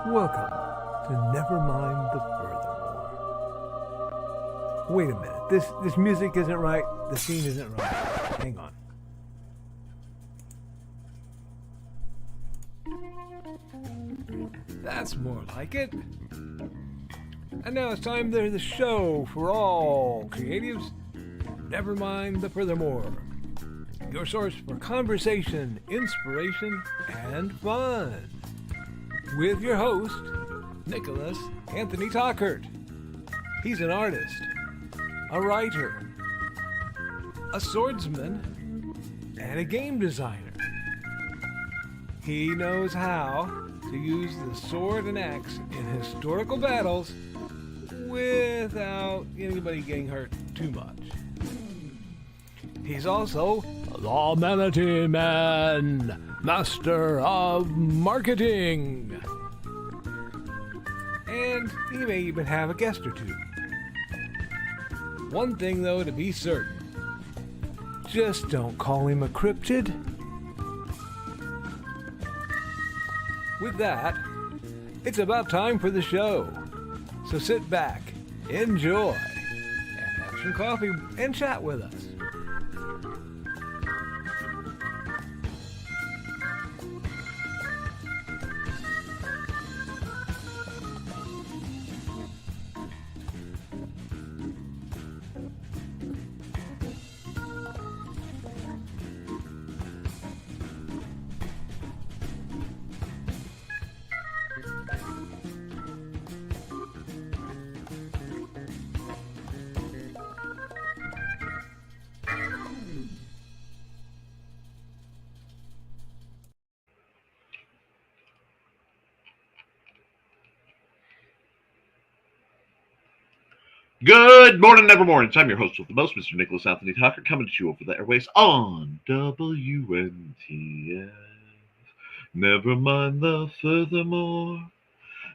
Welcome to Nevermind the Furthermore. Wait a minute, this music isn't right, the scene isn't right. Hang on. That's more like it. And now it's time for the show for all creatives. Nevermind the Furthermore. Your source for conversation, inspiration, and fun. With your host, Nicholas Anthony Tockert. He's an artist, a writer, a swordsman, and a game designer. He knows how to use the sword and axe in historical battles without anybody getting hurt too much. He's also the Manatee Man, master of marketing. And he may even have a guest or two. One thing, though, to be certain. Just don't call him a cryptid. With that, it's about time for the show. So sit back, enjoy, and have some coffee and chat with us. Good morning, Nevermornings. I'm your host with the most, Mr. Nicholas Anthony Tockert, coming to you over the airways on WNTF. Never mind the furthermore.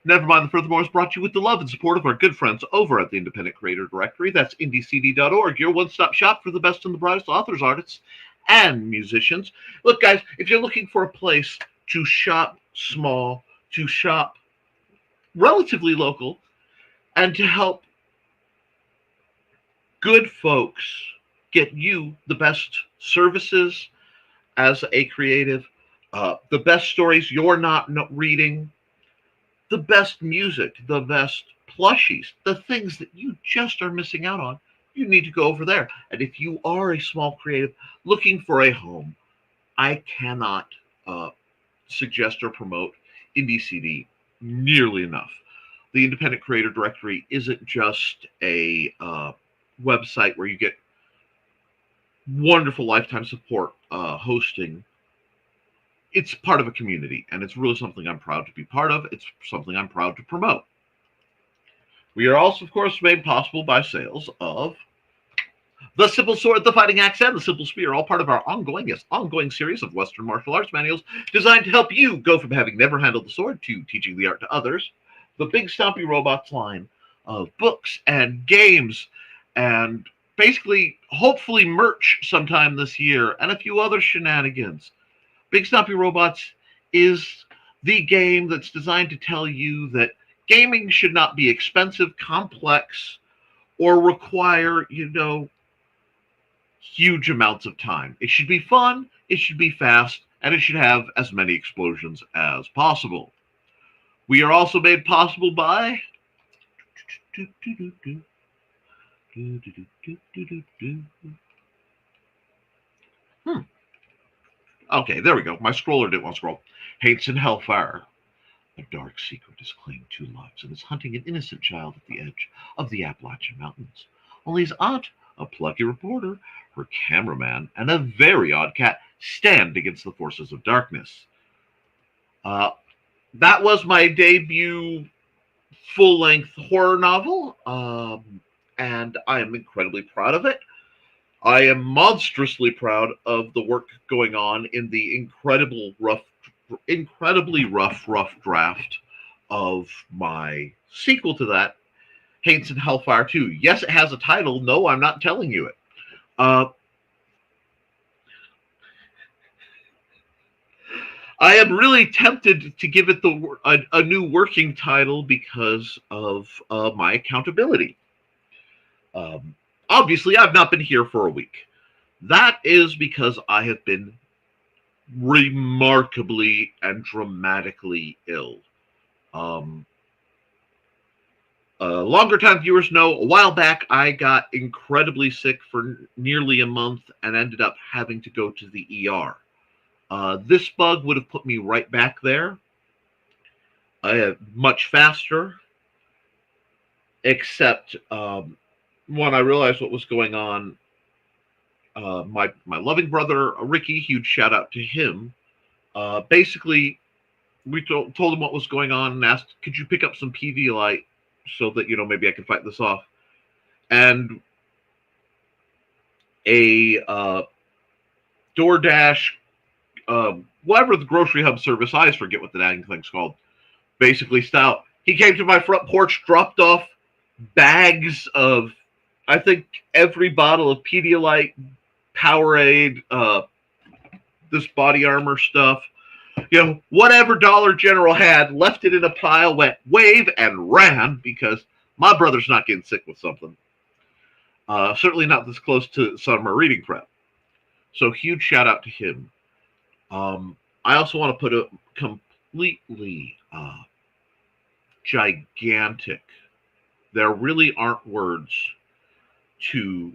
Nevermind the Furthermore is brought to you with the love and support of our good friends over at the Independent Creator Directory. That's indiecd.org, your one-stop shop for the best and the brightest authors, artists, and musicians. Look, guys, if you're looking for a place to shop small, to shop relatively local, and to help good folks get you the best services as a creative, the best stories you're not reading, the best music, the best plushies, the things that you just are missing out on, you need to go over there. And if you are a small creative looking for a home, I cannot suggest or promote IndieCD nearly enough. The Independent Creator Directory isn't just a website where you get wonderful lifetime support hosting. It's part of a community, and it's really something I'm proud to be part of. It's something I'm proud to promote. We are also, of course, made possible by sales of the Simple Sword, the Fighting Axe, and the Simple Spear, all part of our ongoing series of Western martial arts manuals designed to help you go from having never handled the sword to teaching the art to others. The Big Stompy Robots line of books and games and basically, hopefully, merch sometime this year, and a few other shenanigans. Big Stompy Robots is the game that's designed to tell you that gaming should not be expensive, complex, or require, huge amounts of time. It should be fun, it should be fast, and it should have as many explosions as possible. We are also made possible by Okay, there we go. My scroller didn't want to scroll. Hates in Hellfire. A dark secret has claimed two lives and is hunting an innocent child at the edge of the Appalachian Mountains. Only his aunt, a plucky reporter, her cameraman, and a very odd cat stand against the forces of darkness. That was my debut full-length horror novel, and I am incredibly proud of it. I am monstrously proud of the work going on in the incredibly rough draft of my sequel to that, Hates in Hellfire 2. Yes, it has a title. No, I'm not telling you it. I am really tempted to give it a new working title because of my accountability. Um, Obviously, I've not been here for a week. That is because I have been remarkably and dramatically ill. Um, Longer time viewers know a while back I got incredibly sick for nearly a month and ended up having to go to the ER. This bug would have put me right back there, much faster, except when I realized what was going on, my loving brother Ricky, huge shout out to him. Basically, we told him what was going on and asked, "Could you pick up some Pedialyte so that maybe I can fight this off?" And a DoorDash, whatever the grocery hub service, I always forget what the dang thing's called. Basically, style. He came to my front porch, dropped off bags of, I think, every bottle of Pedialyte, Powerade, this body armor stuff, whatever Dollar General had, left it in a pile, went wave and ran because my brother's not getting sick with something. Certainly not this close to summer reading prep. So huge shout out to him. I also want to put a completely gigantic, there really aren't words to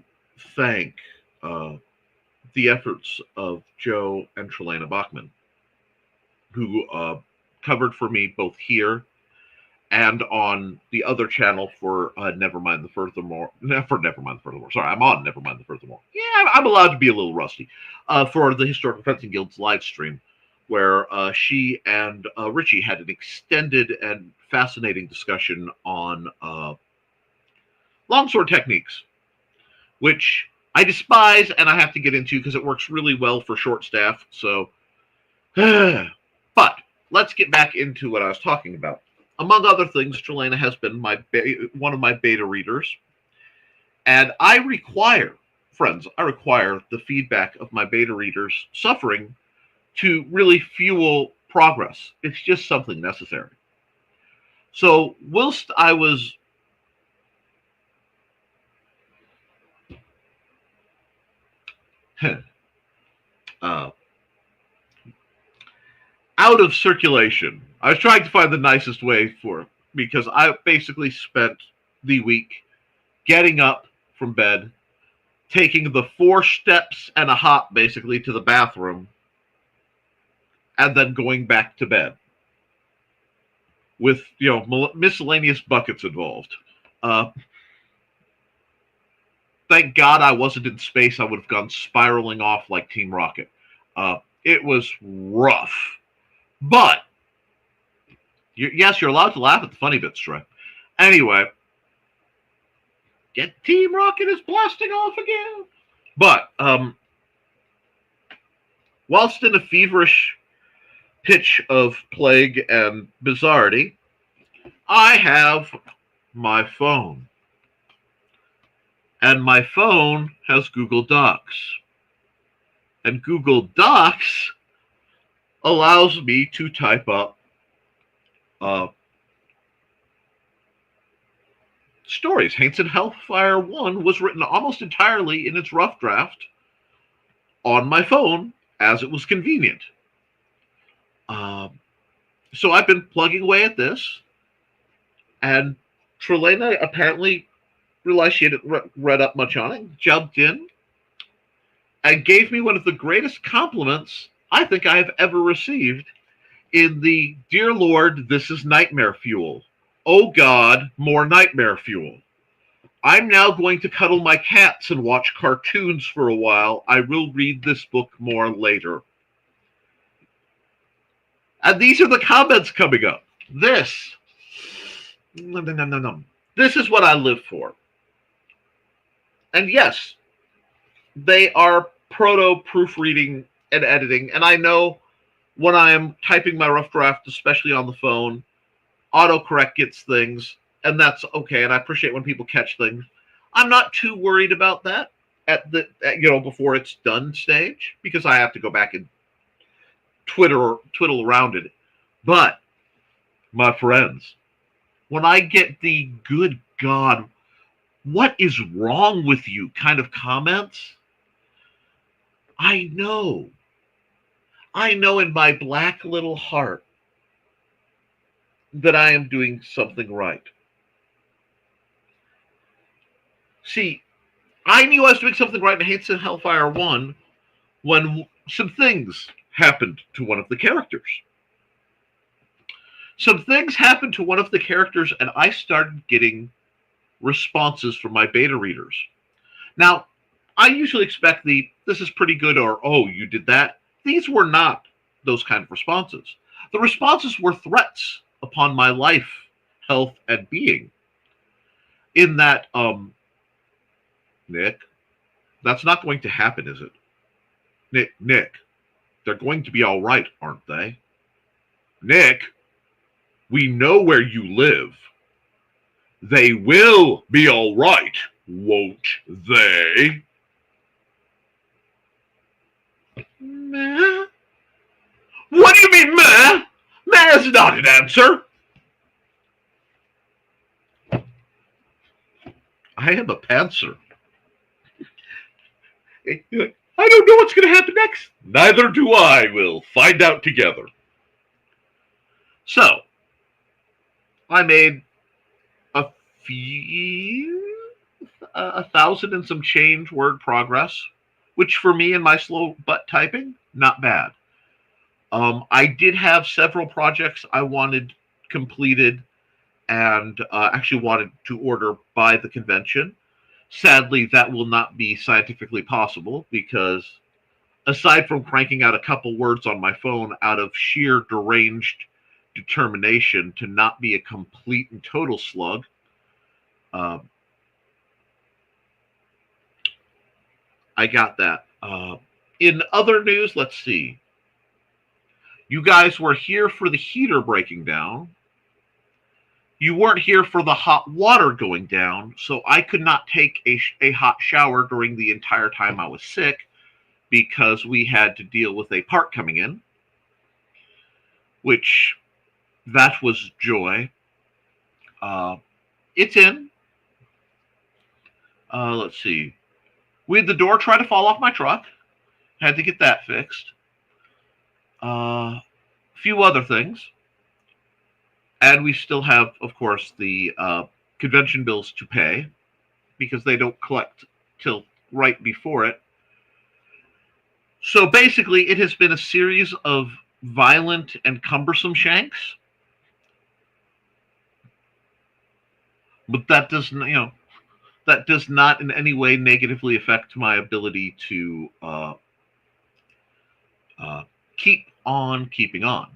thank the efforts of Joe and Trelana Bachman, who covered for me both here and on the other channel for Nevermind the Furthermore. Nevermind the Furthermore. Sorry, I'm on Nevermind the Furthermore. Yeah, I'm allowed to be a little rusty. For the Historical Fencing Guild's live stream, where she and Richie had an extended and fascinating discussion on longsword techniques, which I despise and I have to get into because it works really well for short staff. So, but let's get back into what I was talking about. Among other things, Trelana has been one of my beta readers, and I require the feedback of my beta readers suffering to really fuel progress. It's just something necessary. So whilst I was out of circulation, I was trying to find the nicest way because I basically spent the week getting up from bed, taking the 4 steps and a hop basically to the bathroom, and then going back to bed with miscellaneous buckets involved. Thank God I wasn't in space. I would have gone spiraling off like Team Rocket. It was rough. But, yes, you're allowed to laugh at the funny bits, Troy. Anyway, get Team Rocket is blasting off again. But, whilst in a feverish pitch of plague and bizarrety, I have my phone. And my phone has Google Docs. And Google Docs allows me to type up stories. Haints and Hellfire 1 was written almost entirely in its rough draft on my phone as it was convenient. So I've been plugging away at this, and Trelana apparently realized she hadn't read up much on it, jumped in, and gave me one of the greatest compliments I think I have ever received in the "Dear Lord, this is nightmare fuel. Oh God, more nightmare fuel. I'm now going to cuddle my cats and watch cartoons for a while. I will read this book more later." And these are the comments coming up. This is what I live for. And yes, they are proto-proofreading and editing. And I know when I am typing my rough draft, especially on the phone, autocorrect gets things, and that's okay. And I appreciate when people catch things. I'm not too worried about that before it's done stage, because I have to go back and twiddle around it. But, my friends, when I get the good God, what is wrong with you kind of comments, I know in my black little heart that I am doing something right. See, I knew I was doing something right in Hates and Hellfire 1 when some things happened to one of the characters. Some things happened to one of the characters, and I started getting responses from my beta readers. Now, I usually expect this is pretty good, or, oh, you did that. These were not those kind of responses. The responses were threats upon my life, health, and being. In that, Nick, that's not going to happen, is it? Nick, they're going to be all right, aren't they? Nick, we know where you live. They will be all right, won't they? Meh? What do you mean, meh? Meh is not an answer. I am a pantser. I don't know what's going to happen next. Neither do I. We'll find out together. So, I made a 1,000 and some change word progress, which for me and my slow butt typing, not bad. I did have several projects I wanted completed and actually wanted to order by the convention. Sadly, that will not be scientifically possible because aside from cranking out a couple words on my phone out of sheer deranged determination to not be a complete and total slug, I got that. In other news, let's see. You guys were here for the heater breaking down. You weren't here for the hot water going down, so I could not take a hot shower during the entire time I was sick because we had to deal with a part coming in, which that was joy. It's in. Let's see. We had the door try to fall off my truck. Had to get that fixed. A few other things. And we still have, of course, the convention bills to pay because they don't collect till right before it. So basically, it has been a series of violent and cumbersome shanks. But that does not in any way negatively affect my ability to keep on keeping on.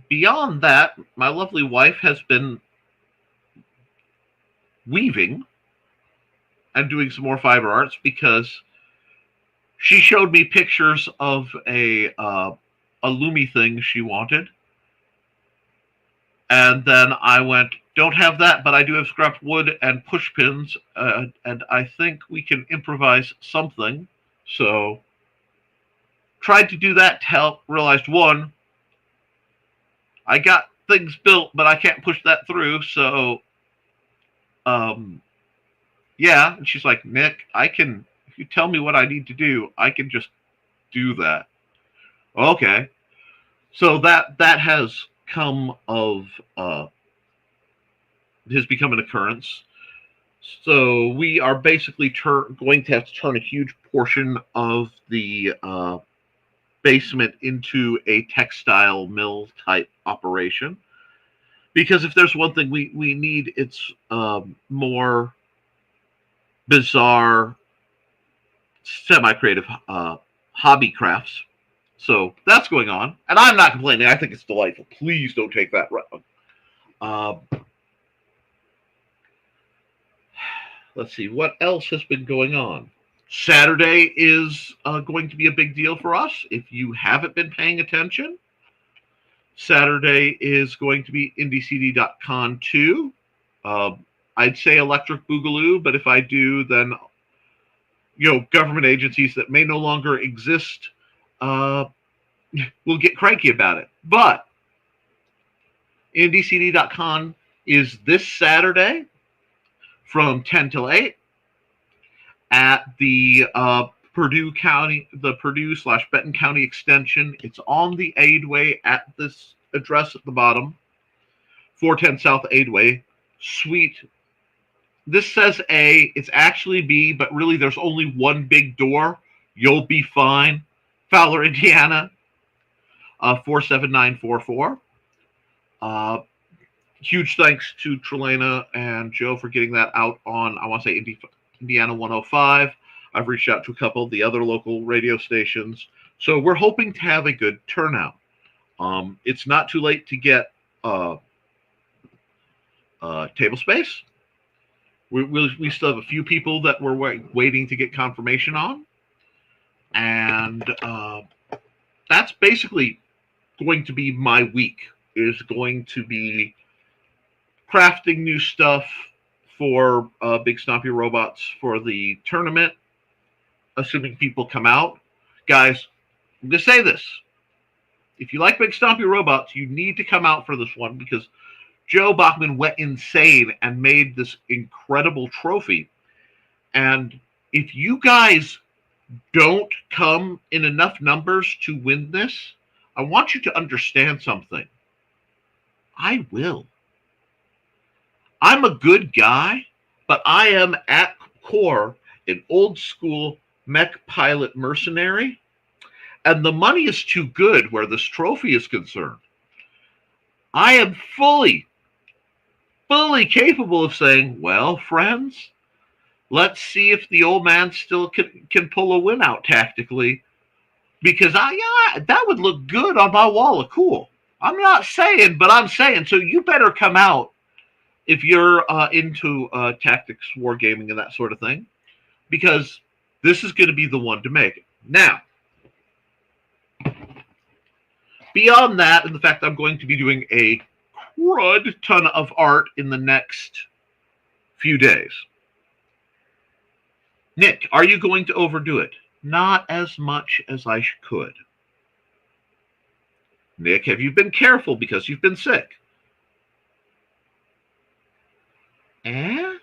Beyond that, my lovely wife has been weaving and doing some more fiber arts because she showed me pictures of a loomy thing she wanted. And then I went, don't have that, but I do have scrap wood and push pins, and I think we can improvise something. So tried to do that to help, realized one, I got things built, but I can't push that through, so yeah. And she's like, Nick, if you tell me what I need to do, I can just do that. Okay. So that has come of has become an occurrence. So we are basically going to have to turn a huge portion of the basement into a textile mill type operation. Because if there's one thing we need, it's more bizarre, semi-creative hobby crafts. So that's going on. And I'm not complaining. I think it's delightful. Please don't take that wrong. Let's see. What else has been going on? Saturday is going to be a big deal for us. If you haven't been paying attention, Saturday is going to be IndieCD.con 2. I'd say Electric Boogaloo, but if I do, then government agencies that may no longer exist uh, will get cranky about it. But ndcd.con is this Saturday from 10 till 8 at the Purdue/Benton County Extension. It's on the Aidway at this address at the bottom, 410 South Aidway, Suite. This says A, it's actually B, but really there's only one big door. You'll be fine. Fowler, Indiana, 47944. Huge thanks to Trelena and Joe for getting that out on, I want to say, Indiana 105. I've reached out to a couple of the other local radio stations. So we're hoping to have a good turnout. It's not too late to get table space. We still have a few people that we're waiting to get confirmation on. And that's basically going to be my week, is going to be crafting new stuff for Big Stompy Robots for the tournament, assuming people come out. Guys, I'm going to say this. If you like Big Stompy Robots, you need to come out for this one, because Joe Bachman went insane and made this incredible trophy. And if you guys don't come in enough numbers to win this, I want you to understand something. I will. I'm a good guy, but I am at core an old school mech pilot mercenary, and the money is too good where this trophy is concerned. I am fully capable of saying, well, friends, let's see if the old man still can pull a win out tactically, because that would look good on my wall of cool. I'm not saying, but I'm saying. So you better come out if you're into tactics, wargaming, and that sort of thing, because this is going to be the one to make it. Now, beyond that, and the fact that I'm going to be doing a crud ton of art in the next few days. Nick, are you going to overdo it? Not as much as I could. Nick, have you been careful because you've been sick? I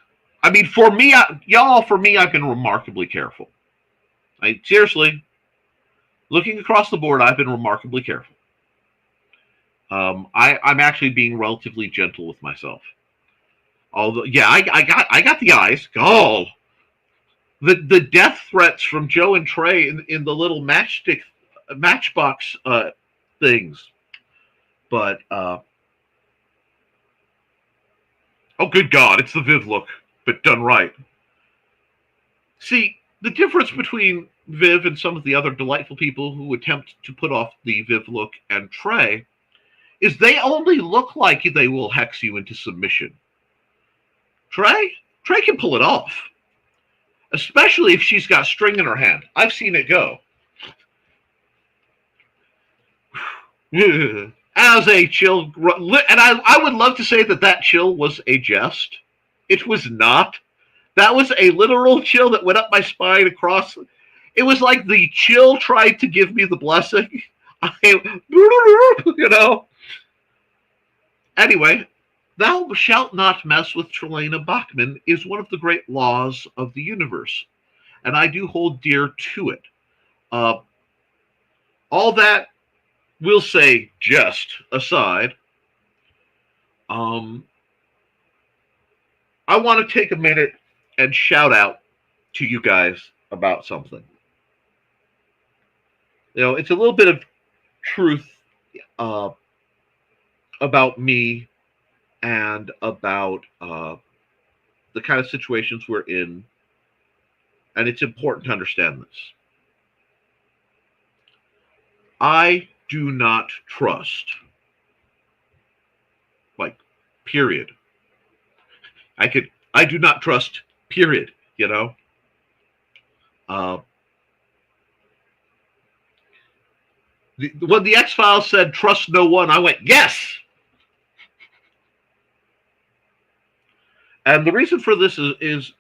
mean, for me, I've been remarkably careful. Seriously, looking across the board, I've been remarkably careful. I'm actually being relatively gentle with myself. Although, yeah, I got the eyes. Oh, the death threats from Joe and Trey in the little matchbox things. But oh, good God, it's the Viv look, but done right. See, the difference between Viv and some of the other delightful people who attempt to put off the Viv look and Trey is they only look like they will hex you into submission. Trey can pull it off, especially if she's got string in her hand. I've seen it go. As a chill, and I would love to say that chill was a jest. It was not. That was a literal chill that went up my spine across. It was like the chill tried to give me the blessing. Anyway, thou shalt not mess with Trelena Bachman is one of the great laws of the universe, and I do hold dear to it. All that, we'll say, jest aside, I want to take a minute and shout out to you guys about something. It's a little bit of truth about me and about the kind of situations we're in, and it's important to understand this. I do not trust, period. I do not trust, period, when the X-Files said trust no one, I went, yes! And the reason for this is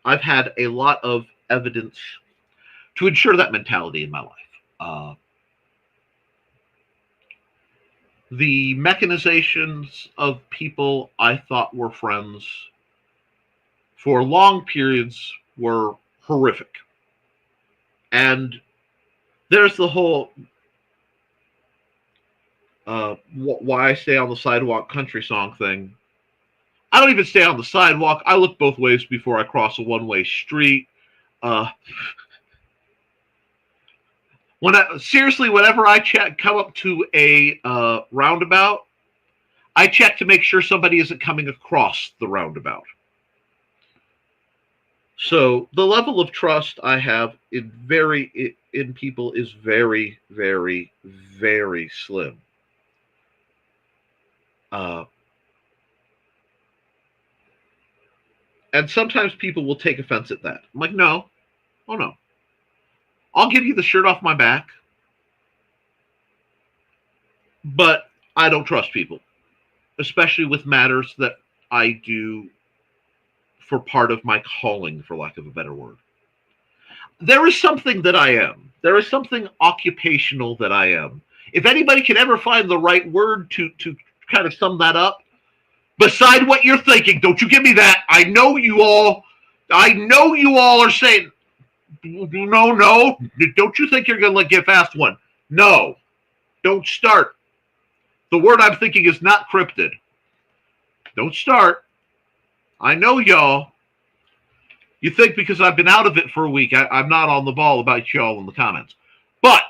I've had a lot of evidence to ensure that mentality in my life. The mechanizations of people I thought were friends for long periods were horrific. And there's the whole why I stay on the sidewalk country song thing. I don't even stay on the sidewalk. I look both ways before I cross a one-way street. Uh, seriously, whenever I come up to a roundabout, I check to make sure somebody isn't coming across the roundabout. So the level of trust I have in people is very, very, very slim. And sometimes people will take offense at that. I'm like, no, oh no. I'll give you the shirt off my back, but I don't trust people, especially with matters that I do for part of my calling, for lack of a better word. There is something that I am. There is something occupational that I am. If anybody can ever find the right word to kind of sum that up, beside what you're thinking, don't you give me that. I know you all are saying, no, don't you think you're going to get fast one? No, don't start. The word I'm thinking is not cryptid. Don't start. I know y'all. You think because I've been out of it for a week, I'm not on the ball about y'all in the comments. But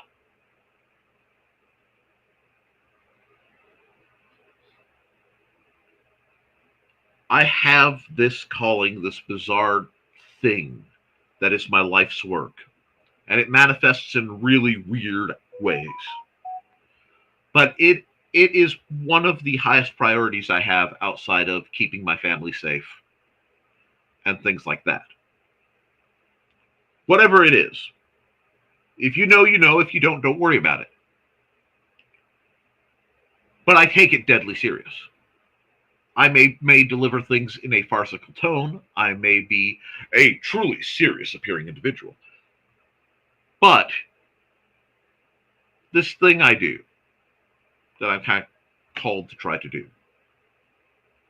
I have this calling, this bizarre thing that is my life's work. And it manifests in really weird ways. But it is one of the highest priorities I have outside of keeping my family safe and things like that. Whatever it is. If you know, you know. If you don't worry about it. But I take it deadly serious. I may deliver things in a farcical tone. I may be a truly serious appearing individual. But this thing I do that I'm kind of called to try to do,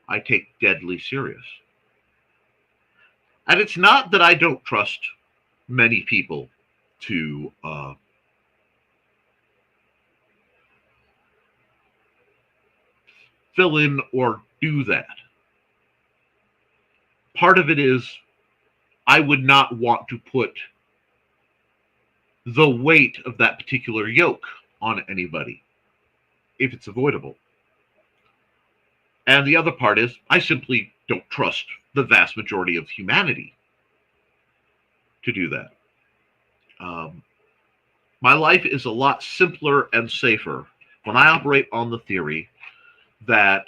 I take deadly serious. And it's not that I don't trust many people to fill in or do that. Part of it is I would not want to put the weight of that particular yoke on anybody if it's avoidable. And the other part is I simply don't trust the vast majority of humanity to do that. My life is a lot simpler and safer when I operate on the theory that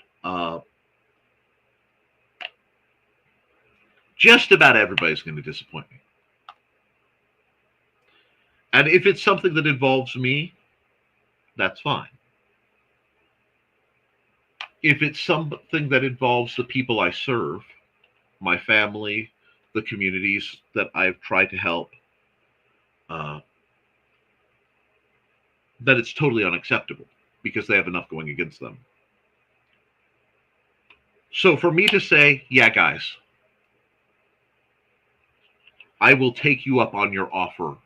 just about everybody's going to disappoint me. And if it's something that involves me, that's fine. If it's something that involves the people I serve, my family, the communities that I've tried to help, then it's totally unacceptable because they have enough going against them. So for me to say, yeah, guys, I will take you up on your offer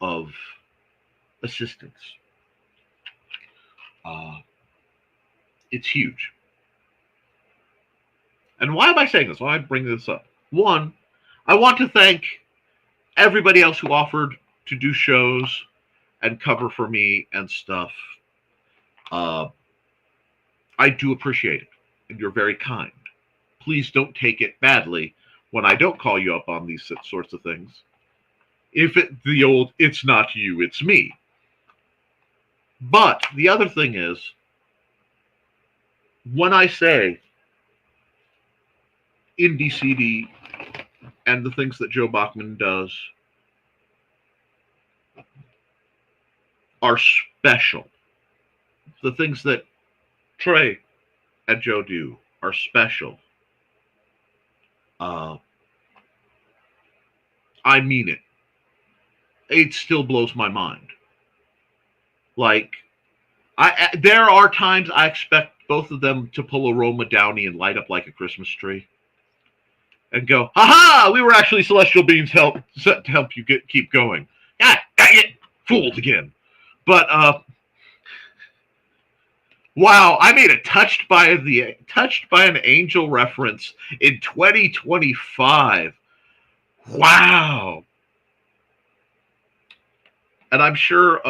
of assistance. It's huge. And why am I saying this? Why am I bringing this up? One, I want to thank everybody else who offered to do shows and cover for me and stuff. I do appreciate it, and you're very kind. Please don't take it badly when I don't call you up on these sorts of things. If the old, it's not you, it's me. But the other thing is, when I say Indie CD and the things that Joe Bachman does are special. The things that Trey and Joe do are special. I mean it. It still blows my mind. Like, there are times I expect both of them to pull a Roma Downey and light up like a Christmas tree, and go, "Ha ha! We were actually celestial beings set to help you keep going." God dang it, fooled again. But wow, I made a touched by an angel reference in 2025. Wow. And I'm sure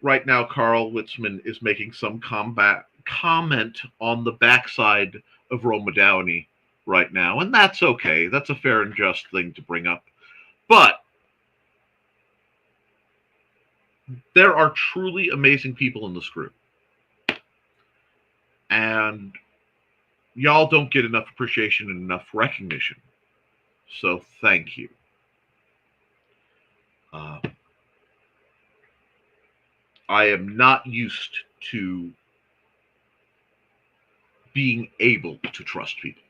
right now Carl Witzman is making some comment on the backside of Roma Downey right now, and that's okay. That's a fair and just thing to bring up. But there are truly amazing people in this group. And y'all don't get enough appreciation and enough recognition. So thank you. I am not used to being able to trust people.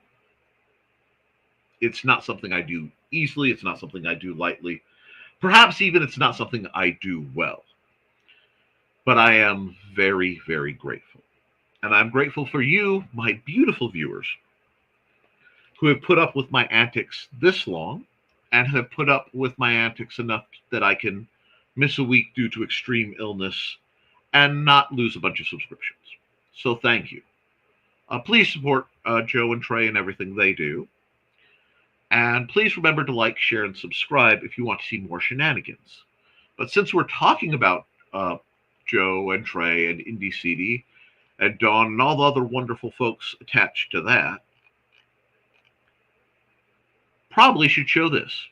It's not something I do easily. It's not something I do lightly. Perhaps even it's not something I do well. But I am very, very grateful. And I'm grateful for you, my beautiful viewers, who have put up with my antics this long and have put up with my antics enough that I can miss a week due to extreme illness and not lose a bunch of subscriptions. So thank you. Please support Joe and Trey and everything they do. And please remember to like, share, and subscribe if you want to see more shenanigans. But since we're talking about Joe and Trey and Indie CD and Dawn and all the other wonderful folks attached to that, probably should show this.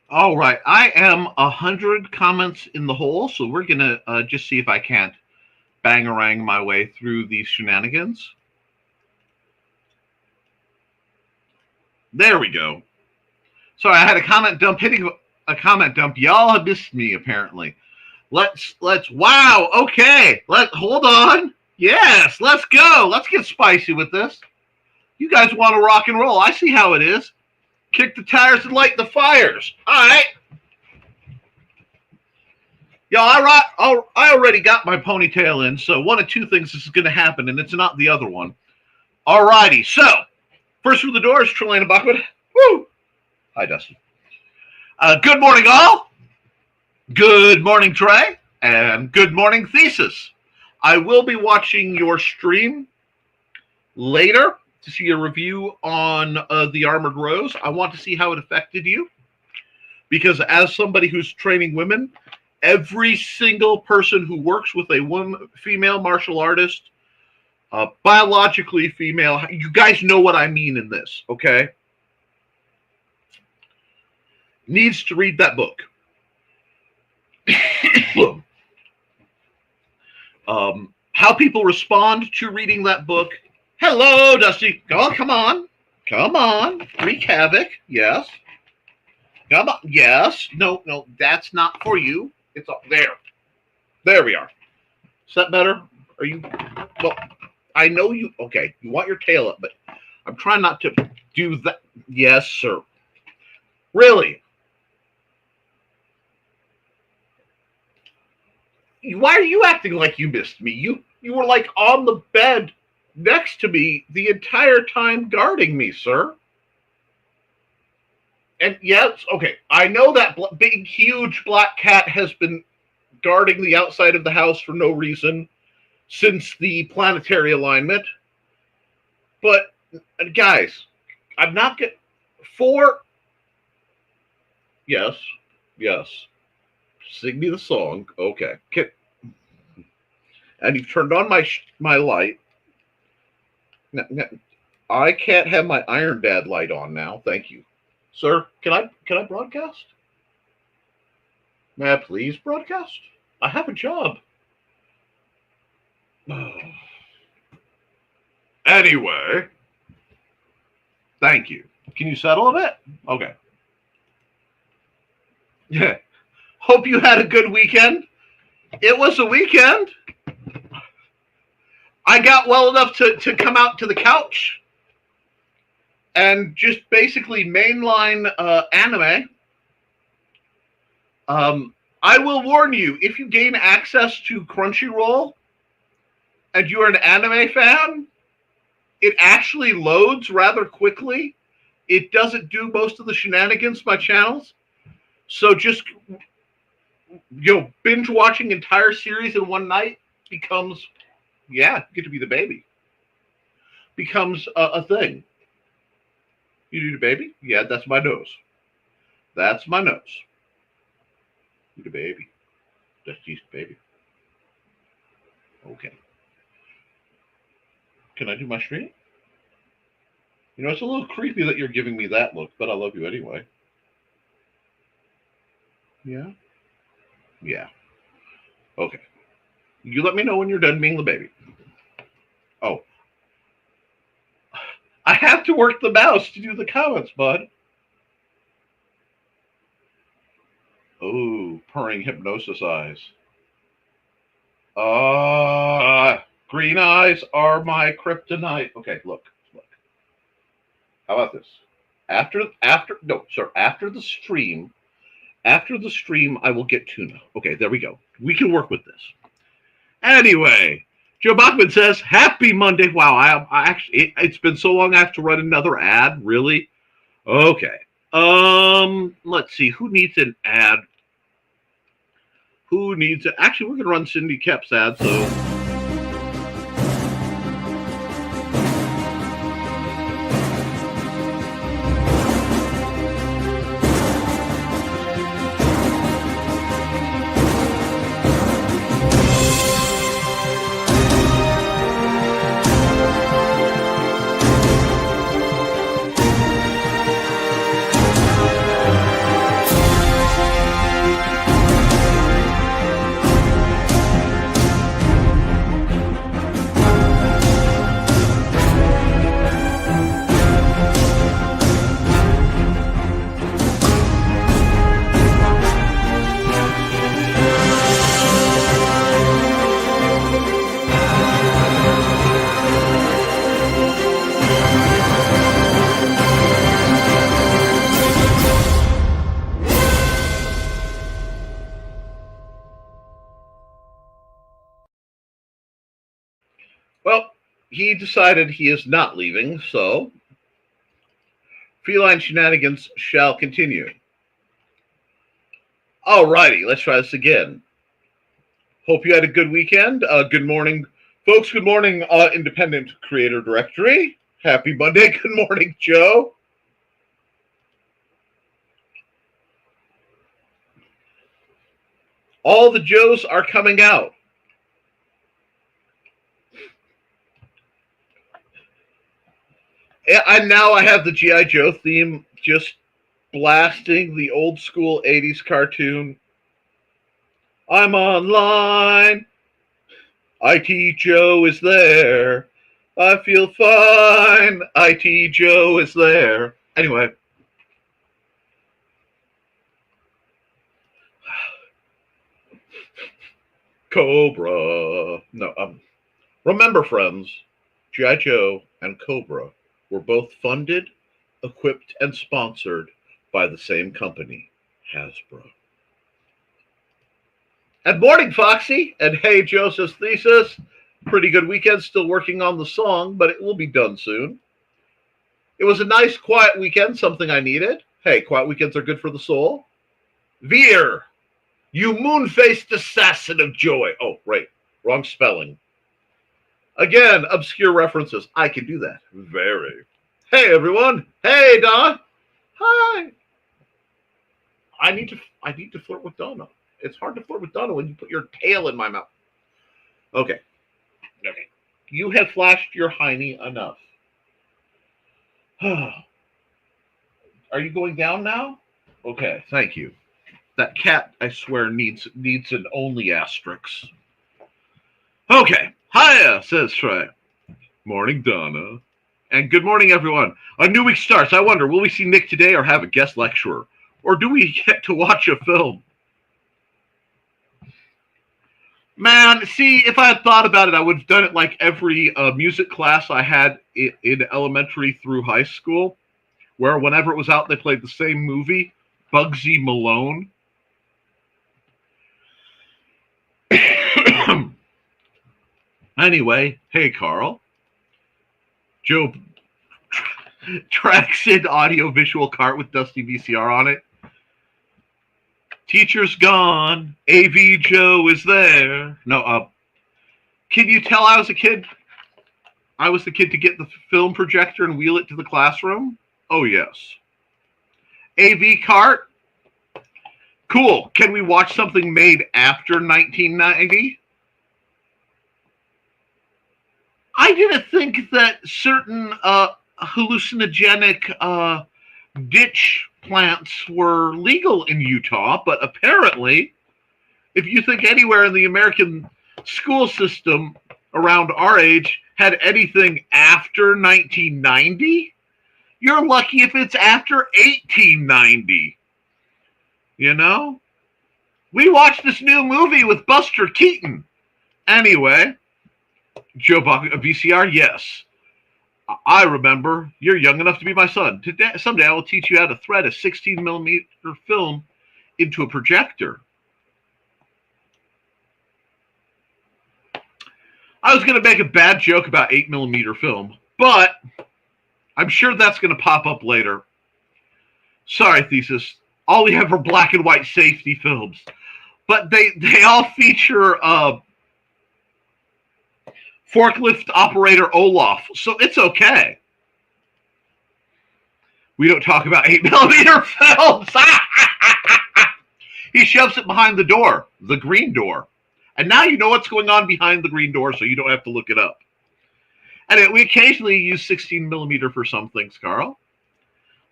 All right, I am 100 comments in the hole, so we're gonna just see if I can't bangarang my way through these shenanigans. There we go. Sorry, I had a comment dump hitting a comment dump. Y'all have missed me apparently. Let's wow, okay. Hold on. Yes, let's go. Let's get spicy with this. You guys want to rock and roll. I see how it is. Kick the tires and light the fires. All right. Yo, I already got my ponytail in, so one of two things is going to happen, and it's not the other one. All righty. So, first through the door is Trelana Buckwood. Woo! Hi, Dustin. Good morning, all. Good morning, Trey. And good morning, Thesis. I will be watching your stream later to see a review on the Armored Rose. I want to see how it affected you. Because as somebody who's training women, every single person who works with a female martial artist, biologically female, you guys know what I mean in this, okay? Needs to read that book. How people respond to reading that book. Hello, Dusty. Oh, come on. Come on. Wreak havoc. Yes. Come on. Yes. No, that's not for you. It's up there. There we are. Is that better? Are you? Well, I know you. Okay, you want your tail up, but I'm trying not to do that. Yes, sir. Really? Why are you acting like you missed me? You were like on the bed next to me the entire time guarding me, sir. And yes, okay, I know that big, huge black cat has been guarding the outside of the house for no reason since the planetary alignment. But guys, I'm not getting four. Yes, yes. Sing me the song. Okay. And you've turned on my light. Now, I can't have my Iron Dad light on now. Thank you, sir. Can I broadcast? May I please broadcast? I have a job. Anyway, thank you. Can you settle a bit? Okay. Yeah. Hope you had a good weekend. It was a weekend. I got well enough to come out to the couch and just basically mainline anime. I will warn you, if you gain access to Crunchyroll and you're an anime fan, it actually loads rather quickly. It doesn't do most of the shenanigans by channels. So just binge watching entire series in one night becomes, yeah, get to be the baby. Becomes a thing. You need a baby? Yeah, that's my nose. That's my nose. Need a baby. That's just a baby. Okay. Can I do my stream? It's a little creepy that you're giving me that look, but I love you anyway. Yeah? Yeah. Okay. You let me know when you're done being the baby. Oh. I have to work the mouse to do the comments, bud. Oh, purring hypnosis eyes. Green eyes are my kryptonite. Okay, look. How about this? After the stream, I will get tuna. Okay, there we go. We can work with this. Anyway, Joe Bachman says, "Happy Monday." Wow, I actually, it's been so long I have to run another ad. Really? Okay. Let's see. Who needs an ad? Who needs it? Actually, we're gonna run Cindy Koepp's ad. So. Well, he decided he is not leaving, so feline shenanigans shall continue. Alrighty, let's try this again. Hope you had a good weekend. Good morning, folks. Good morning, Independent Creator Directory. Happy Monday. Good morning, Joe. All the Joes are coming out. And now I have the G.I. Joe theme just blasting the old school 80s cartoon. I'm online. IT Joe is there. I feel fine. IT Joe is there. Anyway. Cobra. No, remember, friends, G.I. Joe and Cobra were both funded, equipped, and sponsored by the same company, Hasbro. And morning, Foxy. And hey, Joseph's thesis. Pretty good weekend. Still working on the song, but it will be done soon. It was a nice, quiet weekend, something I needed. Hey, quiet weekends are good for the soul. Veer, you moon-faced assassin of joy. Oh, right. Wrong spelling. Again, obscure references. I can do that. Very. Hey, everyone. Hey, Don. Hi. I need to flirt with Donna. It's hard to flirt with Donna when you put your tail in my mouth. Okay. Okay. You have flashed your hiney enough. Are you going down now? Okay, thank you. That cat, I swear, needs an only asterisk. Okay. Hiya, says Trey. Morning, Donna. And good morning, everyone. A new week starts. I wonder, will we see Nick today or have a guest lecturer? Or do we get to watch a film? Man, see, if I had thought about it, I would have done it like every music class I had in elementary through high school, where whenever it was out, they played the same movie, Bugsy Malone. Anyway, hey, Carl. Joe tracks in audio-visual cart with dusty VCR on it. Teacher's gone. AV Joe is there. No, can you tell I was a kid? I was the kid to get the film projector and wheel it to the classroom? Oh, yes. AV cart? Cool. Can we watch something made after 1990? I didn't think that certain hallucinogenic ditch plants were legal in Utah, but apparently, if you think anywhere in the American school system around our age had anything after 1990, you're lucky if it's after 1890. You know? We watched this new movie with Buster Keaton. Anyway, Joe Buck, a VCR, yes. I remember. You're young enough to be my son. Someday I will teach you how to thread a 16 millimeter film into a projector. I was going to make a bad joke about 8 millimeter film, but I'm sure that's going to pop up later. Sorry, thesis. All we have are black and white safety films, but they all feature forklift operator Olaf, so it's okay. We don't talk about 8 millimeter films. He shoves it behind the door, the green door. And now you know what's going on behind the green door, so you don't have to look it up. And we occasionally use 16 millimeter for some things, Carl.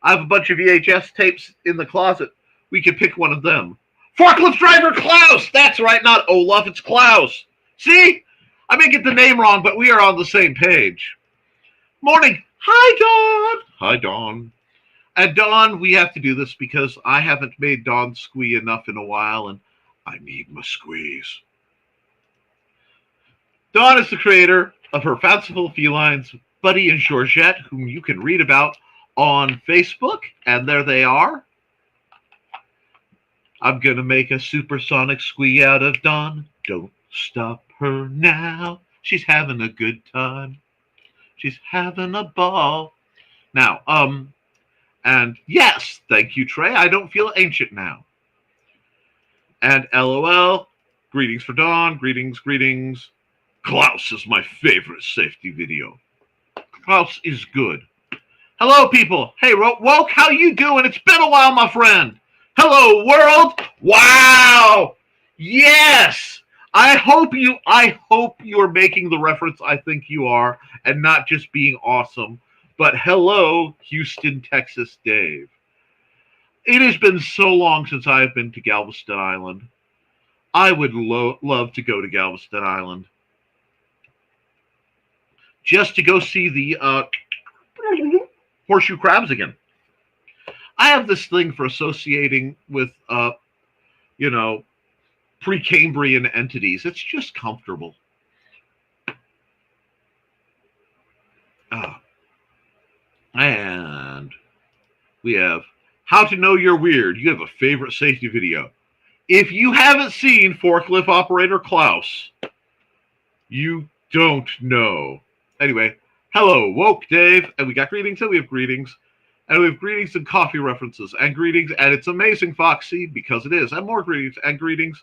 I have a bunch of VHS tapes in the closet. We can pick one of them. Forklift driver Klaus! That's right, not Olaf, it's Klaus. See? I may get the name wrong, but we are on the same page. Morning. Hi, Dawn. Hi, Dawn. And Dawn, we have to do this because I haven't made Dawn squee enough in a while, and I need my squeeze. Dawn is the creator of her fanciful felines, Buddy and Georgette, whom you can read about on Facebook, and there they are. I'm going to make a supersonic squee out of Dawn. Don't stop her now. She's having a good time. She's having a ball. Now, and yes, thank you, Trey. I don't feel ancient now. And LOL, greetings for Dawn, greetings, greetings. Klaus is my favorite safety video. Klaus is good. Hello, people. Hey, Woke, how you doing? It's been a while, my friend. Hello, world. Wow. Yes. I hope you are making the reference I think you are and not just being awesome. But hello, Houston, Texas, Dave. It has been so long since I have been to Galveston Island. I would love to go to Galveston Island. just to go see the horseshoe crabs again. I have this thing for associating with, Precambrian entities. It's just comfortable. And we have how to know you're weird. You have a favorite safety video. If you haven't seen Forklift Operator Klaus, you don't know. Anyway, hello, Woke Dave. And we got greetings, and we have greetings. And we have greetings and coffee references. And greetings, and it's amazing, Foxy, because it is. And more greetings, and greetings.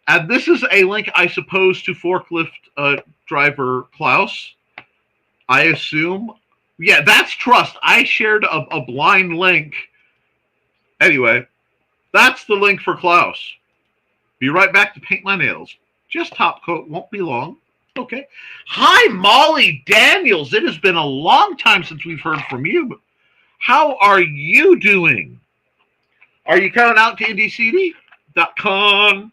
And this is a link, I suppose, to Forklift driver Klaus. I assume. Yeah, that's trust. I shared a blind link. Anyway, that's the link for Klaus. Be right back to paint my nails. Just top coat. Won't be long. Okay. Hi, Molly Daniels. It has been a long time since we've heard from you. How are you doing? Are you coming out to IndieCD.com?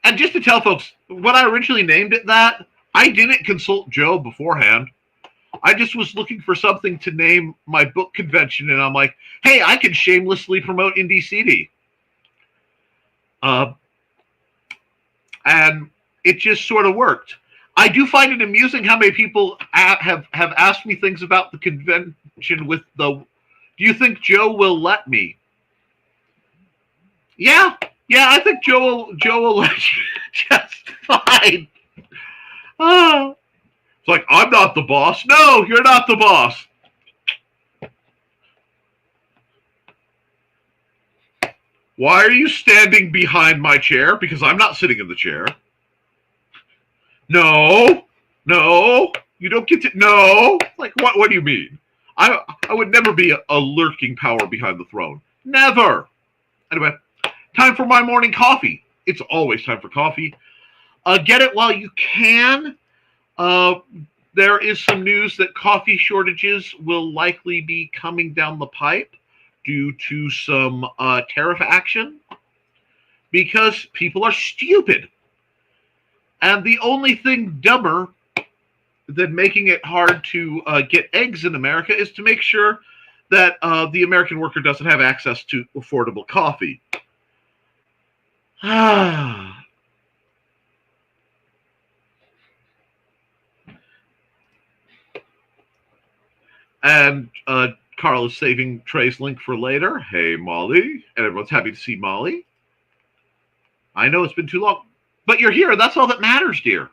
And just to tell folks, when I originally named it that, I didn't consult Joe beforehand. I just was looking for something to name my book convention, and I'm like, hey, I can shamelessly promote Indie CD. And it just sort of worked. I do find it amusing how many people have asked me things about the convention with the, do you think Joe will let me? Yeah, I think Joe will let you just fine. It's like, I'm not the boss. No, you're not the boss. Why are you standing behind my chair? Because I'm not sitting in the chair. No, you don't get to, no. Like, what do you mean? I would never be a lurking power behind the throne. Never. Anyway, time for my morning coffee. It's always time for coffee. Get it while you can. There is some news that coffee shortages will likely be coming down the pipe due to some tariff action because people are stupid. And the only thing dumber than making it hard to get eggs in America is to make sure that the American worker doesn't have access to affordable coffee. And Carl is saving Trey's link for later. Hey, Molly. And everyone's happy to see Molly. I know it's been too long, but you're here. That's all that matters, dear.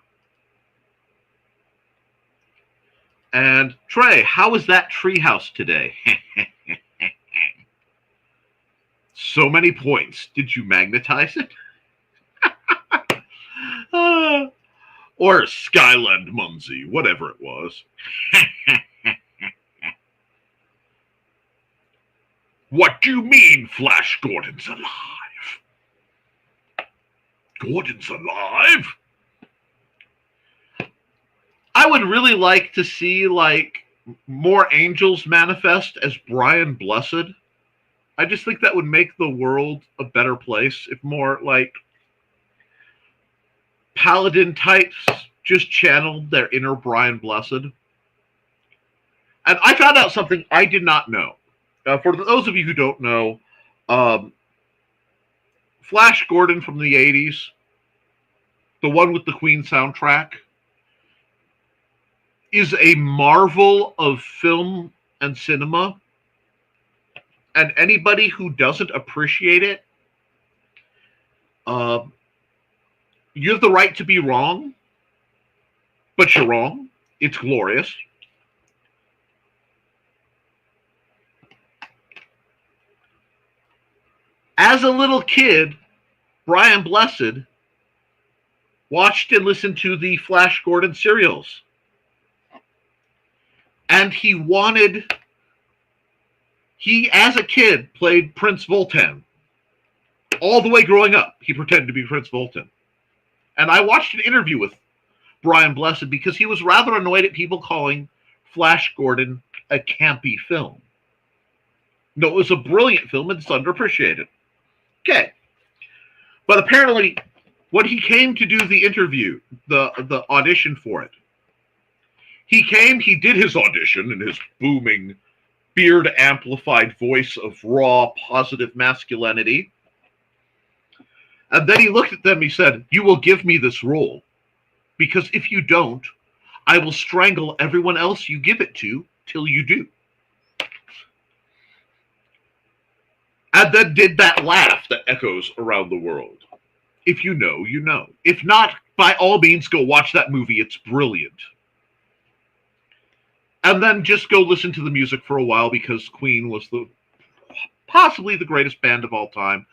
And Trey, how was that treehouse today? So many points. Did you magnetize it? Or Skyland Munsey, whatever it was. What do you mean Flash Gordon's alive? Gordon's alive? I would really like to see, like, more angels manifest as Brian Blessed. I just think that would make the world a better place if more, like, paladin types just channeled their inner Brian Blessed. And I found out something I did not know. For those of you who don't know, Flash Gordon from the 80s, the one with the Queen soundtrack, is a marvel of film and cinema. And anybody who doesn't appreciate it, you have the right to be wrong, but you're wrong. It's glorious. As a little kid, Brian Blessed watched and listened to the Flash Gordon serials. And he, as a kid, played Prince Voltan. All the way growing up, he pretended to be Prince Voltan. And I watched an interview with Brian Blessed because he was rather annoyed at people calling Flash Gordon a campy film. No, it was a brilliant film and it's underappreciated. Okay. But apparently, when he came to do the interview, the audition for it, he came, he did his audition in his booming, beard amplified voice of raw, positive masculinity. And then he looked at them, he said, "You will give me this role, because if you don't, I will strangle everyone else you give it to till you do." And then did that laugh that echoes around the world. If you know, you know. If not, by all means, go watch that movie. It's brilliant. And then just go listen to the music for a while, because Queen was possibly the greatest band of all time.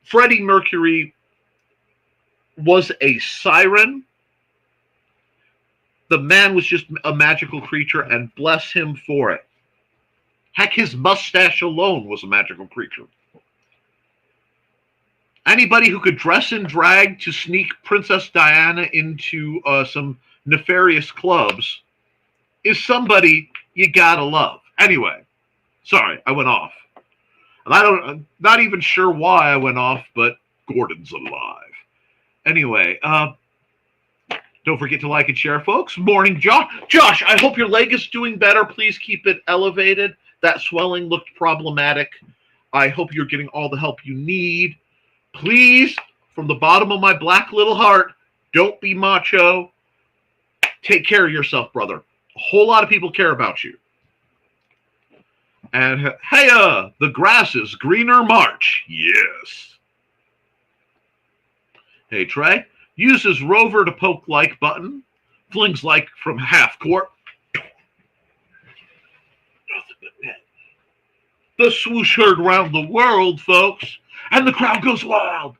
Freddie Mercury was a siren. The man was just a magical creature, and bless him for it. Heck, his mustache alone was a magical creature. Anybody who could dress in drag to sneak Princess Diana into some nefarious clubs is somebody you gotta love. Anyway, sorry, I went off. And I'm not even sure why I went off, but Gordon's alive. Anyway, don't forget to like and share, folks. Morning, Josh. Josh, I hope your leg is doing better. Please keep it elevated. That swelling looked problematic. I hope you're getting all the help you need. Please, from the bottom of my black little heart, don't be macho. Take care of yourself, brother. A whole lot of people care about you. And hey, the grass is greener March. Yes. Hey, Trey. Uses rover to poke like button. Flings like from half court. Nothing but net. The swoosh heard round the world, folks. And the crowd goes wild.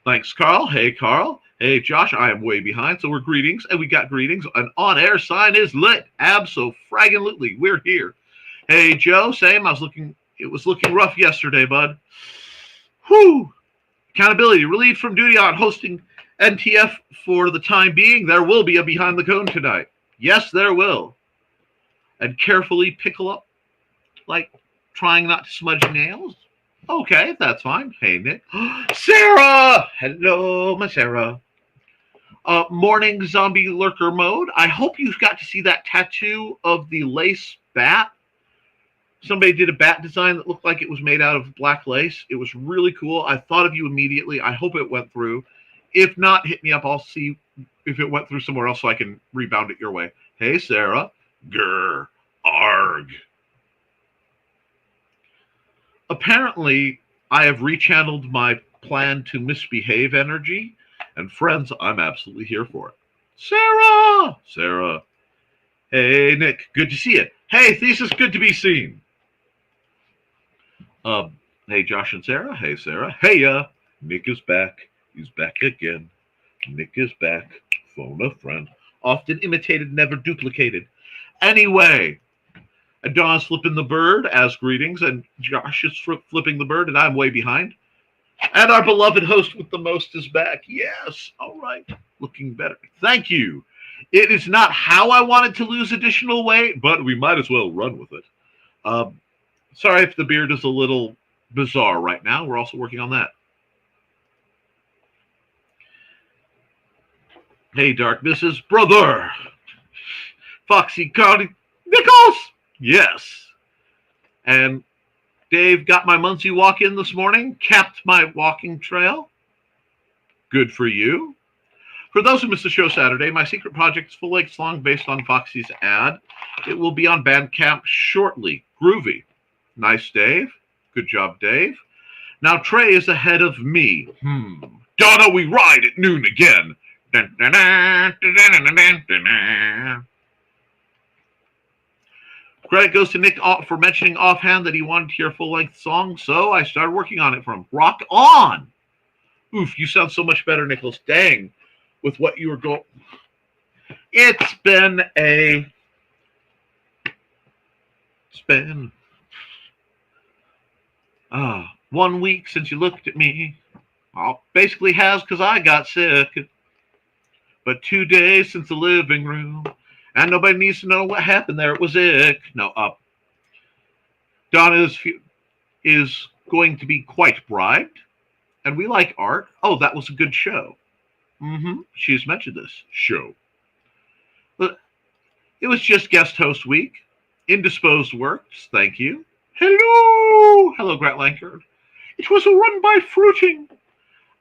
Thanks, Carl. Hey, Carl. Hey, Josh. I am way behind, so we're greetings. And we got greetings. An on-air sign is lit. Abso-fraggin-lutely. We're here. Hey, Joe. Same. It was looking rough yesterday, bud. Whew. Accountability. Relieved from duty on hosting NTF for the time being. There will be a Behind the Cone tonight. Yes, there will. And carefully pickle up, like trying not to smudge nails. Okay, that's fine. Hey, Nick. Sarah! Hello, my Sarah. Morning zombie lurker mode. I hope you got to see that tattoo of the lace bat. Somebody did a bat design that looked like it was made out of black lace. It was really cool. I thought of you immediately. I hope it went through. If not, hit me up. I'll see if it went through somewhere else so I can rebound it your way. Hey, Sarah. Grr. Arg. Apparently, I have rechanneled my plan to misbehave energy. And friends, I'm absolutely here for it. Sarah! Sarah. Hey, Nick. Good to see you. Hey, Thesis. Good to be seen. Hey, Josh and Sarah. Hey, Sarah. Hey, Nick is back. He's back again. Nick is back. Phone a friend. Often imitated, never duplicated. Anyway, Don's flipping the bird as greetings, and Josh is flipping the bird, and I'm way behind. And our beloved host with the most is back. Yes. All right. Looking better. Thank you. It is not how I wanted to lose additional weight, but we might as well run with it. Sorry if the beard is a little bizarre right now. We're also working on that. Hey, Darknesses, brother. Foxy County Nichols. Yes. And Dave got my Muncie walk in this morning, capped my walking trail. Good for you. For those who missed the show Saturday, my secret project is full-length song based on Foxy's ad. It will be on Bandcamp shortly. Groovy. Nice, Dave. Good job, Dave. Now Trey is ahead of me. Donna, we ride at noon again. Dun, dun, dun, dun, dun, dun, dun, dun, dun. Credit goes to Nick for mentioning offhand that he wanted to hear a full-length song, so I started working on it for him. Rock on! Oof, you sound so much better, Nicholas. Dang. With what you were going. It's been 1 week since you looked at me. Well, basically has because I got sick. But 2 days since the living room. And nobody needs to know what happened there. It was ick. No, Donna is going to be quite bribed. and we like art. Oh, that was a good show. She's mentioned this show. But it was just guest host week. Indisposed works. Thank you. Hello. Hello, Grant Lankard. It was a run by fruiting.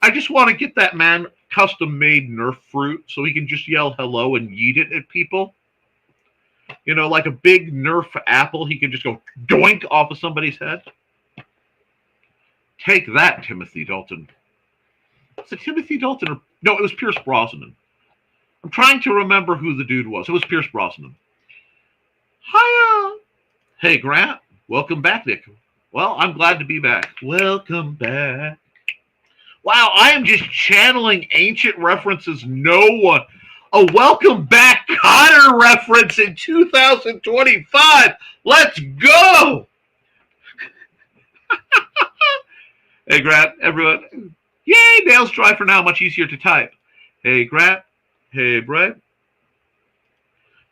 I just want to get that man custom-made Nerf fruit so he can just yell hello and yeet it at people. You know, like a big Nerf apple, he can just go doink off of somebody's head. Take that, Timothy Dalton. Was it Timothy Dalton or... No, it was Pierce Brosnan. I'm trying to remember who the dude was. It was Pierce Brosnan. Hiya! Hey, Grant. Welcome back, Nick. Well, I'm glad to be back. Welcome back. Wow, I am just channeling ancient references no one... A welcome back Cotter reference in 2025. Let's go! Hey, Grant, everyone. Yay, nails dry for now, much easier to type. Hey, Grant. Hey, Brett.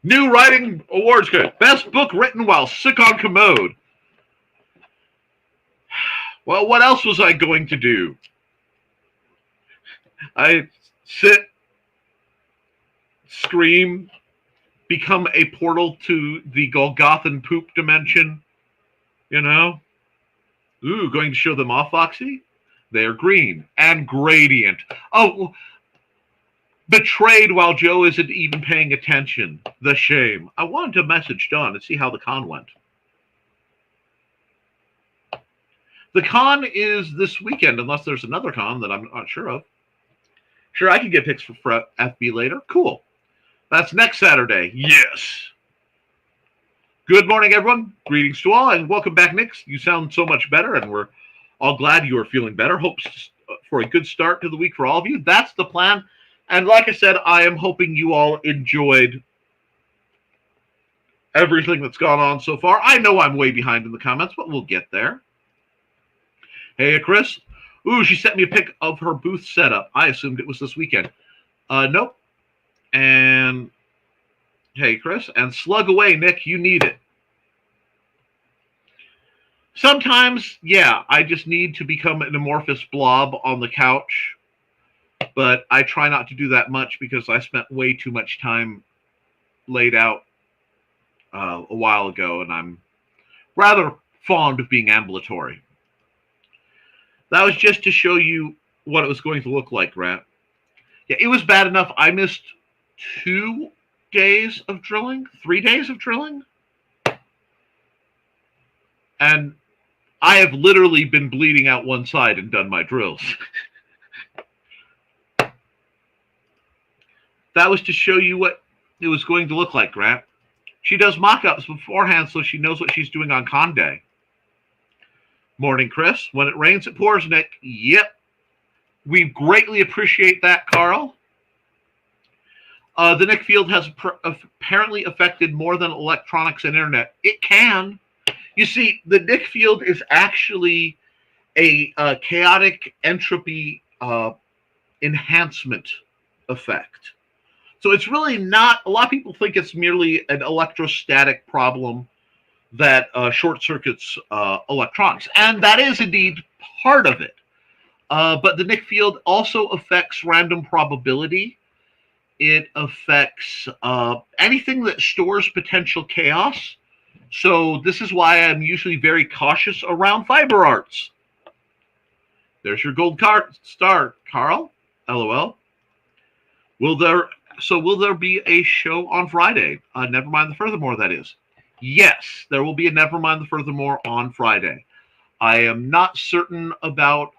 New Writing Awards good. Best book written while sick on commode. Well, what else was I going to do? I sit, scream, become a portal to the Golgothan poop dimension. You know? Ooh, going to show them off, Foxy? They're green and gradient. Oh, betrayed while Joe isn't even paying attention. The shame. I wanted to message Dawn and see how the con went. The con is this weekend, unless there's another con that I'm not sure of. Sure, I can get pics for FB later. Cool. That's next Saturday. Yes. Good morning, everyone. Greetings to all, and welcome back, Nick. You sound so much better, and we're all glad you are feeling better. Hopes for a good start to the week for all of you. That's the plan. And like I said, I am hoping you all enjoyed everything that's gone on so far. I know I'm way behind in the comments, but we'll get there. Hey, Chris. Ooh, she sent me a pic of her booth setup. I assumed it was this weekend. Nope. And hey, Chris. And slug away, Nick. You need it. Sometimes, yeah, I just need to become an amorphous blob on the couch. But I try not to do that much because I spent way too much time laid out a while ago, and I'm rather fond of being ambulatory. That was just to show you what it was going to look like, Grant. Yeah, it was bad enough. I missed 2 days of drilling, 3 days of drilling. And I have literally been bleeding out one side and done my drills. That was to show you what it was going to look like, Grant. She does mock-ups beforehand so she knows what she's doing on con day. Morning, Chris. When it rains, it pours, Nick. Yep. We greatly appreciate that, Carl. The Nick field has apparently affected more than electronics and internet. It can. You see, the Nick field is actually a chaotic entropy enhancement effect. So it's really not, a lot of people think it's merely an electrostatic problem that short circuits electronics. And that is indeed part of it. But the Nick field also affects random probability. It affects anything that stores potential chaos. So this is why I'm usually very cautious around fiber arts. There's your gold star, Carl. LOL. Will there be a show on Friday? Nevermind the Furthermore, that is. Yes, there will be a Nevermind the Furthermore on Friday. I am not certain about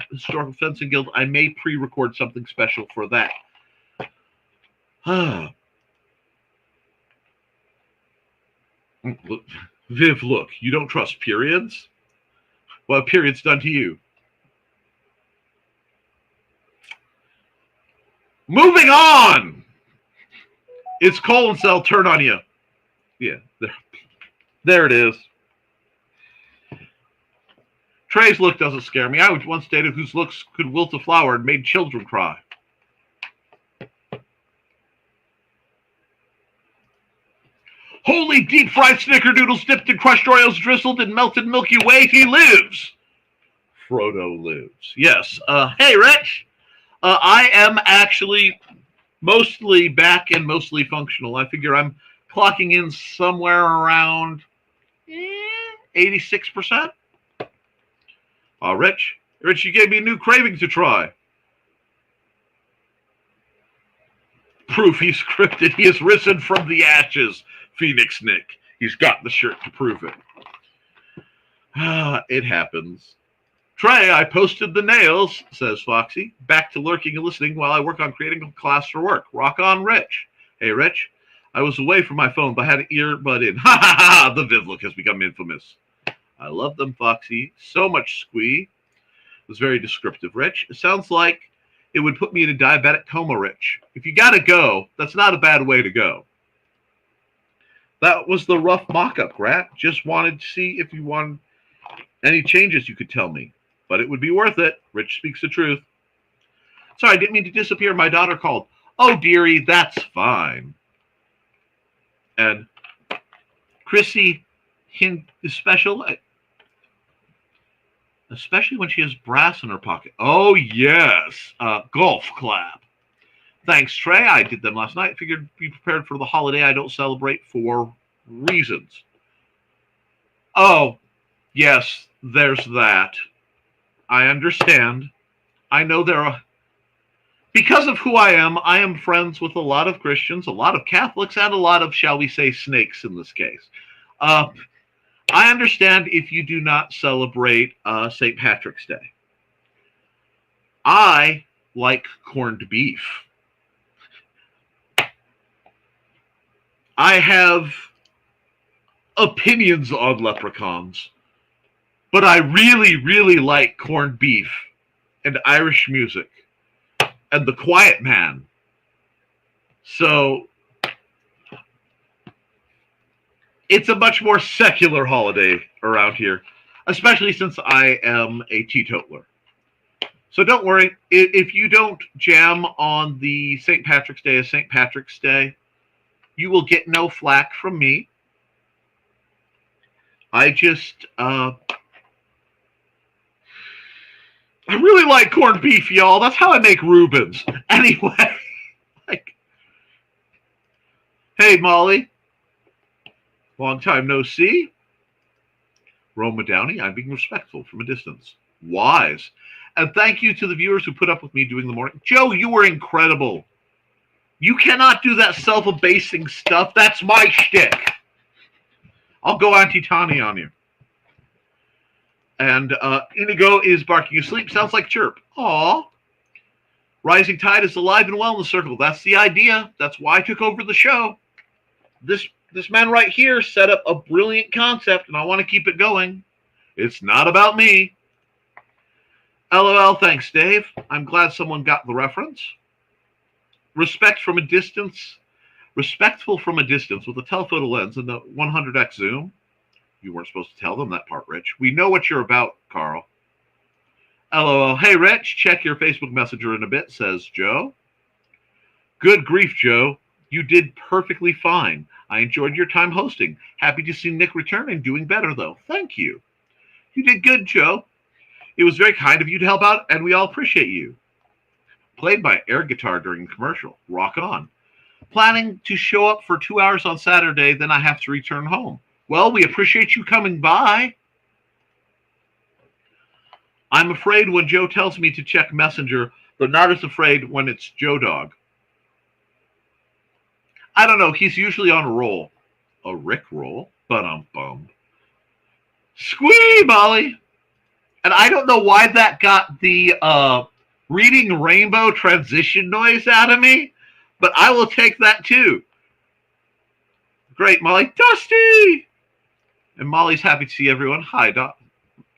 Historical Fencing Guild. I may pre-record something special for that. Viv, look, you don't trust periods? What have periods done to you? Moving on! It's colon cell turn on you. Yeah, there it is. Trey's look doesn't scare me. I was once dated whose looks could wilt a flower and made children cry. Holy deep-fried snickerdoodles dipped in crushed Oreos drizzled in melted Milky Way. He lives. Frodo lives. Yes. Hey, Rich. I am actually mostly back and mostly functional. I figure I'm clocking in somewhere around 86%. Rich, you gave me a new craving to try. Proof he's scripted. He has risen from the ashes, Phoenix Nick. He's got the shirt to prove it. It happens. Trey, I posted the nails, says Foxy. Back to lurking and listening while I work on creating a class for work. Rock on, Rich. Hey, Rich. I was away from my phone, but had an earbud in. Ha ha ha! The Viv look has become infamous. I love them, Foxy. So much squee. It was very descriptive, Rich. It sounds like it would put me in a diabetic coma, Rich. If you gotta go, that's not a bad way to go. That was the rough mock-up, Rat. Just wanted to see if you wanted any changes you could tell me. But it would be worth it. Rich speaks the truth. Sorry, I didn't mean to disappear. My daughter called. Oh, dearie, that's fine. And Chrissy Hint is special, especially when she has brass in her pocket. Oh, yes. Golf clap. Thanks, Trey. I did them last night. Figured be prepared for the holiday I don't celebrate for reasons. Oh, yes, there's that. I understand. I know there are... Because of who I am friends with a lot of Christians, a lot of Catholics, and a lot of, shall we say, snakes in this case. I understand if you do not celebrate St. Patrick's Day. I like corned beef. I have opinions on leprechauns, but I really, really like corned beef and Irish music and the Quiet Man. So it's a much more secular holiday around here, especially since I am a teetotaler. So don't worry, if you don't jam on the St. Patrick's Day as St. Patrick's Day, you will get no flack from me. I just, I really like corned beef, y'all. That's how I make Reubens. Anyway, like, hey, Molly. Long time no see. Roma Downey, I'm being respectful from a distance. Wise. And thank you to the viewers who put up with me doing the morning. Joe, you were incredible. You cannot do that self-abasing stuff. That's my shtick. I'll go Auntie Tani on you. And Inigo is barking asleep. Sounds like chirp. Aw. Rising Tide is alive and well in the circle. That's the idea. That's why I took over the show. This man right here set up a brilliant concept, and I want to keep it going. It's not about me. LOL, thanks, Dave. I'm glad someone got the reference. Respectful from a distance with a telephoto lens and the 100x zoom. You weren't supposed to tell them that part, Rich. We know what you're about, Carl. LOL. Hey, Rich, check your Facebook Messenger in a bit, says Joe. Good grief, Joe. You did perfectly fine. I enjoyed your time hosting. Happy to see Nick return and doing better, though. Thank you. You did good, Joe. It was very kind of you to help out, and we all appreciate you. Played by air guitar during the commercial. Rock on. Planning to show up for 2 hours on Saturday, then I have to return home. Well, we appreciate you coming by. I'm afraid when Joe tells me to check Messenger, but not as afraid when it's Joe Dog. I don't know. He's usually on a roll. A Rick roll? Bum. Squee, Molly! And I don't know why that got the reading rainbow transition noise out of me, but I will take that too. Great, Molly. Dusty! And Molly's happy to see everyone. Hi,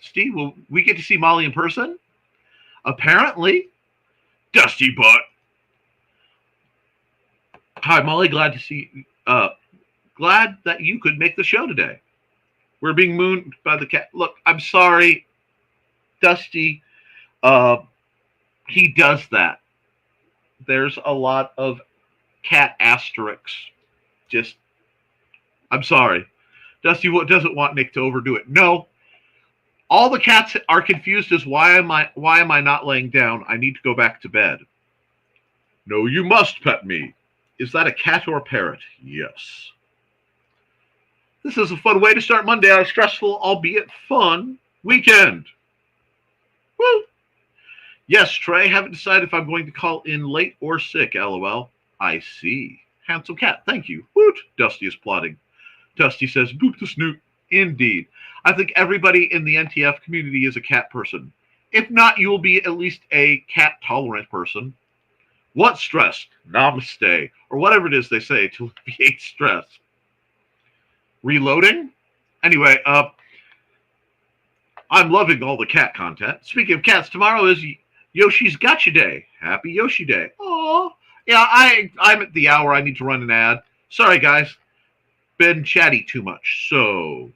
Steve. Will we get to see Molly in person? Apparently. Dusty butt. Hi, Molly. Glad to see. Glad that you could make the show today. We're being mooned by the cat. Look, I'm sorry, Dusty. He does that. There's a lot of cat asterisks. I'm sorry. Dusty doesn't want Nick to overdo it. No. All the cats are confused as why am I not laying down? I need to go back to bed. No, you must pet me. Is that a cat or a parrot? Yes. This is a fun way to start Monday on a stressful, albeit fun, weekend. Woo! Yes, Trey, haven't decided if I'm going to call in late or sick, lol. I see. Handsome cat, thank you. Woot! Dusty is plotting. Dusty says, boop the snoot. Indeed. I think everybody in the NTF community is a cat person. If not, you will be at least a cat-tolerant person. What stress? Namaste. Or whatever it is they say to alleviate stress. Reloading? Anyway, I'm loving all the cat content. Speaking of cats, tomorrow is Yoshi's Gotcha Day. Happy Yoshi Day. Oh, yeah, I'm at the hour. I need to run an ad. Sorry, guys. Been chatty too much. So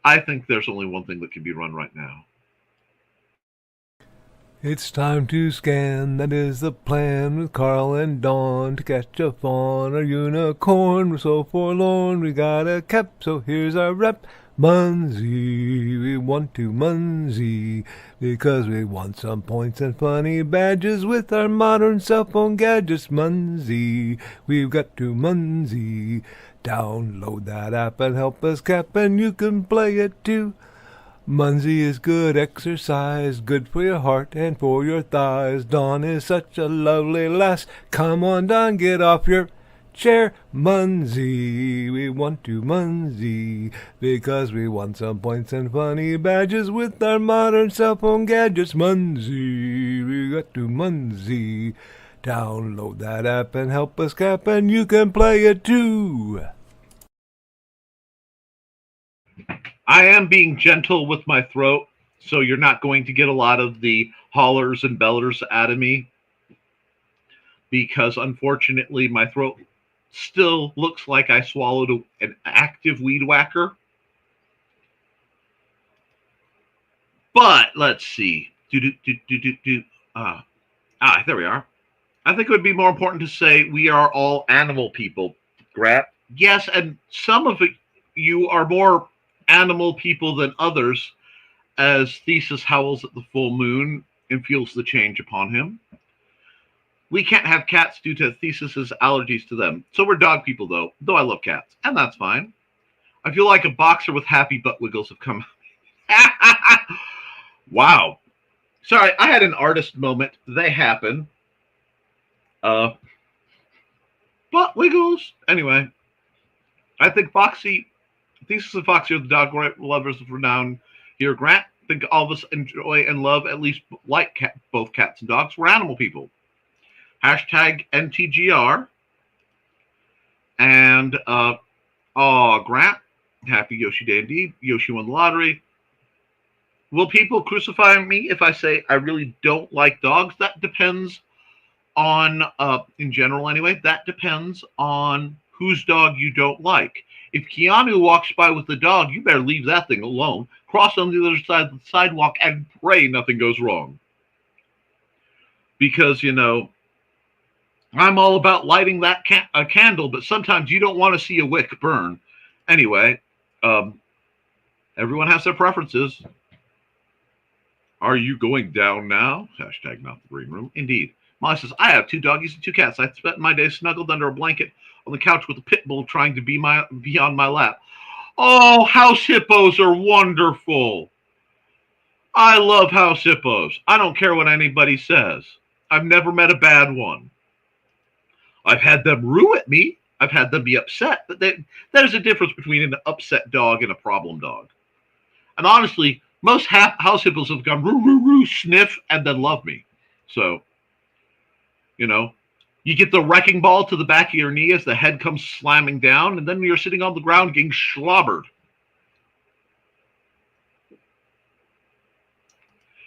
I think there's only one thing that can be run right now. It's time to scan, that is the plan, with Carl and Dawn to catch a fawn or unicorn. We're so forlorn, we got a cap, so here's our rep. Munsey, we want to Munsey, because we want some points and funny badges with our modern cell phone gadgets. Munsey, we've got to Munsey. Download that app and help us cap, and you can play it too. Munsey is good exercise, good for your heart and for your thighs. Dawn is such a lovely lass. Come on, Dawn, get off your chair. Munsey, we want to Munsey, because we want some points and funny badges with our modern cell phone gadgets. Munsey, we got to Munsey. Download that app and help us cap, and you can play it too. I am being gentle with my throat, so you're not going to get a lot of the hollers and bellers out of me, because unfortunately my throat still looks like I swallowed an active weed whacker. But let's see. There we are. I think it would be more important to say we are all animal people. Grant. Yes, and some of you are more animal people than others, as Thesis howls at the full moon and feels the change upon him. We can't have cats due to Thesis's allergies to them, so we're dog people though I love cats, and that's fine. I feel like a boxer with happy butt wiggles have come. Wow. Sorry, I had an artist moment. They happen. Butt wiggles. Anyway, I think Thesis and Foxy are the dog lovers of renown here. Grant, I think all of us enjoy and love, at least like both cats and dogs. We're animal people. Hashtag NTGR. And, Grant, happy Yoshi Day indeed. Yoshi won the lottery. Will people crucify me if I say I really don't like dogs? That depends on, in general anyway, that depends on whose dog you don't like. If Keanu walks by with the dog, you better leave that thing alone. Cross on the other side of the sidewalk and pray nothing goes wrong. Because, I'm all about lighting that a candle, but sometimes you don't want to see a wick burn. Anyway, everyone has their preferences. Are you going down now? Hashtag not the green room. Indeed. Molly says, I have 2 doggies and 2 cats. I spent my day snuggled under a blanket on the couch with a pit bull trying to be on my lap. Oh, house hippos are wonderful. I love house hippos. I don't care what anybody says. I've never met a bad one. I've had them rue at me. I've had them be upset. But there's a difference between an upset dog and a problem dog. And honestly, most house hippos have gone roo, roo, roo, sniff, and then love me. So, you get the wrecking ball to the back of your knee as the head comes slamming down, and then you're sitting on the ground getting slobbered.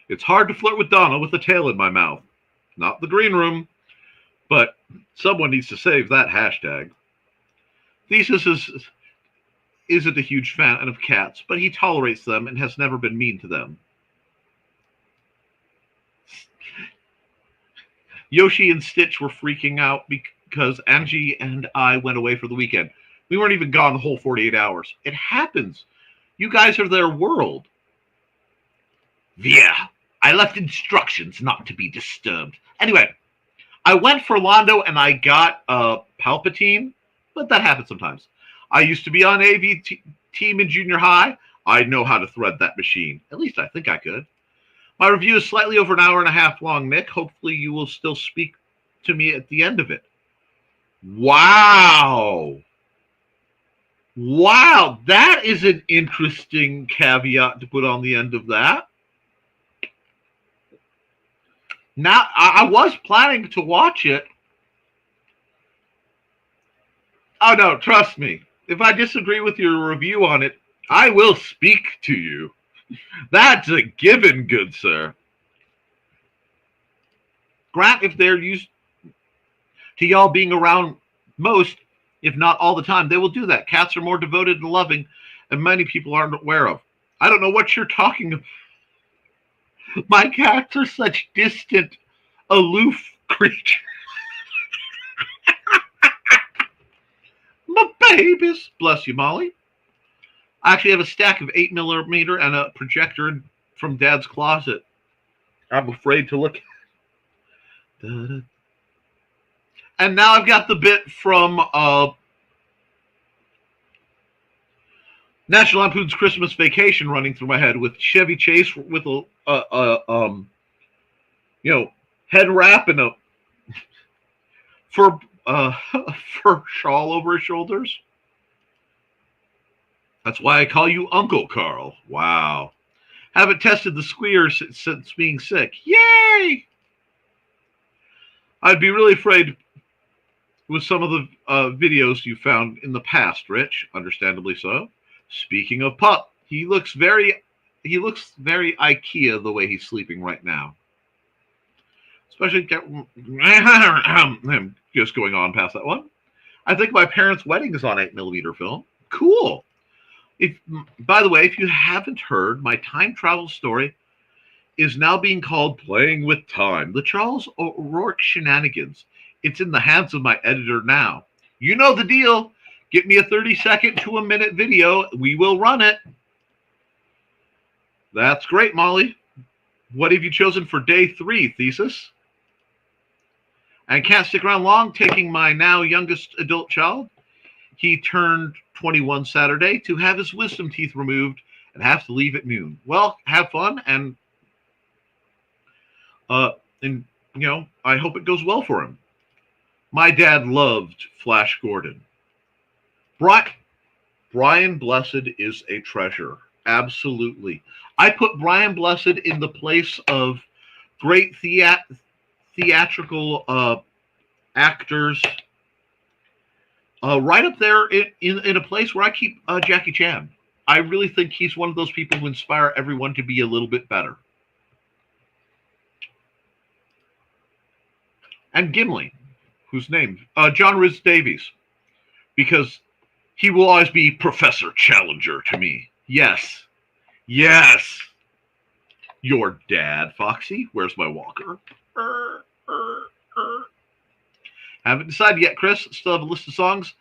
It's hard to flirt with Donna with the tail in my mouth. Not the green room, but someone needs to save that hashtag. Thesis isn't a huge fan of cats, but he tolerates them and has never been mean to them. Yoshi and Stitch were freaking out because Angie and I went away for the weekend. We weren't even gone the whole 48 hours. It happens. You guys are their world. Yeah, I left instructions not to be disturbed. Anyway, I went for Londo and I got Palpatine, but that happens sometimes. I used to be on team in junior high. I know how to thread that machine. At least I think I could. My review is slightly over an hour and a half long, Nick. Hopefully you will still speak to me at the end of it. Wow. Wow, that is an interesting caveat to put on the end of that. Now, I was planning to watch it. Oh, no, trust me. If I disagree with your review on it, I will speak to you. That's a given, good sir. Grant, if they're used to y'all being around most, if not all the time, they will do that. Cats are more devoted and loving, and many people aren't aware of. I don't know what you're talking about. My cats are such distant, aloof creatures. My babies. Bless you, Molly. I actually have a stack of 8mm and a projector from Dad's closet. I'm afraid to look. And now I've got the bit from National Lampoon's Christmas Vacation running through my head with Chevy Chase with a head wrap and a fur shawl over his shoulders. That's why I call you Uncle Carl. Wow. Haven't tested the squeer since being sick. Yay! I'd be really afraid with some of the videos you found in the past, Rich. Understandably so. Speaking of pup, he looks very IKEA the way he's sleeping right now. Especially just going on past that one. I think my parents' wedding is on 8mm film. Cool. By the way, if you haven't heard, my time travel story is now being called Playing with Time, the Charles O'Rourke shenanigans. It's in the hands of my editor now. You know the deal. Get me a 30-second to a minute video. We will run it. That's great, Molly. What have you chosen for day 3, Thesis? I can't stick around long, taking my now youngest adult child. He turned 21 Saturday to have his wisdom teeth removed and have to leave at noon. Well, have fun, and I hope it goes well for him. My dad loved Flash Gordon. Brian Blessed is a treasure. Absolutely. I put Brian Blessed in the place of great theatrical actors, right up there in a place where I keep Jackie Chan. I really think he's one of those people who inspire everyone to be a little bit better. And Gimli, whose name? John Rhys Davies, because he will always be Professor Challenger to me. Yes. Yes. Your dad, Foxy. Where's my walker? Haven't decided yet, Chris. Still have a list of songs.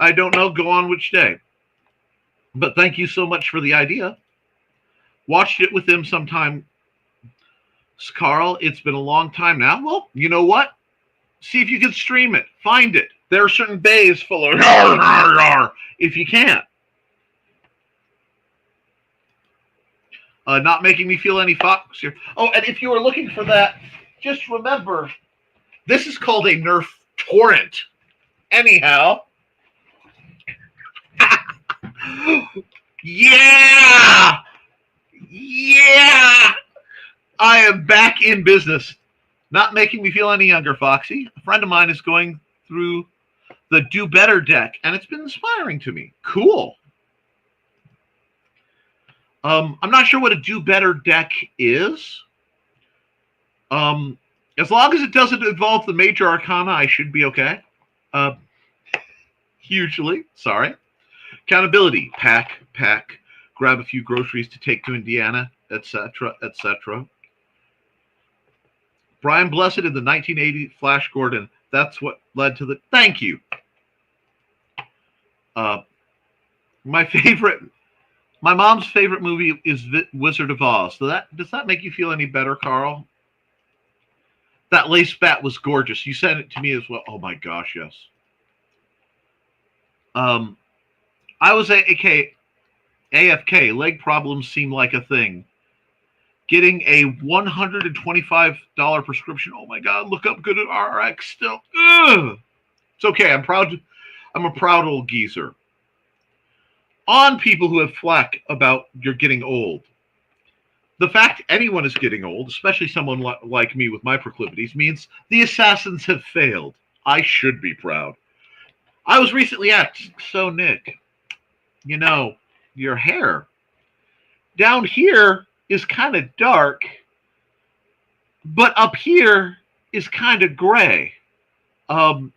I don't know. Go on which day. But thank you so much for the idea. Watched it with him sometime. Carl, it's been a long time now. Well, you know what? See if you can stream it. Find it. There are certain bays full of if you can't. Not making me feel any fox here. Oh, and if you were looking for that, just remember, this is called a Nerf torrent. Anyhow. Yeah! Yeah! I am back in business. Not making me feel any younger, Foxy. A friend of mine is going through the Do Better deck, and it's been inspiring to me. Cool. I'm not sure what a Do Better deck is. As long as it doesn't involve the major arcana, I should be okay. Usually. Sorry. Accountability. Pack. Grab a few groceries to take to Indiana, etc., etc. Brian Blessed in the 1980 Flash Gordon. That's what led to the... Thank you. My favorite My mom's favorite movie is Wizard of Oz. So does that make you feel any better, Carl? That lace bat was gorgeous. You sent it to me as well. Oh my gosh, yes. Um, I was AFK. Leg problems seem like a thing. Getting a $125 prescription. Oh my God! Look up Good RX still. Ugh. It's okay. I'm proud. I'm a proud old geezer. On people who have flack about you're getting old. The fact anyone is getting old, especially someone like me with my proclivities, means the assassins have failed. I should be proud. I was recently asked, so Nick, you know, your hair down here is kind of dark, but up here is kind of gray. Um,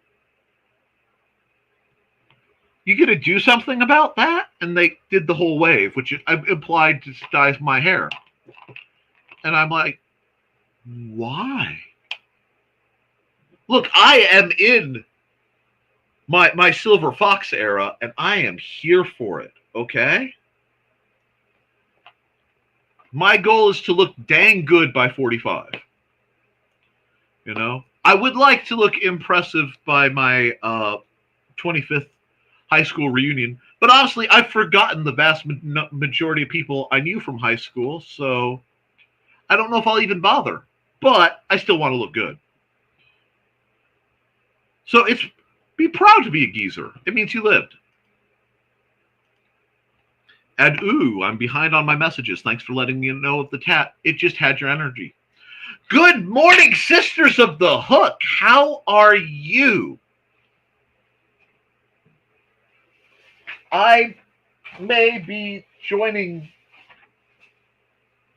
you gonna do something about that? And they did the whole wave, which implied to dye my hair. And I'm like, why? Look, I am in my Silver Fox era, and I am here for it, okay? My goal is to look dang good by 45. You know? I would like to look impressive by my 25th high school reunion, but honestly, I've forgotten the vast majority of people I knew from high school, so I don't know if I'll even bother. But I still want to look good. So be proud to be a geezer. It means you lived. And ooh, I'm behind on my messages. Thanks for letting me know of the tat. It just had your energy. Good morning, sisters of the hook. How are you? I may be joining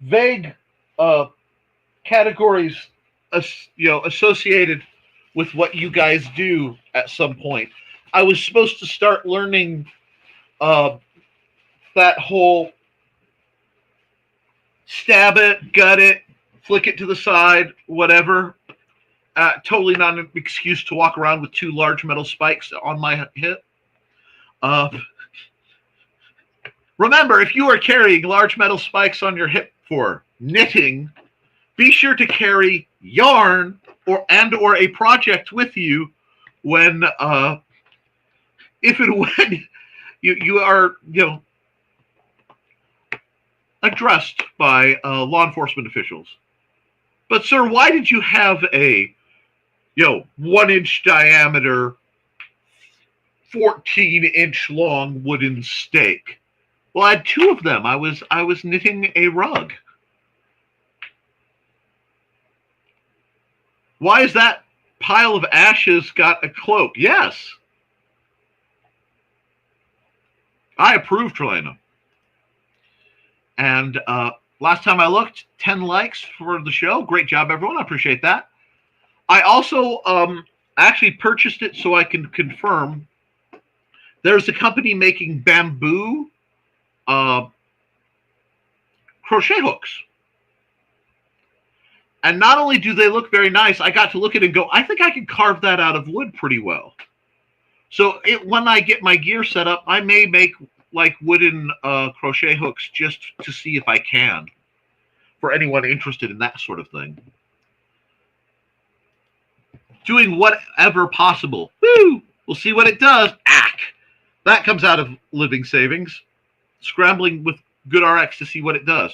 vague categories, associated with what you guys do at some point. I was supposed to start learning that whole stab it, gut it, flick it to the side, whatever. Totally not an excuse to walk around with 2 large metal spikes on my hip. Remember, if you are carrying large metal spikes on your hip for knitting, be sure to carry yarn or a project with you when if and when you are addressed by law enforcement officials. But sir, why did you have a 1-inch diameter, 14-inch long wooden stake? Well, I had 2 of them. I was knitting a rug. Why is that pile of ashes got a cloak? Yes. I approve, Trelena. And last time I looked, 10 likes for the show. Great job, everyone. I appreciate that. I also actually purchased it so I can confirm. There's a company making bamboo crochet hooks. And not only do they look very nice, I got to look at it and go, I think I can carve that out of wood pretty well. So when I get my gear set up, I may make like wooden crochet hooks just to see if I can, for anyone interested in that sort of thing. Doing whatever possible. Woo! We'll see what it does. Ack! That comes out of living savings. Scrambling with Good RX to see what it does.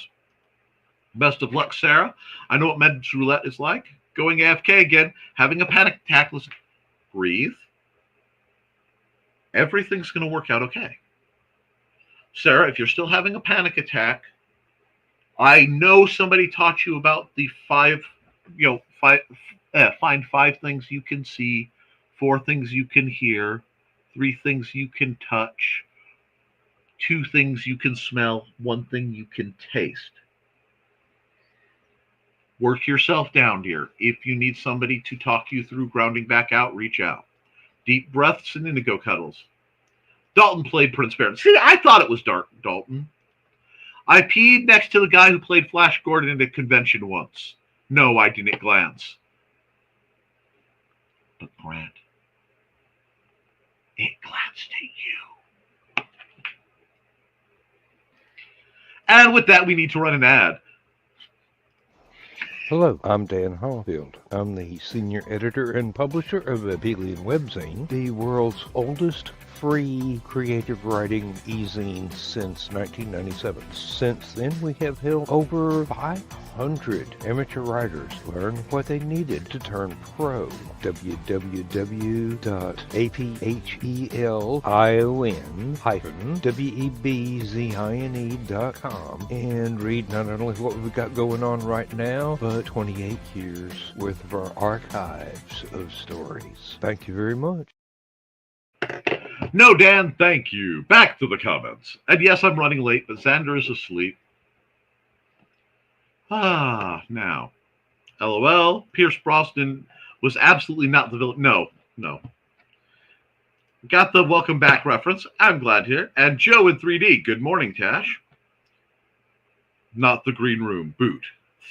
Best of luck, Sarah. I know what Med's Roulette is like. Going AFK again, having a panic attack. Listen, breathe. Everything's going to work out okay. Sarah, if you're still having a panic attack, I know somebody taught you about the find 5 things you can see, 4 things you can hear, 3 things you can touch, 2 things you can smell, 1 thing you can taste. Work yourself down, dear. If you need somebody to talk you through grounding back out, reach out. Deep breaths and indigo cuddles. Dalton played Prince Baron. See, I thought it was Dalton. I peed next to the guy who played Flash Gordon at a convention once. No, I didn't glance. But Grant, it glanced at you. And with that, we need to run an ad. Hello, I'm Dan Hallfield. I'm the senior editor and publisher of Abelian Webzine, the world's oldest free creative writing e-zine since 1997. Since then, we have helped over 500 amateur writers learn what they needed to turn pro. www.aphelion-webzine.com and read not only what we've got going on right now, but 28 years worth of our archives of stories. Thank you very much. No, Dan, thank you. Back to the comments. And yes, I'm running late, but Xander is asleep. Now. LOL. Pierce Brosnan was absolutely not the villain. No. Got the welcome back reference. I'm glad here. And Joe in 3D. Good morning, Tash. Not the green room. Boot.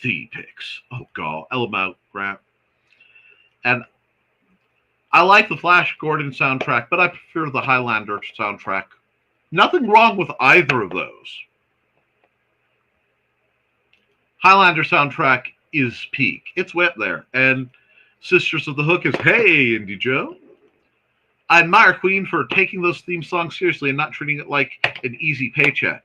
The picks. Oh, God. Element crap. And I like the Flash Gordon soundtrack, but I prefer the Highlander soundtrack. Nothing wrong with either of those. Highlander soundtrack is peak. It's way up there. And Sisters of the Hook is, hey, Indy Joe. I admire Queen for taking those theme songs seriously and not treating it like an easy paycheck.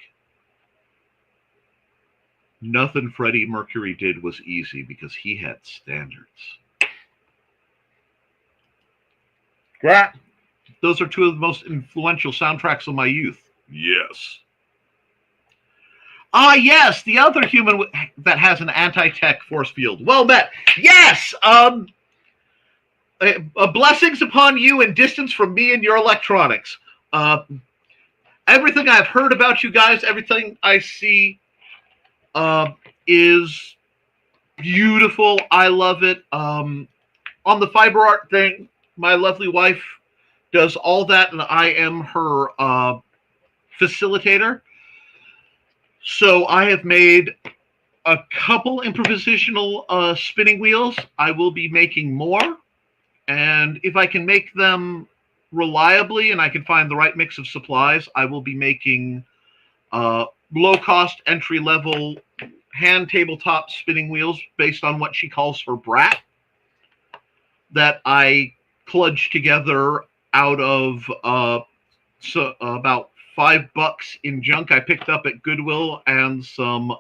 Nothing Freddie Mercury did was easy because he had standards. Right. Those are two of the most influential soundtracks of my youth. Yes. Yes, the other human that has an anti-tech force field. Well met. Yes. Blessings upon you and distance from me and your electronics. Everything I've heard about you guys, everything I see, is beautiful. I love it. On the fiber art thing, my lovely wife does all that, and I am her facilitator. So I have made a couple improvisational spinning wheels. I will be making more. And if I can make them reliably and I can find the right mix of supplies, I will be making low-cost, entry-level hand tabletop spinning wheels based on what she calls her brat that I kludged together out of about $5 in junk I picked up at Goodwill and some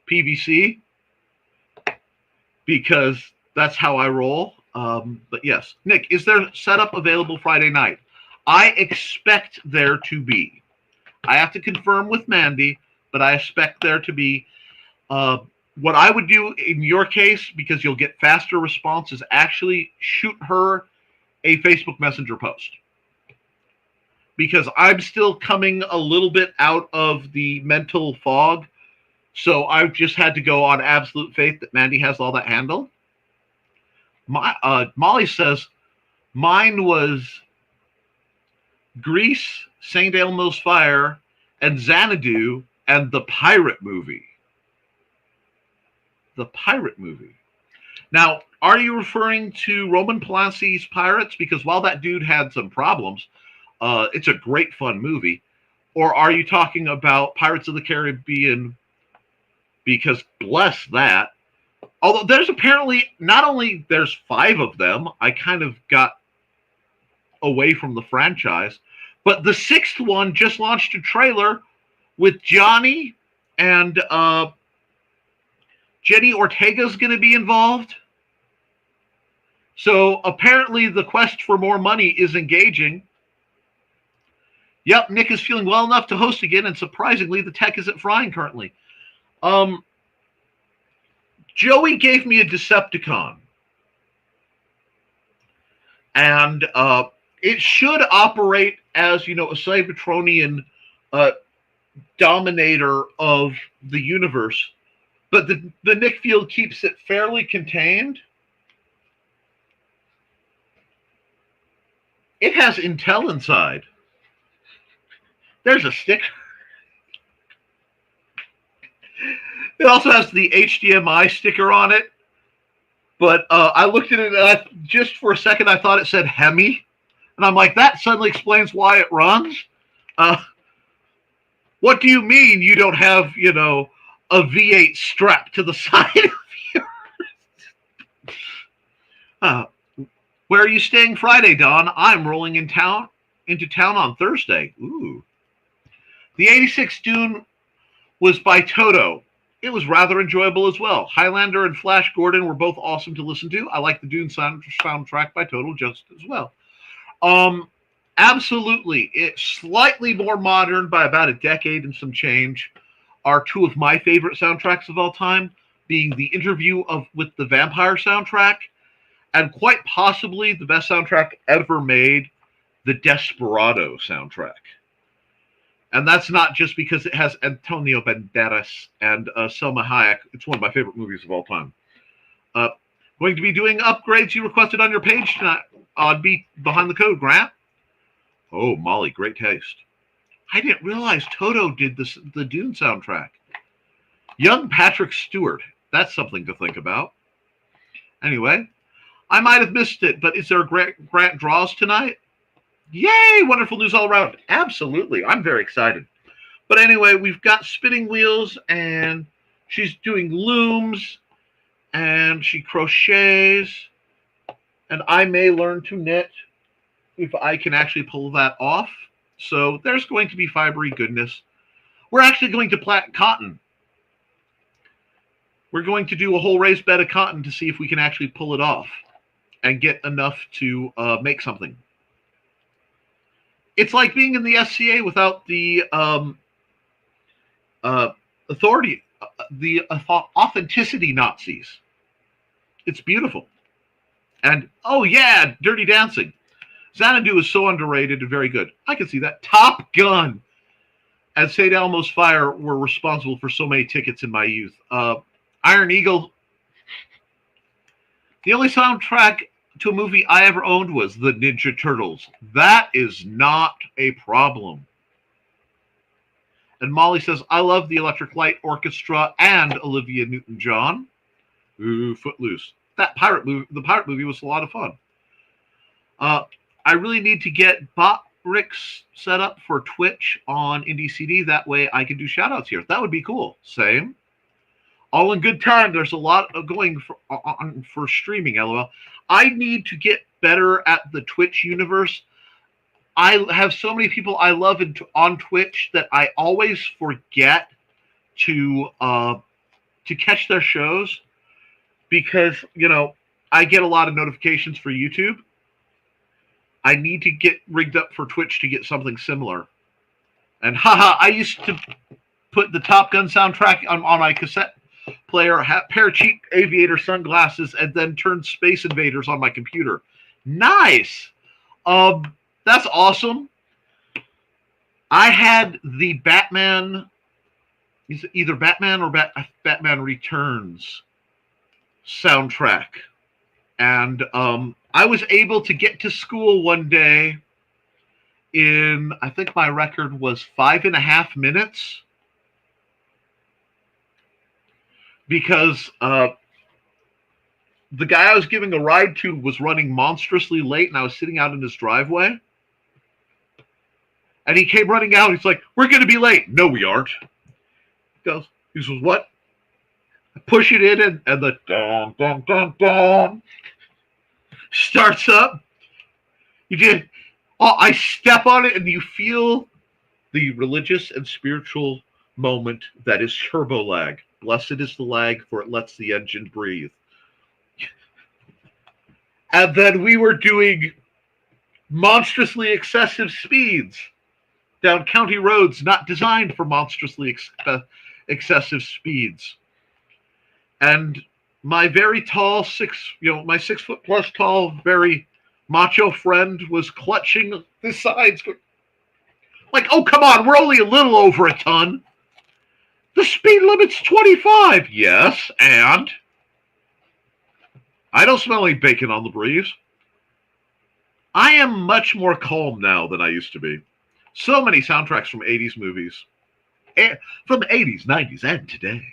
PVC because that's how I roll. But yes, Nick, is there setup available Friday night? I expect there to be. I have to confirm with Mandy, but I expect there to be. What I would do in your case, because you'll get faster response, is actually shoot her a Facebook Messenger post. Because I'm still coming a little bit out of the mental fog. So I've just had to go on absolute faith that Mandy has all that handled. Molly says, mine was Grease, St. Elmo's Fire, and Xanadu, and the Pirate movie. The Pirate movie. Now, are you referring to Roman Polanski's Pirates? Because while that dude had some problems, it's a great fun movie. Or are you talking about Pirates of the Caribbean? Because bless that. Although there's apparently, not only there's 5 of them, I kind of got away from the franchise, but the 6th one just launched a trailer with Johnny and Jenny Ortega's going to be involved. So apparently the quest for more money is engaging. Yep, Nick is feeling well enough to host again, and surprisingly, the tech isn't frying currently. Joey gave me a Decepticon. And it should operate as, a Cybertronian dominator of the universe. But the Nick field keeps it fairly contained. It has Intel inside. There's a sticker. It also has the HDMI sticker on it. But I looked at it, and just for a second, I thought it said Hemi. And I'm like, that suddenly explains why it runs. What do you mean you don't have, a V8 strapped to the side of you? Uh, where are you staying Friday, Don? I'm rolling into town on Thursday. Ooh. The 86 Dune was by Toto. It was rather enjoyable as well. Highlander and Flash Gordon were both awesome to listen to. I like the Dune soundtrack by Toto just as well. Um, Absolutely. It's slightly more modern by about a decade and some change. Are two of my favorite soundtracks of all time, being the interview with the vampire soundtrack, and quite possibly the best soundtrack ever made, the Desperado soundtrack. And that's not just because it has Antonio Banderas and Selma Hayek. It's one of my favorite movies of all time. Uh, Going to be doing upgrades you requested on your page tonight. I'd be behind the code, Grant. Oh, Molly, great taste. I didn't realize Toto did the Dune soundtrack. Young Patrick Stewart. That's something to think about. Anyway, I might have missed it, but is there a Grant draws tonight? Yay! Wonderful news all around. Absolutely. I'm very excited. But anyway, we've got spinning wheels, and she's doing looms, and she crochets, and I may learn to knit if I can actually pull that off. So there's going to be fibery goodness. We're actually going to plant cotton. We're going to do a whole raised bed of cotton to see if we can actually pull it off and get enough to make something. It's like being in the SCA without the authority, the authenticity Nazis. It's beautiful. And, oh yeah, Dirty Dancing. Xanadu is so underrated and very good. I can see that. Top Gun and St. Elmo's Fire were responsible for so many tickets in my youth. Iron Eagle. The only soundtrack to a movie I ever owned was the Ninja Turtles. That is not a problem. And Molly says, I love the Electric Light Orchestra and Olivia Newton-John. Ooh, Footloose. The pirate movie was a lot of fun. I really need to get bot Rick's set up for Twitch on IndieCD. That way I can do shout-outs here. That would be cool. Same. All in good time. There's a lot of going for streaming, LOL. I need to get better at the Twitch universe. I have so many people I love on Twitch that I always forget to catch their shows because, I get a lot of notifications for YouTube. I need to get rigged up for Twitch to get something similar. And I used to put the Top Gun soundtrack on my cassette player, pair of cheap aviator sunglasses, and then turn Space Invaders on my computer. Nice. That's awesome. I had the Batman, either Batman or Batman Returns soundtrack. And I was able to get to school one day in, I think my record was 5.5 minutes. Because the guy I was giving a ride to was running monstrously late, and I was sitting out in his driveway. And he came running out. He's like, we're going to be late. No, we aren't. He says, what? I push it in, and the dun, dun, dun, dun starts up. I step on it, and you feel the religious and spiritual moment that is turbo lag. Blessed is the lag, for it lets the engine breathe. And then we were doing monstrously excessive speeds down county roads not designed for monstrously excessive speeds. And my very tall, my 6 foot plus tall, very macho friend was clutching the sides. Like, oh, come on, we're only a little over a ton. The speed limit's 25. Yes, and I don't smell any bacon on the breeze. I am much more calm now than I used to be. So many soundtracks from 80s movies. From the 80s, 90s, and today.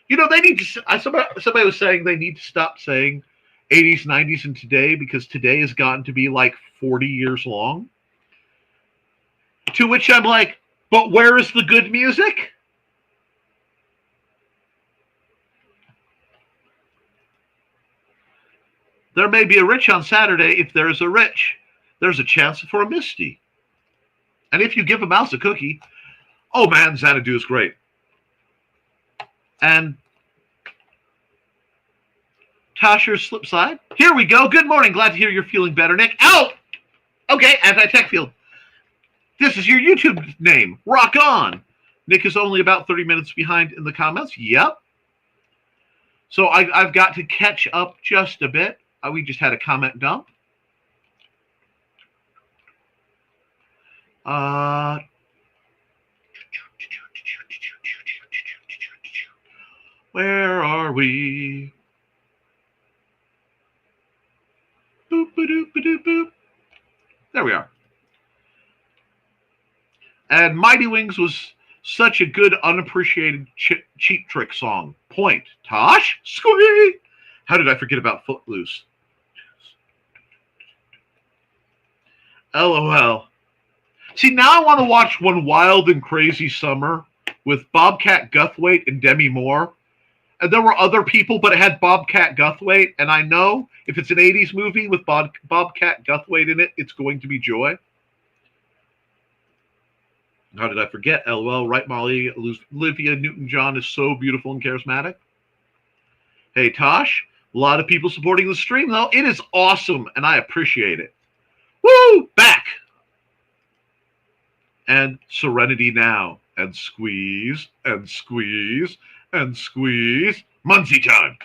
They need to... Somebody was saying they need to stop saying 80s, 90s, and today because today has gotten to be like 40 years long. To which I'm like, But where is the good music? There may be a Rich on Saturday. If there's a Rich, there's a chance for a Misty. And if you give a mouse a cookie, oh man, Xanadu is great. And Tasher's slip side. Here we go. Good morning. Glad to hear you're feeling better, Nick. Ow! Okay, anti-tech field. This is your YouTube name. Rock on. Nick is only about 30 minutes behind in the comments. Yep. So I've got to catch up just a bit. We just had a comment dump. Where are we? Boop, ba-doop, ba-doop, boop. There we are. And Mighty Wings was such a good, unappreciated cheap trick song. Point. Tosh? Squee! How did I forget about Footloose? LOL. See, now I want to watch One Wild and Crazy Summer with Bobcat Goldthwait and Demi Moore. And there were other people, but it had Bobcat Goldthwait. And I know if it's an 80s movie with Bobcat Goldthwait in it, it's going to be joy. How did I forget? LOL. Right, Molly? Olivia Newton-John is so beautiful and charismatic. Hey, Tosh. A lot of people supporting the stream, though. It is awesome, and I appreciate it. Woo! Back! And Serenity Now. And squeeze, and squeeze, and squeeze. Muncie time.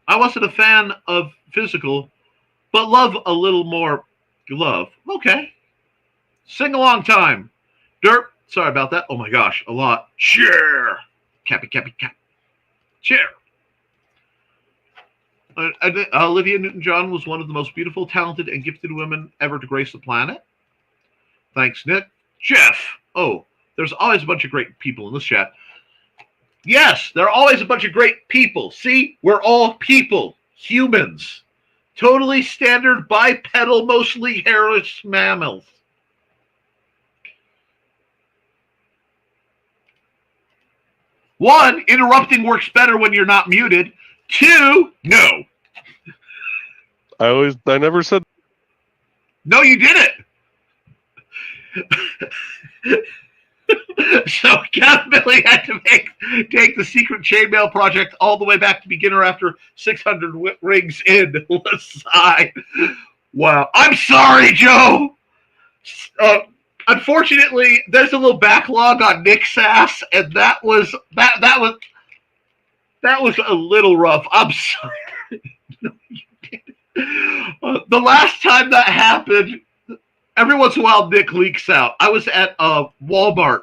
I wasn't a fan of physical, but love a little more love. Okay. Sing along time. Derp. Sorry about that. Oh my gosh, a lot. Share. Cappy, cappy, cap. Share. Olivia Newton-John was one of the most beautiful, talented, and gifted women ever to grace the planet. Thanks, Nick. Jeff. Oh, there's always a bunch of great people in this chat. Yes, there are always a bunch of great people. See, we're all people, humans, totally standard bipedal, mostly hairless mammals. One, interrupting works better when you're not muted. Two, no. I never said. No, you didn't. So accountability had to take the secret chainmail project all the way back to beginner after 600 rings in. Sigh. Wow. I'm sorry, Joe. Unfortunately, there's a little backlog on Nick's ass, and that was a little rough. I'm sorry. No, you didn't. The last time that happened, every once in a while, Nick leaks out. I was at Walmart,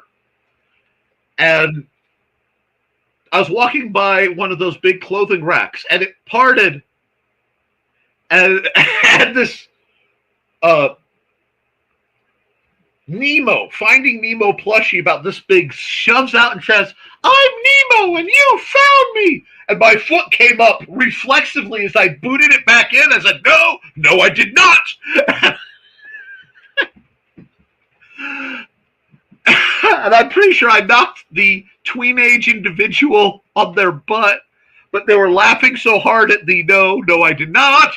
and I was walking by one of those big clothing racks, and it parted, and had this Nemo, Finding Nemo plushie about this big shoves out and says, "I'm Nemo, and you found me." And my foot came up reflexively as I booted it back in. I said, "No, I did not." And I'm pretty sure I knocked the tween-age individual on their butt, but they were laughing so hard at the no, I did not.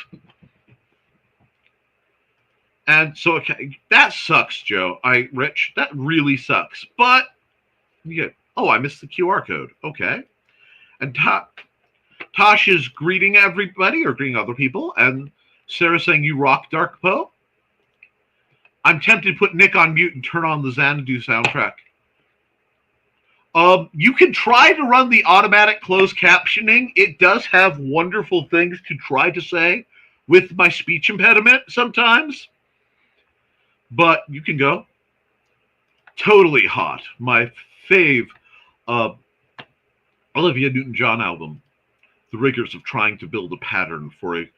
And so, okay, that sucks, Joe. Rich, that really sucks. But, yeah, I missed the QR code. Okay. And Tosh is greeting everybody or greeting other people. And Sarah's saying, "You rock, Dark Poe." I'm tempted to put Nick on mute and turn on the Xanadu soundtrack. You can try to run the automatic closed captioning. It does have wonderful things to try to say with my speech impediment sometimes. But you can go. Totally Hot. My fave Olivia Newton-John album. The rigors of trying to build a pattern for a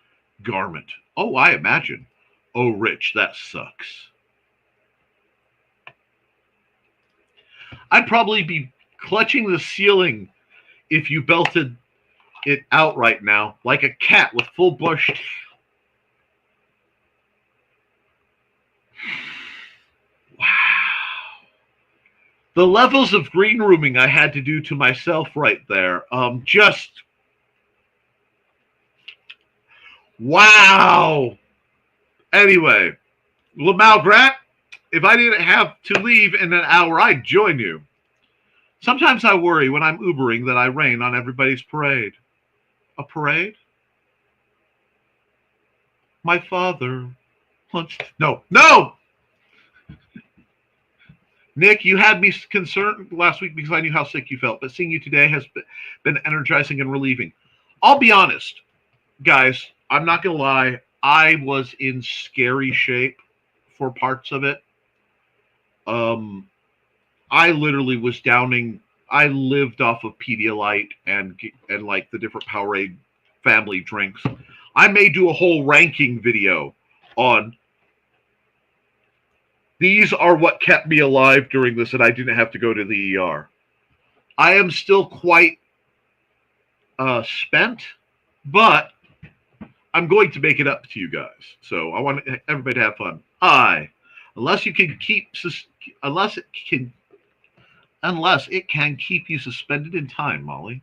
garment. Oh, I imagine. Oh, Rich, that sucks. I'd probably be clutching the ceiling if you belted it out right now, like a cat with full bush. Wow. The levels of green rooming I had to do to myself right there, just wow. Anyway, Lamalgrat, if I didn't have to leave in an hour, I'd join you. Sometimes I worry when I'm Ubering that I rain on everybody's parade. A parade? My father once. No! Nick, you had me concerned last week because I knew how sick you felt, but seeing you today has been energizing and relieving. I'll be honest, guys, I'm not going to lie. I was in scary shape for parts of it. I literally was downing. I lived off of Pedialyte and like the different Powerade family drinks. I may do a whole ranking video on these are what kept me alive during this, and I didn't have to go to the ER. I am still quite spent, but I'm going to make it up to you guys. So I want everybody to have fun. Unless it can keep you suspended in time, Molly.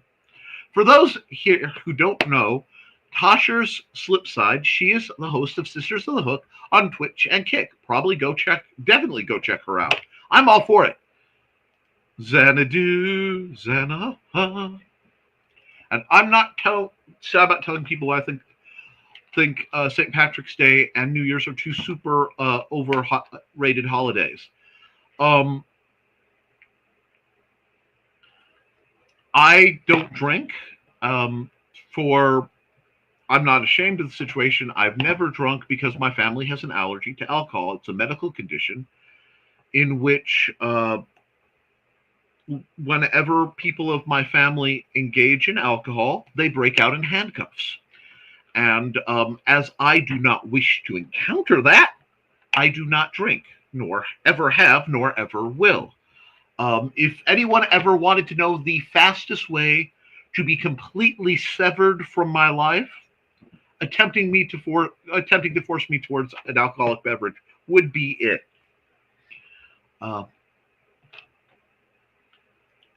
For those here who don't know, Tasha's Slipside, she is the host of Sisters of the Hook on Twitch and Kick. Definitely go check her out. I'm all for it. Xanadu, Xana. And I'm not sad about telling people I think St. Patrick's Day and New Year's are two super overrated holidays. I don't drink. I'm not ashamed of the situation. I've never drunk because my family has an allergy to alcohol. It's a medical condition in which whenever people of my family engage in alcohol, they break out in handcuffs. And as I do not wish to encounter that, I do not drink, nor ever have, nor ever will. If anyone ever wanted to know the fastest way to be completely severed from my life, attempting to force me towards an alcoholic beverage would be it.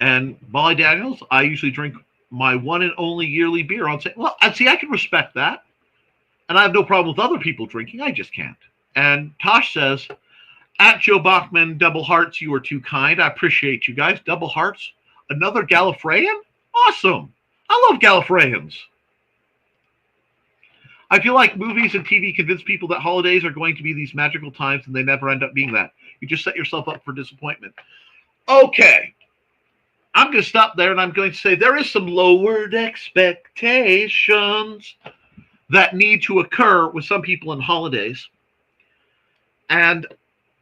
And Molly Daniels, I usually drink my one and only yearly beer on St. Well, see, I can respect that. And I have no problem with other people drinking. I just can't. And Tosh says, at Joe Bachman, double hearts, you are too kind. I appreciate you guys. Double hearts. Another Gallifreyan? Awesome. I love Gallifreyans. I feel like movies and TV convince people that holidays are going to be these magical times, and they never end up being that. You just set yourself up for disappointment. Okay. I'm going to stop there, and I'm going to say there is some lowered expectations that need to occur with some people in holidays. And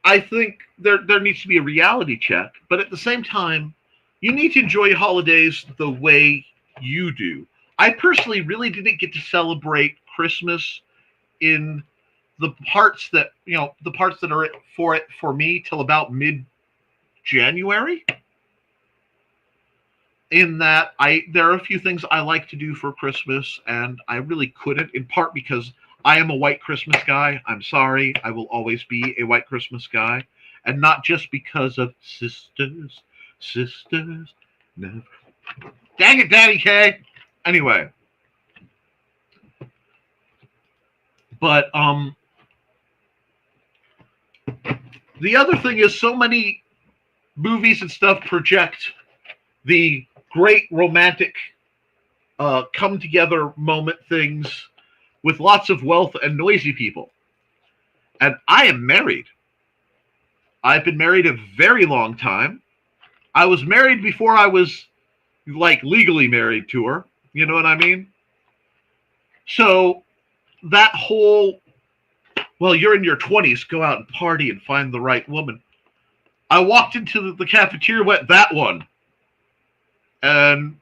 I think there needs to be a reality check. But at the same time, you need to enjoy holidays the way you do. I personally really didn't get to celebrate Christmas in the parts that are for me till about mid-January. In that there are a few things I like to do for Christmas, and I really couldn't, in part because I am a white Christmas guy. I'm sorry. I will always be a white Christmas guy. And not just because of sisters, never. Dang it, Daddy K. Anyway. But the other thing is so many movies and stuff project the great romantic come together moment things with lots of wealth and noisy people. And I am married. I've been married a very long time. I was married before I was like legally married to her. You know what I mean? So that whole, well, you're in your 20s, go out and party and find the right woman. I walked into the cafeteria, went, that one. And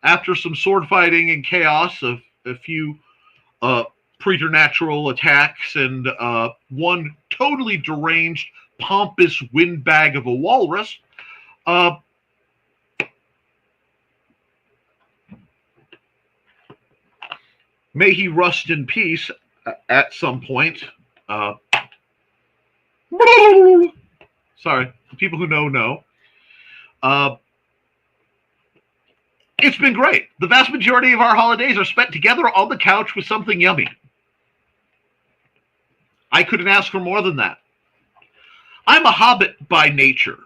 after some sword fighting and chaos of a few preternatural attacks and one totally deranged, pompous windbag of a walrus, may he rust in peace at some point. Sorry, the people who know. It's been great. The vast majority of our holidays are spent together on the couch with something yummy. I couldn't ask for more than that. I'm a hobbit by nature.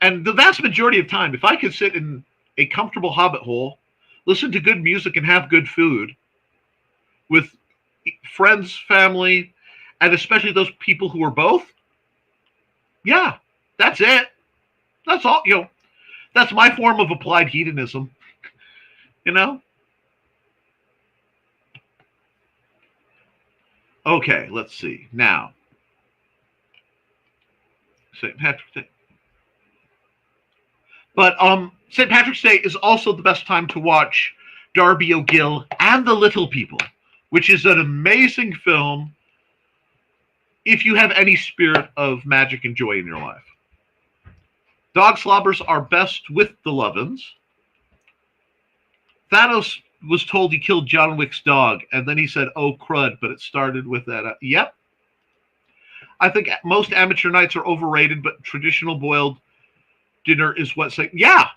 And the vast majority of time, if I could sit in a comfortable hobbit hole, listen to good music and have good food with friends, family, and especially those people who are both, yeah, that's it. That's all, that's my form of applied hedonism, Okay, let's see. Now, St. Patrick's Day. But St. Patrick's Day is also the best time to watch Darby O'Gill and the Little People, which is an amazing film if you have any spirit of magic and joy in your life. Dog slobbers are best with the Lovins. Thanos was told he killed John Wick's dog, and then he said, "Oh, crud," but it started with that. Yep. I think most amateur nights are overrated, but traditional boiled dinner is what's like. Yeah.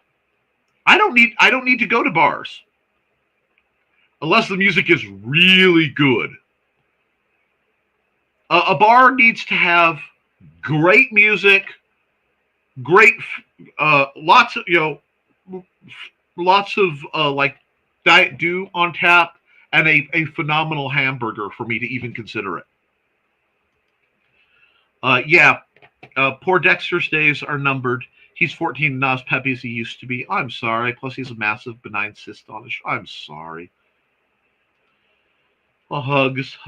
I don't need to go to bars unless the music is really good. A bar needs to have great music, great, lots of like Diet Dew on tap, and a phenomenal hamburger for me to even consider it. Poor Dexter's days are numbered. He's 14 and not as peppy as he used to be. I'm sorry. Plus, he's a massive benign cyst on his. I'm sorry. Oh, hugs.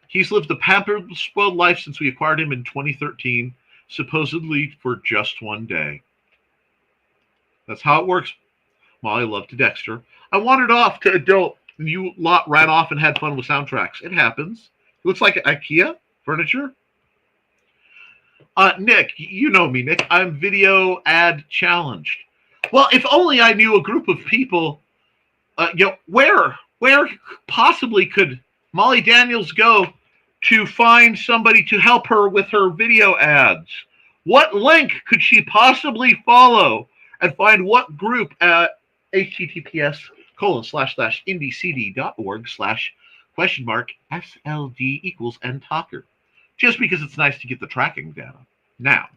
He's lived a pampered, spoiled life since we acquired him in 2013, supposedly for just one day. That's how it works. Molly loved to Dexter. I wandered off to adult, and you lot ran off and had fun with soundtracks. It happens. It looks like IKEA furniture. Nick, you know me, Nick. I'm video ad challenged. Well, if only I knew a group of people. Where possibly could Molly Daniels go to find somebody to help her with her video ads? What link could she possibly follow and find what group at https://indiecd.org/?SLD=N just because it's nice to get the tracking data. Now,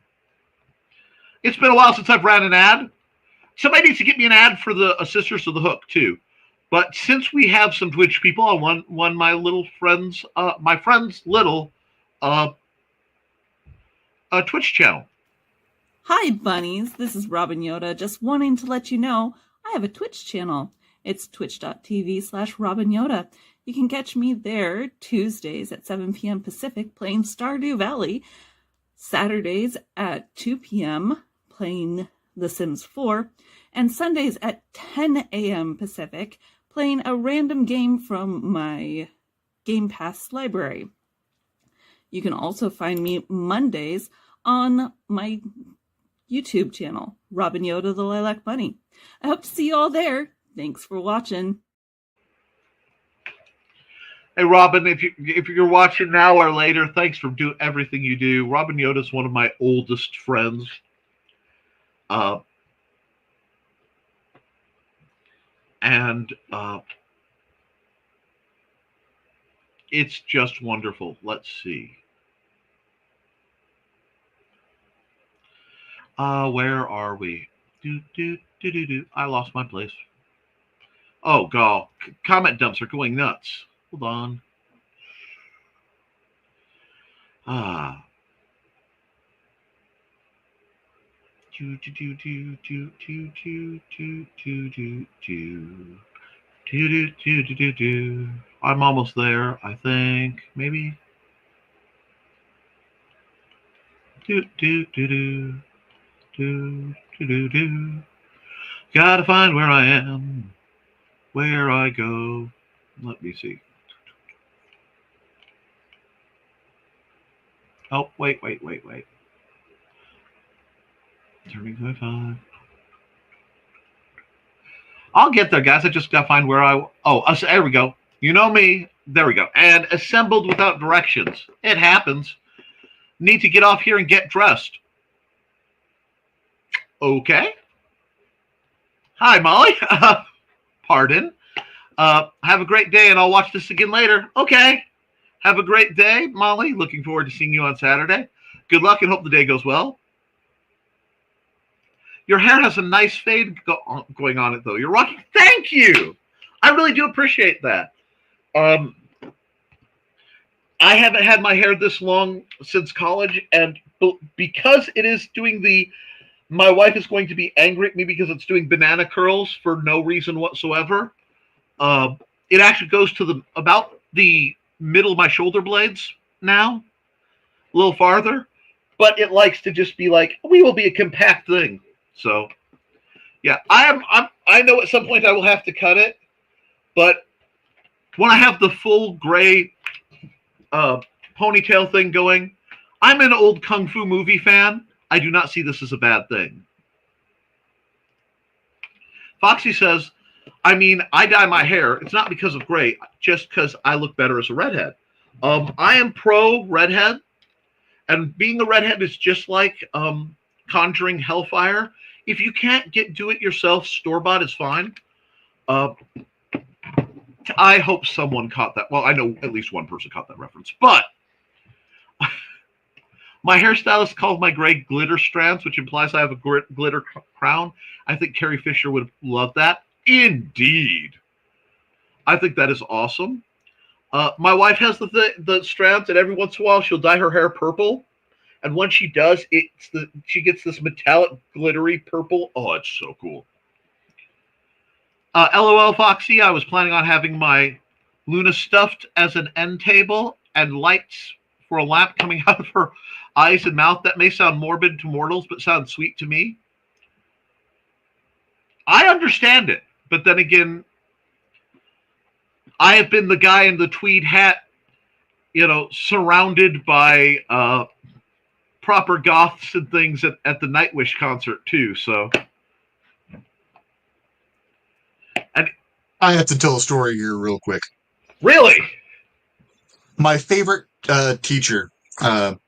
it's been a while since I've ran an ad. Somebody needs to get me an ad for the Sisters of the Hook too. But since we have some Twitch people, I want my little friends, my friend's little Twitch channel. Hi, bunnies. This is Robin Yoda. Just wanting to let you know I have a Twitch channel. It's twitch.tv/Robin Yoda. You can catch me there Tuesdays at 7 p.m. Pacific playing Stardew Valley, Saturdays at 2 p.m. playing The Sims 4, and Sundays at 10 a.m. Pacific playing a random game from my Game Pass library. You can also find me Mondays on my YouTube channel, Robin Yoda the Lilac Bunny. I hope to see you all there. Thanks for watching. Hey, Robin, if you're watching now or later, thanks for doing everything you do. Robin Yoda is one of my oldest friends. It's just wonderful. Let's see. Where are we? I lost my place. Oh, God. Comment dumps are going nuts. Hold on. I'm almost there, I think. Maybe. Gotta find where I am, where I go. Let me see. Oh, wait. Turning 25. I'll get there, guys. I just gotta find where there we go. You know me. There we go. And assembled without directions. It happens. Need to get off here and get dressed. Okay. Hi, Molly. Pardon. Have a great day, and I'll watch this again later. Okay. Have a great day, Molly. Looking forward to seeing you on Saturday. Good luck and hope the day goes well. Your hair has a nice fade going on it, though. You're rocking. Thank you. I really do appreciate that. I haven't had my hair this long since college, and because it is doing my wife is going to be angry at me because it's doing banana curls for no reason whatsoever. It actually goes to about the middle of my shoulder blades now, a little farther, but it likes to just be like, we will be a compact thing. So, yeah, I know at some point I will have to cut it, but when I have the full gray ponytail thing going, I'm an old kung fu movie fan. I do not see this as a bad thing. Foxy says, I mean, I dye my hair. It's not because of gray, just because I look better as a redhead. I am pro redhead, and being a redhead is just like conjuring hellfire. If you can't do it yourself, store-bought is fine. I hope someone caught that. Well, I know at least one person caught that reference. But my hairstylist called my gray glitter strands, which implies I have a glitter crown. I think Carrie Fisher would love that. Indeed. I think that is awesome. My wife has the strands, and every once in a while she'll dye her hair purple. And when she does, she gets this metallic, glittery purple. Oh, it's so cool. LOL, Foxy, I was planning on having my Luna stuffed as an end table and lights for a lamp coming out of her eyes and mouth. That may sound morbid to mortals, but sounds sweet to me. I understand it, but then again, I have been the guy in the tweed hat, surrounded by proper goths and things at the Nightwish concert too. So, and I have to tell a story here real quick. Really, my favorite teacher,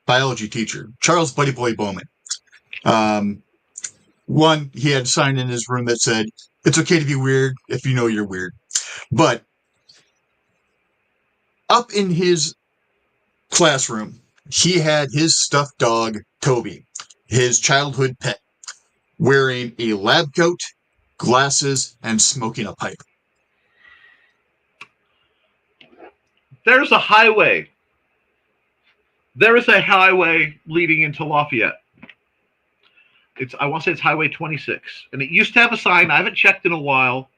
biology teacher, Charles Buddy Boy Bowman. One, he had a sign in his room that said, "It's okay to be weird if you know you're weird." But up in his classroom, he had his stuffed dog, Toby, his childhood pet, wearing a lab coat, glasses, and smoking a pipe. there's a highway. There is a highway leading into Lafayette. I want to say it's Highway 26. And it used to have a sign. I haven't checked in a while.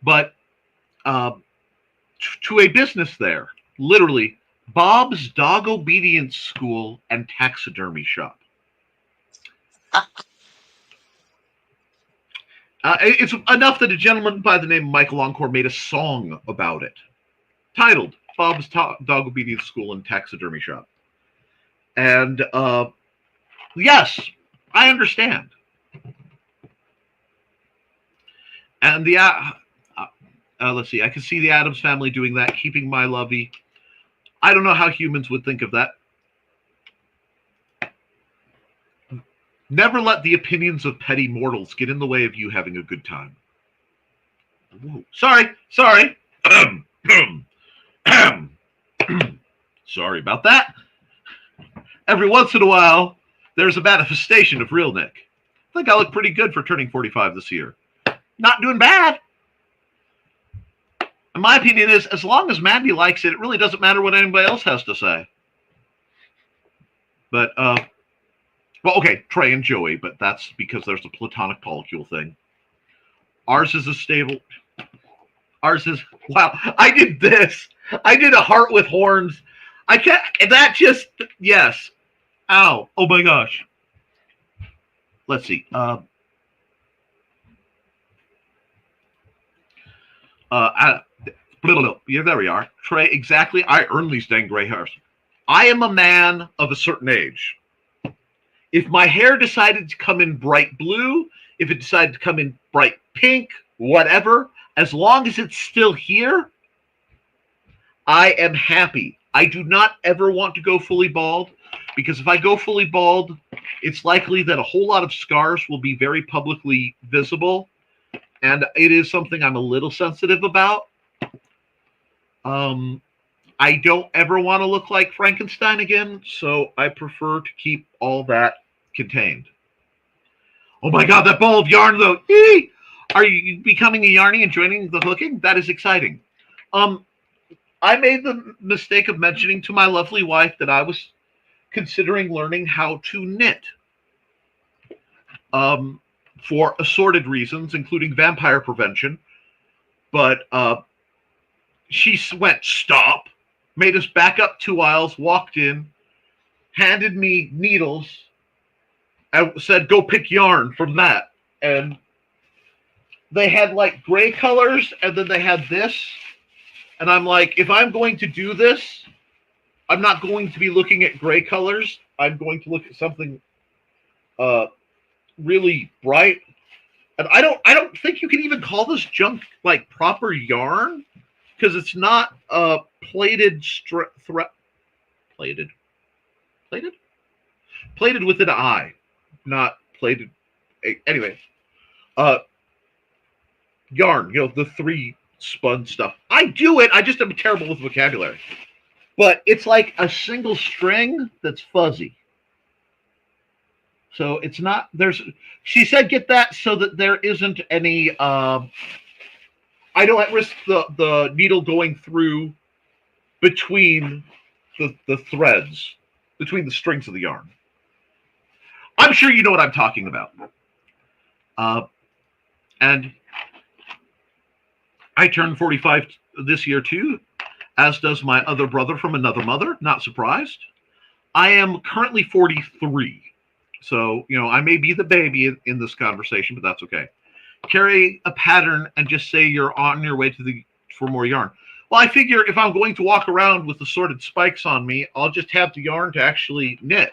But to a business there, literally, Bob's Dog Obedience School and Taxidermy Shop. It's enough that a gentleman by the name of Michael Encore made a song about it, titled Bob's Dog Obedience School and Taxidermy Shop. And yes, I understand. And let's see, I can see the Addams Family doing that, keeping my lovey. I don't know how humans would think of that. Never let the opinions of petty mortals get in the way of you having a good time. Whoa. Sorry. Sorry about that. Every once in a while, there's a manifestation of real Nick. I think I look pretty good for turning 45 this year. Not doing bad. And my opinion is, as long as Mandy likes it, it really doesn't matter what anybody else has to say. But, well, okay, Trey and Joey, but that's because there's a platonic polycule thing. Ours is a stable. Ours is, wow, I did this. I did a heart with horns. I can't, that just, yes. Ow. Oh my gosh. Let's see. Yeah, there we are. Trey, exactly. I earn these dang gray hairs. I am a man of a certain age. If my hair decided to come in bright blue, if it decided to come in bright pink, whatever, as long as it's still here, I am happy. I do not ever want to go fully bald because if I go fully bald, it's likely that a whole lot of scars will be very publicly visible, and it is something I'm a little sensitive about. I don't ever want to look like Frankenstein again, so I prefer to keep all that contained. Oh my God, that ball of yarn though! Eee! Are you becoming a yarny and joining the hooking? That is exciting. I made the mistake of mentioning to my lovely wife that I was considering learning how to knit. For assorted reasons, including vampire prevention. But she went, stop, made us back up 2 aisles, walked in, handed me needles, and said, go pick yarn from that. And they had like gray colors, and then they had this. And I'm like, if I'm going to do this, I'm not going to be looking at gray colors. I'm going to look at something really bright. And I don't think you can even call this junk like proper yarn, because it's not plated with an I, not plated. Anyway, yarn, the 3 spun stuff. I do it. I just am terrible with vocabulary. But it's like a single string that's fuzzy. So it's not, she said get that so that there isn't any, I don't risk the needle going through between the threads, between the strings of the yarn. I'm sure you know what I'm talking about. And I turned 45 this year too, as does my other brother from another mother. Not surprised. I am currently 43. So, I may be the baby in this conversation, but that's okay. Carry a pattern and just say you're on your way for more yarn. Well, I figure if I'm going to walk around with assorted spikes on me, I'll just have the yarn to actually knit.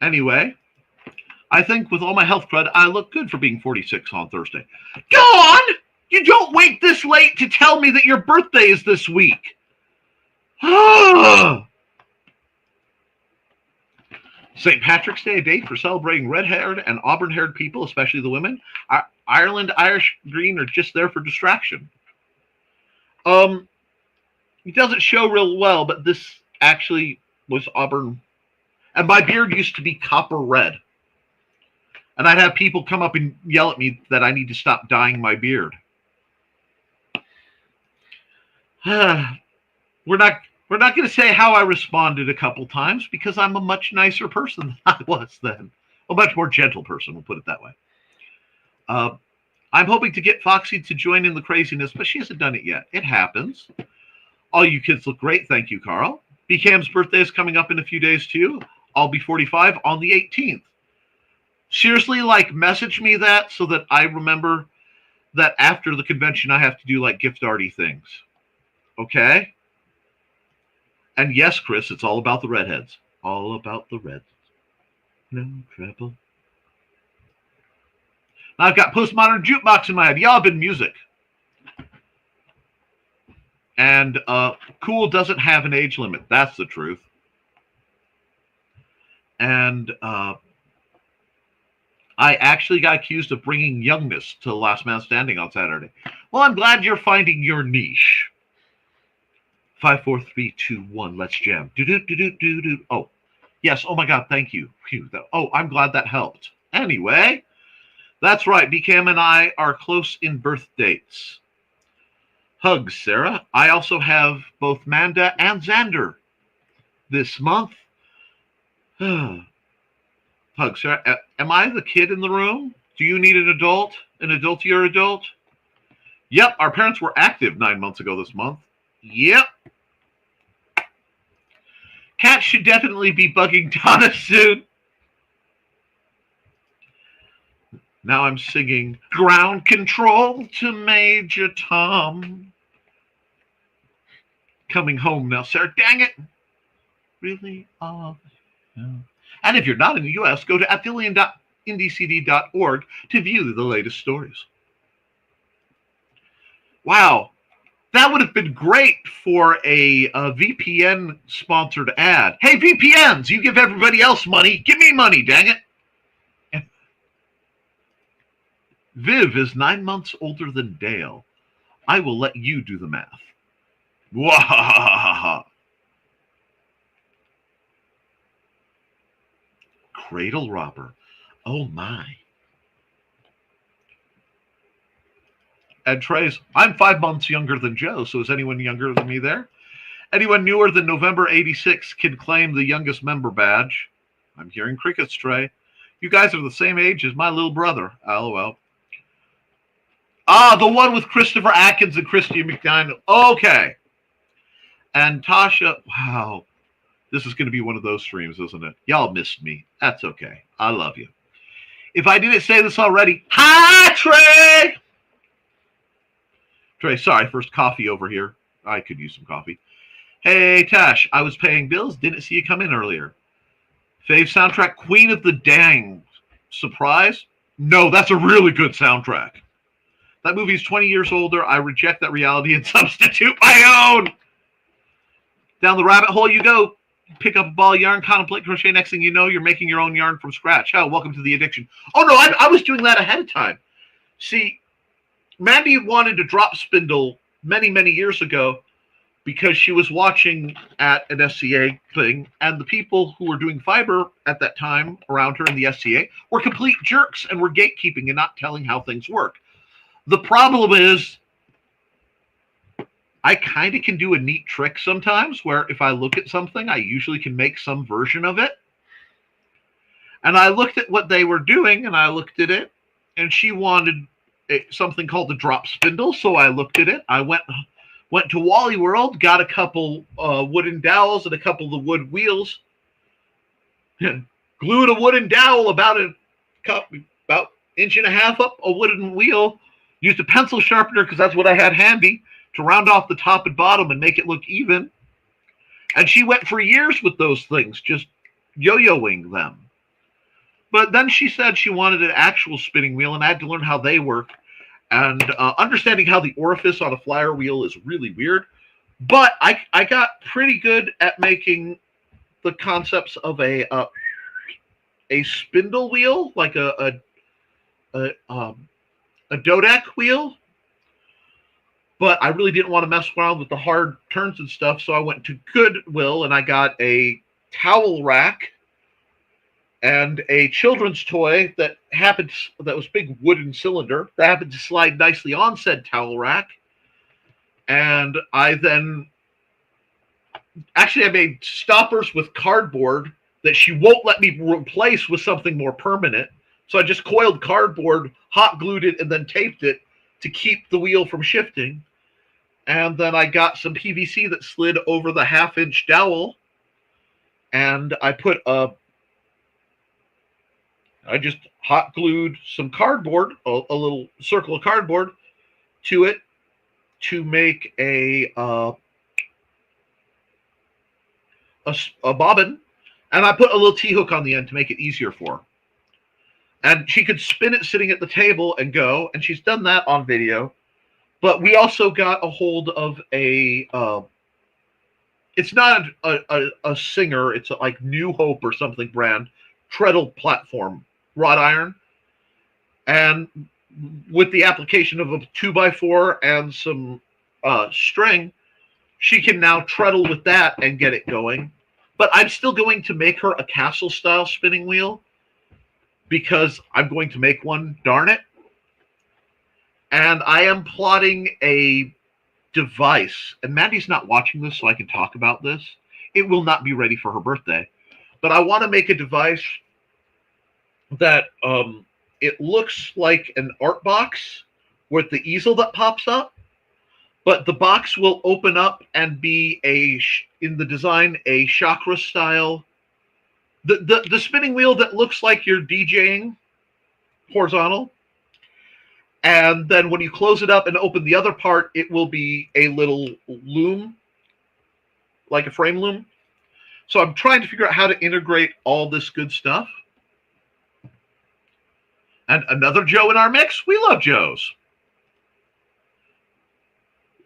Anyway, I think with all my health crud, I look good for being 46 on Thursday. Dawn! You don't wait this late to tell me that your birthday is this week. St. Patrick's Day, a date for celebrating red-haired and auburn-haired people, especially the women. Ireland, Irish green are just there for distraction. It doesn't show real well, but this actually was auburn. And my beard used to be copper red. And I'd have people come up and yell at me that I need to stop dyeing my beard. We're not going to say how I responded a couple times, because I'm a much nicer person than I was then. A much more gentle person, we'll put it that way. I'm hoping to get Foxy to join in the craziness, but she hasn't done it yet. It happens. All you kids look great. Thank you, Carl. BCam's birthday is coming up in a few days, too. I'll be 45 on the 18th. Seriously, message me that so that I remember that after the convention I have to do, gift arty things. Okay? And yes, Chris, it's all about the redheads. All about the reds. No trouble. Now I've got Postmodern Jukebox in my head. Y'all have been music. And cool doesn't have an age limit. That's the truth. And I actually got accused of bringing youngness to Last Man Standing on Saturday. Well, I'm glad you're finding your niche. 5, 4, 3, 2, 1. Let's jam. Do. Oh, yes. Oh my God. Thank you. Phew. Oh, I'm glad that helped. Anyway, that's right. BCam and I are close in birth dates. Hugs, Sarah. I also have both Manda and Xander this month. Hugs, Sarah. Am I the kid in the room? Do you need an adult? An adultier adult? Yep. Our parents were active 9 months ago this month. Yep. Cat should definitely be bugging Donna soon. Now I'm singing Ground Control to Major Tom. Coming home now, Sarah. Dang it. Really? Oh. No. And if you're not in the U.S., go to affiliate.indiecd.org to view the latest stories. Wow. That would have been great for a VPN sponsored ad. Hey, VPNs, you give everybody else money. Give me money, dang it. Viv is 9 months older than Dale. I will let you do the math. Wahahaha. Cradle robber. Oh my. And Trey's, I'm 5 months younger than Joe, so is anyone younger than me there? Anyone newer than November 86 can claim the youngest member badge. I'm hearing crickets, Trey. You guys are the same age as my little brother. LOL. Ah, the one with Christopher Atkins and Christy McDonald. Okay. And Tasha, wow. This is going to be one of those streams, isn't it? Y'all missed me. That's okay. I love you. If I didn't say this already, hi, Trey! Trey, sorry, first coffee over here. I could use some coffee. Hey, Tash, I was paying bills. Didn't see you come in earlier. Fave soundtrack, Queen of the Dang. Surprise? No, that's a really good soundtrack. That movie's 20 years older. I reject that reality and substitute my own. Down the rabbit hole you go. Pick up a ball of yarn, contemplate crochet. Next thing you know, you're making your own yarn from scratch. Oh, welcome to the addiction. Oh, no, I was doing that ahead of time. See, Mandy wanted to drop spindle many, many years ago because she was watching at an SCA thing, and the people who were doing fiber at that time around her in the SCA were complete jerks and were gatekeeping and not telling how things work. The problem is I kind of can do a neat trick sometimes where if I look at something, I usually can make some version of it. And I looked at what they were doing, and I looked at it, and she wanted something called the drop spindle, so I looked at it. I went to Wally World, got a couple wooden dowels and a couple of the wood wheels, glued a wooden dowel about inch and a half up a wooden wheel, used a pencil sharpener because that's what I had handy to round off the top and bottom and make it look even. And she went for years with those things, just yo-yoing them. But then she said she wanted an actual spinning wheel, and I had to learn how they work. And understanding how the orifice on a flyer wheel is really weird. But I got pretty good at making the concepts of a spindle wheel, like a Dodak wheel. But I really didn't want to mess around with the hard turns and stuff, so I went to Goodwill and I got a towel rack and a children's toy that was big wooden cylinder that happened to slide nicely on said towel rack. And I made stoppers with cardboard that she won't let me replace with something more permanent. So I just coiled cardboard, hot glued it, and then taped it to keep the wheel from shifting. And then I got some PVC that slid over the 1/2-inch dowel. And I just hot glued some cardboard, a little circle of cardboard to it to make a bobbin. And I put a little T-hook on the end to make it easier for her. And she could spin it sitting at the table and go, and she's done that on video. But we also got a hold of it's not a Singer, it's like New Hope or something brand, treadle platform, wrought iron. And with the application of a 2x4 and some string, she can now treadle with that and get it going. But I'm still going to make her a castle-style spinning wheel because I'm going to make one, darn it. And I am plotting a device. And Mandy's not watching this, so I can talk about this. It will not be ready for her birthday. But I want to make a device that it looks like an art box with the easel that pops up. But the box will open up and be in the design, a chakra style. The spinning wheel that looks like you're DJing horizontal. And then when you close it up and open the other part, it will be a little loom, like a frame loom. So I'm trying to figure out how to integrate all this good stuff. And another Joe in our mix. We love Joes.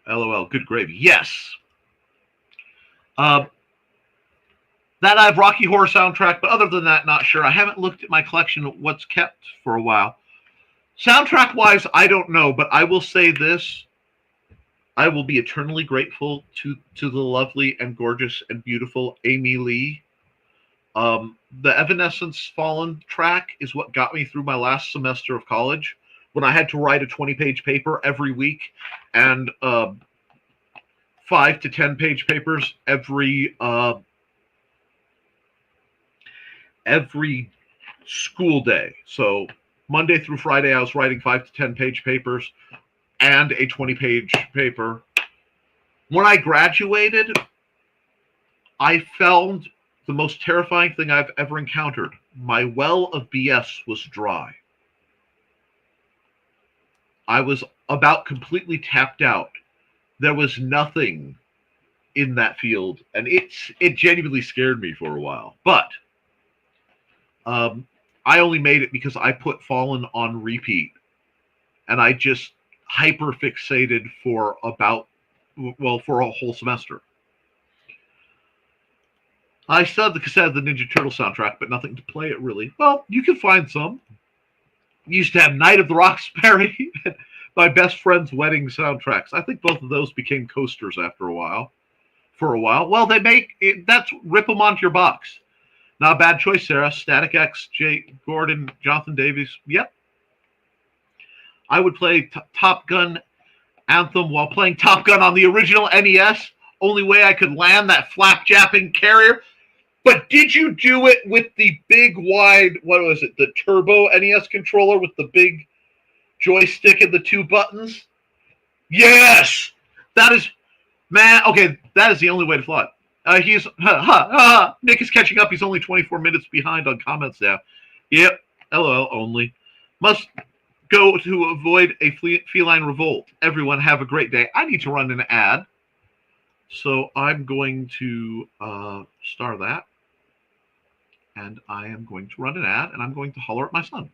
LOL. Good gravy. Yes. That I have Rocky Horror soundtrack, but other than that, not sure. I haven't looked at my collection of what's kept for a while. Soundtrack-wise, I don't know, but I will say this. I will be eternally grateful to the lovely and gorgeous and beautiful Amy Lee. The Evanescence Fallen track is what got me through my last semester of college when I had to write a 20-page paper every week and 5 to 10-page papers every school day. So Monday through Friday, I was writing 5 to 10-page papers and a 20-page paper. When I graduated, I found the most terrifying thing I've ever encountered. My well of BS was dry. I was about completely tapped out. There was nothing in that field, and it genuinely scared me for a while. But I only made it because I put Fallen on repeat, and I just hyper fixated for for a whole semester. I still have the cassette of the Ninja Turtle soundtrack, but nothing to play it really. Well, you can find some. We used to have Night of the Roxbury, my best friend's wedding soundtracks. I think both of those became coasters after a while. For a while. Well, they make it, that's rip them onto your box. Not a bad choice, Sarah. Static X, Jay Gordon, Jonathan Davies. Yep. I would play Top Gun Anthem while playing Top Gun on the original NES. Only way I could land that flapjapping carrier. But did you do it with the big wide, what was it, the turbo NES controller with the big joystick and the 2 buttons? Yes! That is, man, okay, that is the only way to fly it. Nick is catching up. He's only 24 minutes behind on comments now. Yep, LOL only. Must go to avoid a feline revolt. Everyone have a great day. I need to run an ad. So I'm going to star that. And I am going to run an ad, and I'm going to holler at my son.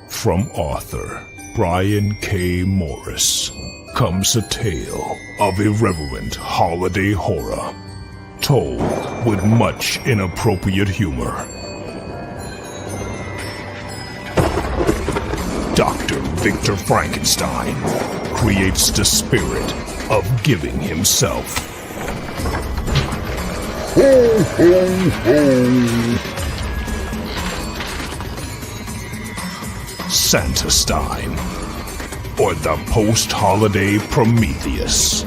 From author Brian K. Morris comes a tale of irreverent holiday horror, told with much inappropriate humor. Dr. Victor Frankenstein creates the spirit of giving himself. Ho, ho, ho. Santastein, or the post-holiday Prometheus.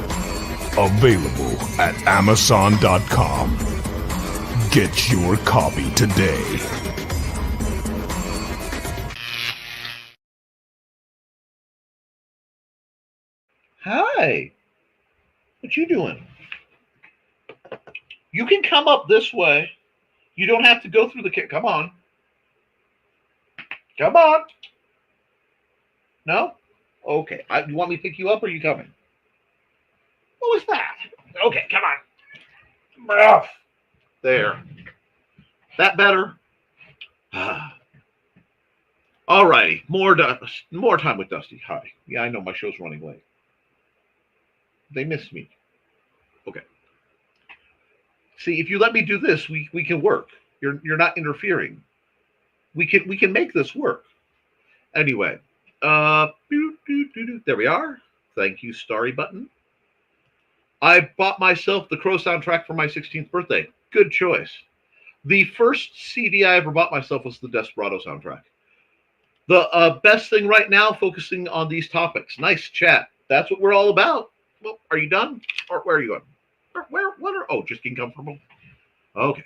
Available at Amazon.com. Get your copy today. Hi. What you doing? You can come up this way. You don't have to go through the Come on. Come on. No? Okay. You want me to pick you up, or are you coming? What was that? Okay, come on. There. That better? All righty. More time with Dusty. Hi. Yeah, I know my show's running late. They missed me. Okay. See, if you let me do this, we can work. You're not interfering. We can make this work. Anyway, there we are. Thank you, Starry Button. I bought myself the Crow soundtrack for my 16th birthday. Good choice. The first CD I ever bought myself was the Desperado soundtrack. The best thing right now, focusing on these topics. Nice chat. That's what we're all about. Well, are you done? Or where are you going? Just getting comfortable. Okay.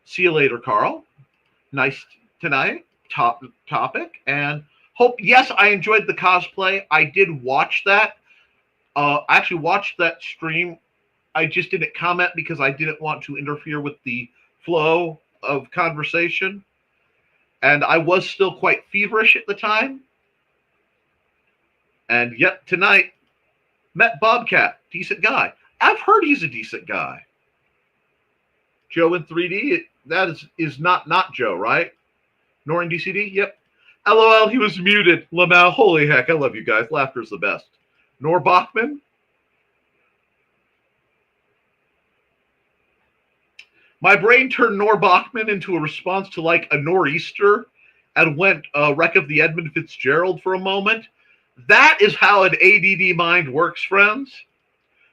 See you later, Carl. Nice tonight. Topic. And hope, yes, I enjoyed the cosplay. I did watch that. I actually watched that stream. I just didn't comment because I didn't want to interfere with the flow of conversation. And I was still quite feverish at the time. And yet tonight, met Bobcat, decent guy. I've heard he's a decent guy. Joe in 3D, that is not Joe, right? Nor in DCD, yep. LOL, he was muted. Lamau, holy heck, I love you guys. Laughter's the best. Nor Bachman? My brain turned Nor Bachman into a response to like a nor'easter and went Wreck of the Edmund Fitzgerald for a moment. That is how an ADD mind works, friends.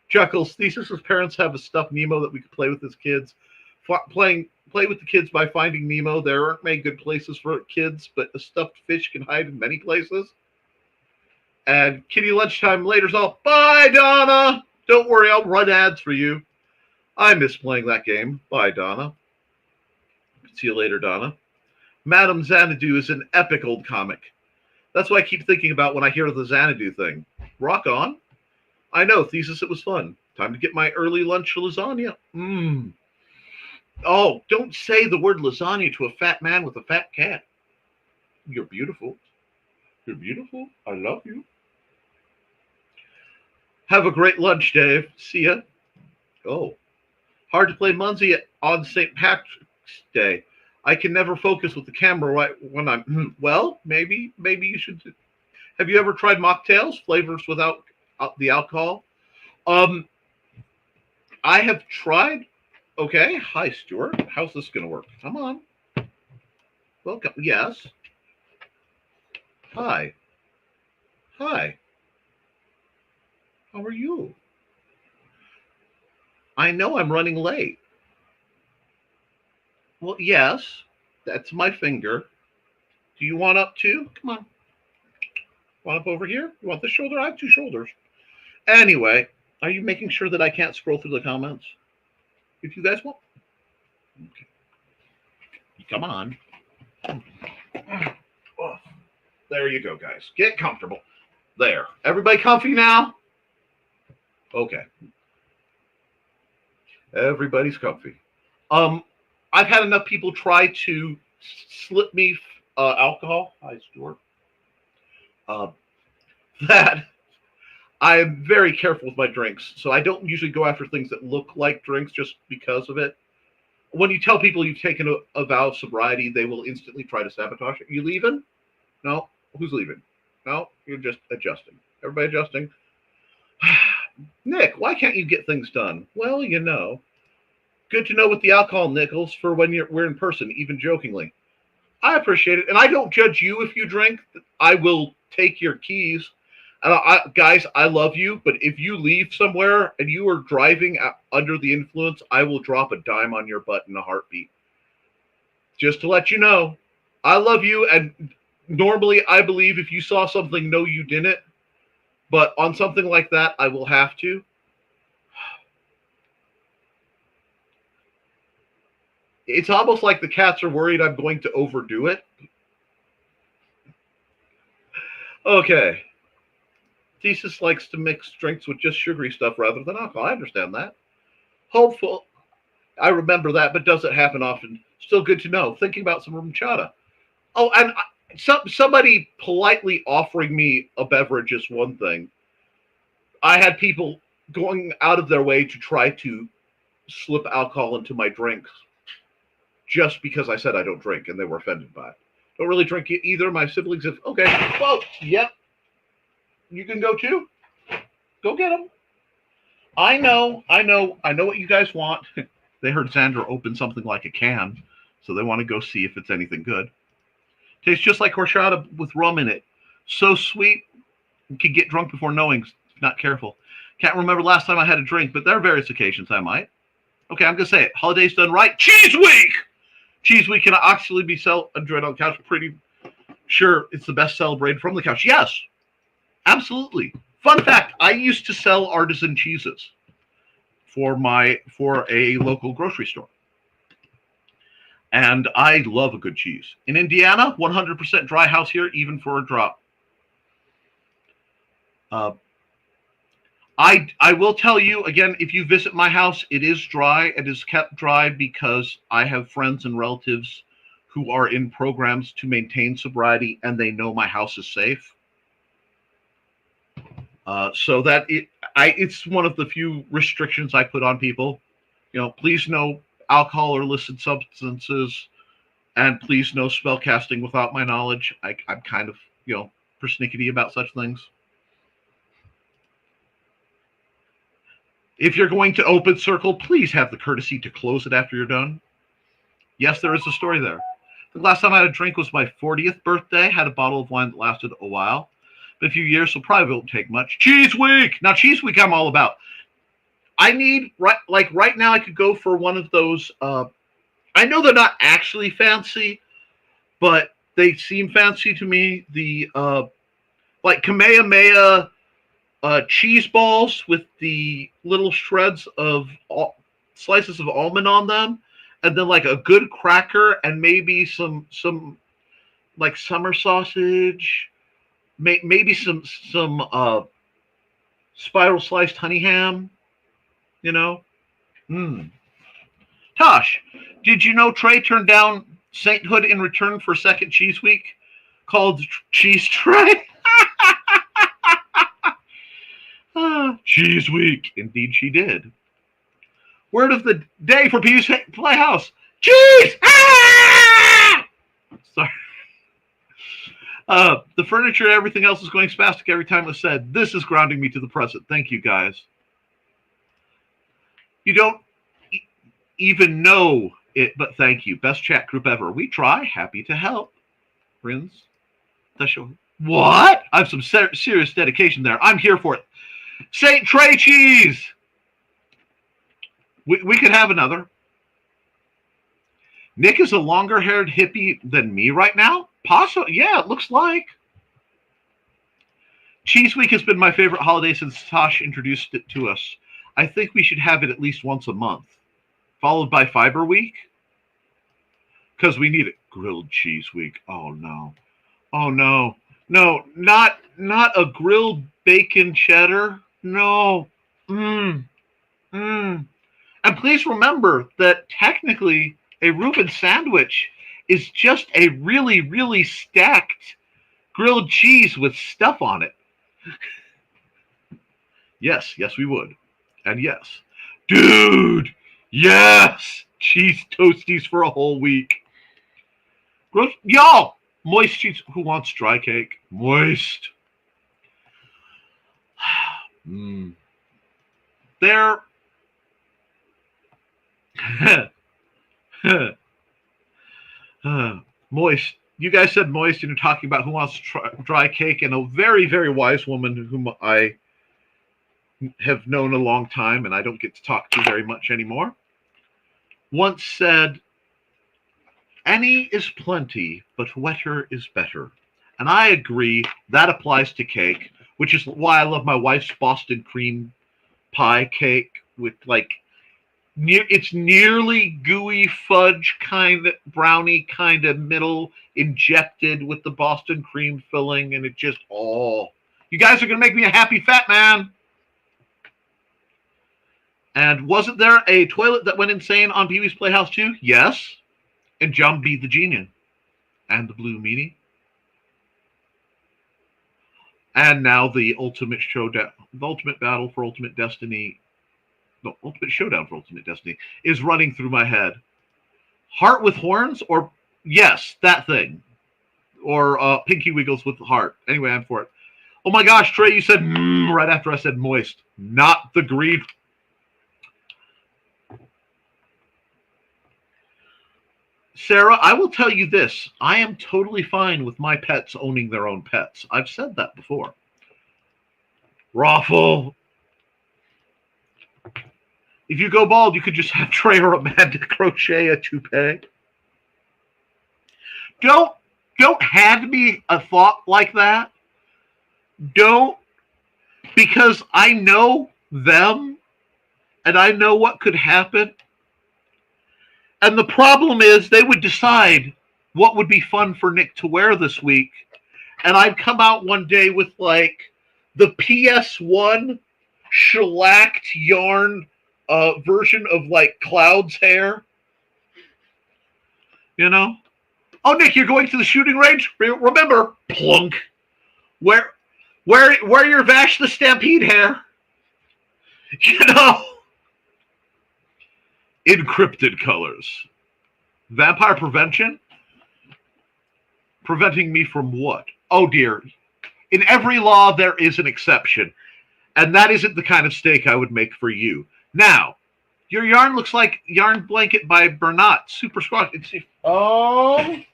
Chuckles, Thesis' parents have a stuffed Nemo that we could play with as kids. Play with the kids by finding Nemo. There aren't many good places for kids, but a stuffed fish can hide in many places. And Kitty Lunchtime later's all, bye, Donna. Don't worry, I'll run ads for you. I miss playing that game. Bye, Donna. See you later, Donna. Madame Xanadu is an epic old comic. That's what I keep thinking about when I hear the Xanadu thing. Rock on. I know, Thesis, it was fun. Time to get my early lunch lasagna. Oh, don't say the word lasagna to a fat man with a fat cat. You're beautiful. You're beautiful. I love you. Have a great lunch, Dave. See ya. Oh. Hard to play Munzie on St. Patrick's Day. I can never focus with the camera right when I'm... Well, maybe you should... Have you ever tried mocktails? Flavors without the alcohol? I have tried... Okay. Hi, Stuart. How's this going to work? Come on. Welcome. Yes. Hi. Hi. How are you? I know I'm running late. Well, yes. That's my finger. Do you want up too? Come on. Want up over here? You want this shoulder? I have two shoulders. Anyway, are you making sure that I can't scroll through the comments? If you guys want. Okay. Come on. Oh, there you go, guys. Get comfortable. There. Everybody comfy now? Okay. Everybody's comfy. I've had enough people try to slip me alcohol. Hi, Stuart. That I am very careful with my drinks. So I don't usually go after things that look like drinks just because of it. When you tell people you've taken a vow of sobriety, they will instantly try to sabotage it. You leaving? No. Who's leaving? No, you're just adjusting. Everybody adjusting? Nick, why can't you get things done? Well, you know. Good to know with the alcohol, Nichols, for when we're in person, even jokingly. I appreciate it. And I don't judge you if you drink. I will take your keys. And guys, I love you, but if you leave somewhere and you are driving under the influence, I will drop a dime on your butt in a heartbeat. Just to let you know, I love you. And normally I believe if you saw something, no, you didn't. But on something like that, I will have to. It's almost like the cats are worried I'm going to overdo it. Okay. Thesis likes to mix drinks with just sugary stuff rather than alcohol. I understand that. Hopeful. I remember that, but does it happen often? Still good to know. Thinking about some RumChata. Oh, and somebody politely offering me a beverage is one thing. I had people going out of their way to try to slip alcohol into my drinks just because I said I don't drink, and they were offended by it. Don't really drink either. My siblings have, okay, well, yep. You can go too. Go get them. I know what you guys want. They heard Xander open something like a can, so they want to go see if it's anything good. Tastes just like horchata with rum in it. So sweet, you can get drunk before knowing, if not careful. Can't remember last time I had a drink, but there are various occasions I might. Okay, I'm going to say it. Holidays done right. Cheese Week! Cheese Week can actually be enjoyed on the couch. Pretty sure it's the best celebrated from the couch. Yes, absolutely. Fun fact, I used to sell artisan cheeses for a local grocery store. And I love a good cheese. In Indiana, 100% dry house here, even for a drop. I will tell you, again, if you visit my house, it is dry. It is kept dry because I have friends and relatives who are in programs to maintain sobriety, and they know my house is safe. So that it's one of the few restrictions I put on people. You know, please no alcohol or illicit substances And please, no spell casting without my knowledge. I'm kind of, persnickety about such things. If you're going to open circle, please have the courtesy to close it after you're done. Yes, there is a story there. The last time I had a drink was my 40th birthday. Had a bottle of wine that lasted a while. But a few years, so probably won't take much. Cheese Week! Now, Cheese Week I'm all about. I need, right now I could go for one of those, I know they're not actually fancy, but they seem fancy to me. The, like Kamehameha cheese balls with the little shreds of slices of almond on them, and then like a good cracker and maybe some like summer sausage, maybe some spiral sliced honey ham, Tosh, did you know Trey turned down sainthood in return for a second cheese week called Cheese Trey? Cheese Week. Indeed she did. Word of the day for Pee's Playhouse. Cheese! Ah! Sorry. The furniture and everything else is going spastic every time it's said. This is grounding me to the present. Thank you, guys. You don't even know it, but thank you. Best chat group ever. We try. Happy to help. Friends. What? I have some serious dedication there. I'm here for it. St. Trey cheese. We could have another. Nick is a longer-haired hippie than me right now? Possibly. Yeah, it looks like. Cheese Week has been my favorite holiday since Tosh introduced it to us. I think we should have it at least once a month, followed by Fiber Week. Because we need it. Grilled Cheese Week. Oh, no. Oh, no. No, not a grilled bacon cheddar. No. And please remember that technically a Reuben sandwich is just a really, really stacked grilled cheese with stuff on it. Yes, we would. And yes. Dude, yes! Cheese toasties for a whole week. Y'all! Moist cheese. Who wants dry cake? Moist. They're moist. You guys said moist, and you're talking about who wants dry cake, and a very, very wise woman whom I have known a long time, and I don't get to talk to very much anymore, once said, "Any is plenty, but wetter is better." And I agree. That applies to cake, which is why I love my wife's Boston cream pie cake with it's nearly gooey fudge kind of brownie kind of middle injected with the Boston cream filling, and it just you guys are gonna make me a happy fat man. And wasn't there a toilet that went insane on Pee-wee's Playhouse too? Yes. And John B. the Genius. And the Blue Meanie. And now the ultimate showdown, the ultimate battle for ultimate destiny, the ultimate showdown for ultimate destiny is running through my head. Heart with horns, or yes, that thing, or Pinky Wiggles with the heart. Anyway, I'm for it. Oh my gosh, Trey, you said right after I said moist, not the green. Sarah, I will tell you this. I am totally fine with my pets owning their own pets. I've said that before. Raffle. If you go bald, you could just have Trey or Amanda crochet a toupee. Don't hand me a thought like that. Don't, because I know them and I know what could happen. And the problem is they would decide what would be fun for Nick to wear this week. And I'd come out one day with like the PS1 shellacked yarn version of like Cloud's hair. You know? Oh, Nick, you're going to the shooting range? Remember, plunk. Wear your Vash the Stampede hair. You know? Encrypted colors. Vampire prevention? Preventing me from what? Oh dear. In every law, there is an exception. And that isn't the kind of steak I would make for you. Now, your yarn looks like Yarn Blanket by Bernat. Super squash. I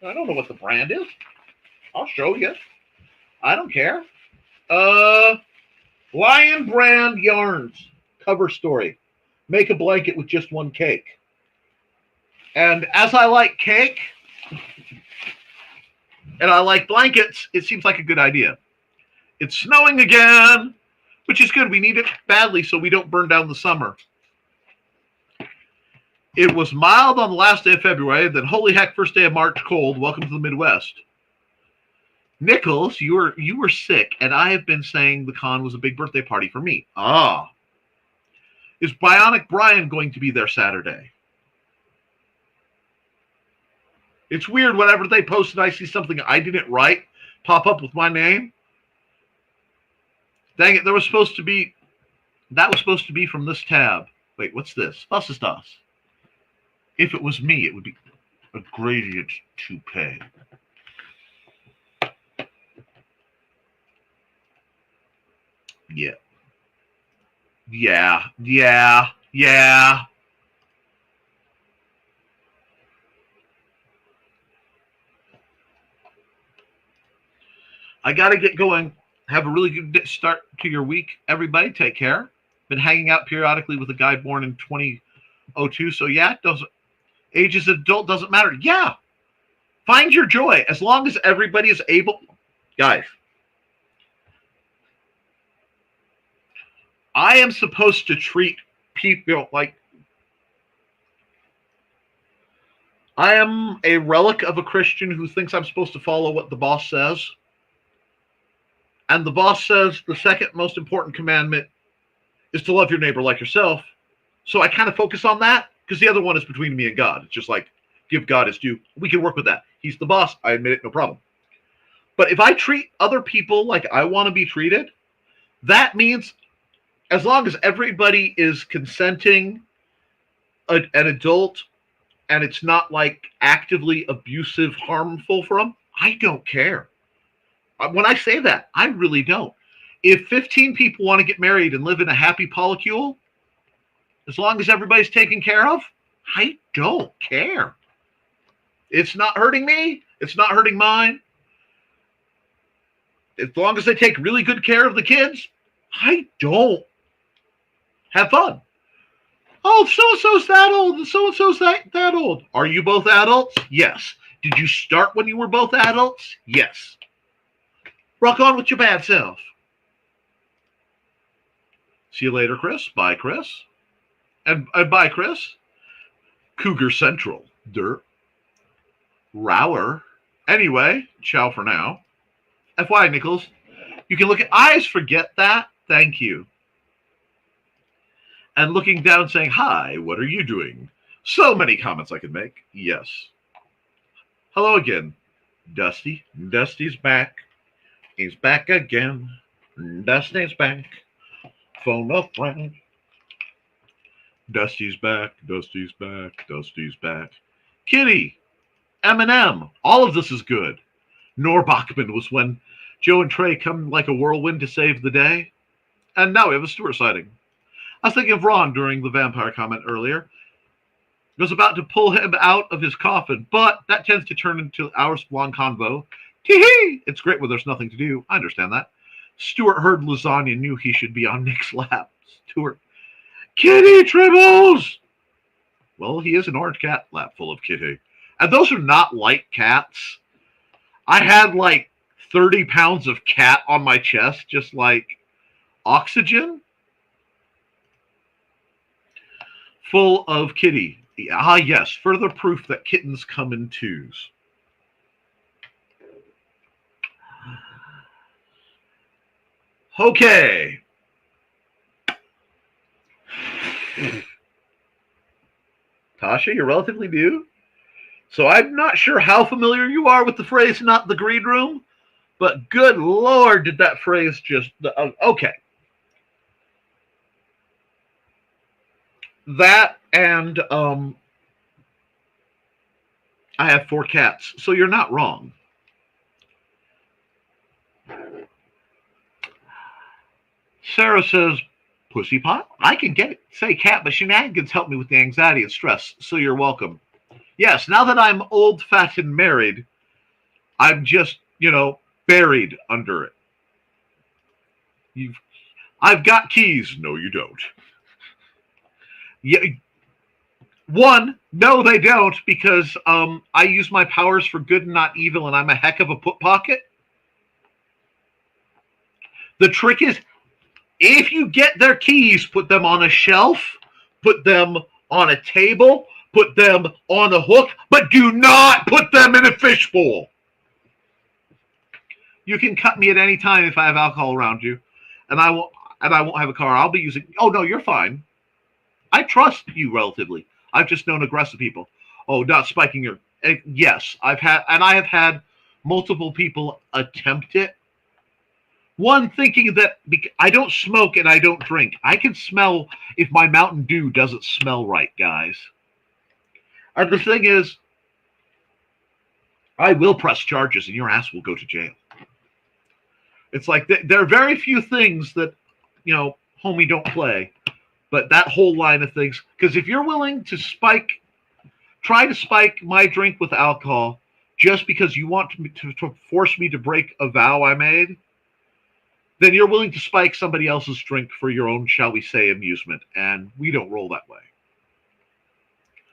don't know what the brand is. I'll show you. I don't care. Lion Brand Yarns. Cover story. Make a blanket with just one cake. And as I like cake, and I like blankets, it seems like a good idea. It's snowing again, which is good. We need it badly so we don't burn down the summer. It was mild on the last day of February, then holy heck, first day of March, cold. Welcome to the Midwest. Nichols, you were sick, and I have been saying the con was a big birthday party for me. Ah. Is Bionic Brian going to be there Saturday? It's weird whenever they post and I see something I didn't write pop up with my name. Dang it, that was supposed to be from this tab. Wait, what's this? Was ist das? If it was me, it would be a gradient toupee. Yeah. I got to get going. Have a really good start to your week, everybody. Take care. Been hanging out periodically with a guy born in 2002. So yeah, age as an adult doesn't matter. Yeah. Find your joy as long as everybody is able. Guys, I am supposed to treat people like I am a relic of a Christian who thinks I'm supposed to follow what the boss says. And the boss says the second most important commandment is to love your neighbor like yourself. So I kind of focus on that because the other one is between me and God. It's just like, give God his due. We can work with that. He's the boss. I admit it, no problem. But if I treat other people like I want to be treated, that means as long as everybody is consenting, an adult, and it's not like actively abusive, harmful for them, I don't care. When I say that, I really don't. If 15 people want to get married and live in a happy polycule, as long as everybody's taken care of, I don't care. It's not hurting me. It's not hurting mine. As long as they take really good care of the kids, I don't. Have fun. Oh, so-and-so's that old, and so-and-so's that old. Are you both adults? Yes. Did you start when you were both adults? Yes. Rock on with your bad self. See you later, Chris. Bye, Chris. And bye, Chris. Cougar Central. Dirt. Rower. Anyway, ciao for now. FYI, Nichols, you can look at eyes, forget that. Thank you. And looking down saying, hi, what are you doing? So many comments I could make. Yes. Hello again. Dusty. Dusty's back. He's back again. Dusty's back. Phone a friend. Dusty's back. Dusty's back. Dusty's back. Kitty. Eminem. All of this is good. Nor Bachman was when Joe and Trey come like a whirlwind to save the day. And now we have a Stewart sighting. I was thinking of Ron during the vampire comment earlier. I was about to pull him out of his coffin, but that tends to turn into hours-long convo. Tee-hee! It's great when there's nothing to do. I understand that. Stewart heard lasagna, knew he should be on Nick's lap. Stewart. Kitty Tribbles! Well, he is an orange cat lap full of kitty. And those are not light cats. I had like 30 pounds of cat on my chest, just like oxygen. Full of kitty. Ah, yes. Further proof that kittens come in twos. Okay. Tasha, you're relatively new. So I'm not sure how familiar you are with the phrase not the green room, but good Lord, did that phrase just... okay. That and I have 4 cats, so you're not wrong. Sarah says, Pussy pot? I can get it. Say cat, but shenanigans help me with the anxiety and stress, so you're welcome. Yes, now that I'm old, fat, and married, I'm just, buried under it. I've got keys. No, you don't. Yeah. One, no, they don't, because I use my powers for good and not evil, and I'm a heck of a put pocket. The trick is, if you get their keys, put them on a shelf, put them on a table, put them on a hook, but do not put them in a fishbowl. You can cut me at any time if I have alcohol around you, and I won't have a car. I'll be using. Oh no, you're fine. I trust you relatively. I've just known aggressive people. Oh, not spiking your. Yes, I have had multiple people attempt it. One thinking that I don't smoke and I don't drink. I can smell if my Mountain Dew doesn't smell right, guys. And the thing is, I will press charges and your ass will go to jail. It's like there are very few things that, homie, don't play. But that whole line of things, because if you're willing to try to spike my drink with alcohol just because you want to force me to break a vow I made, then you're willing to spike somebody else's drink for your own, shall we say, amusement. And we don't roll that way.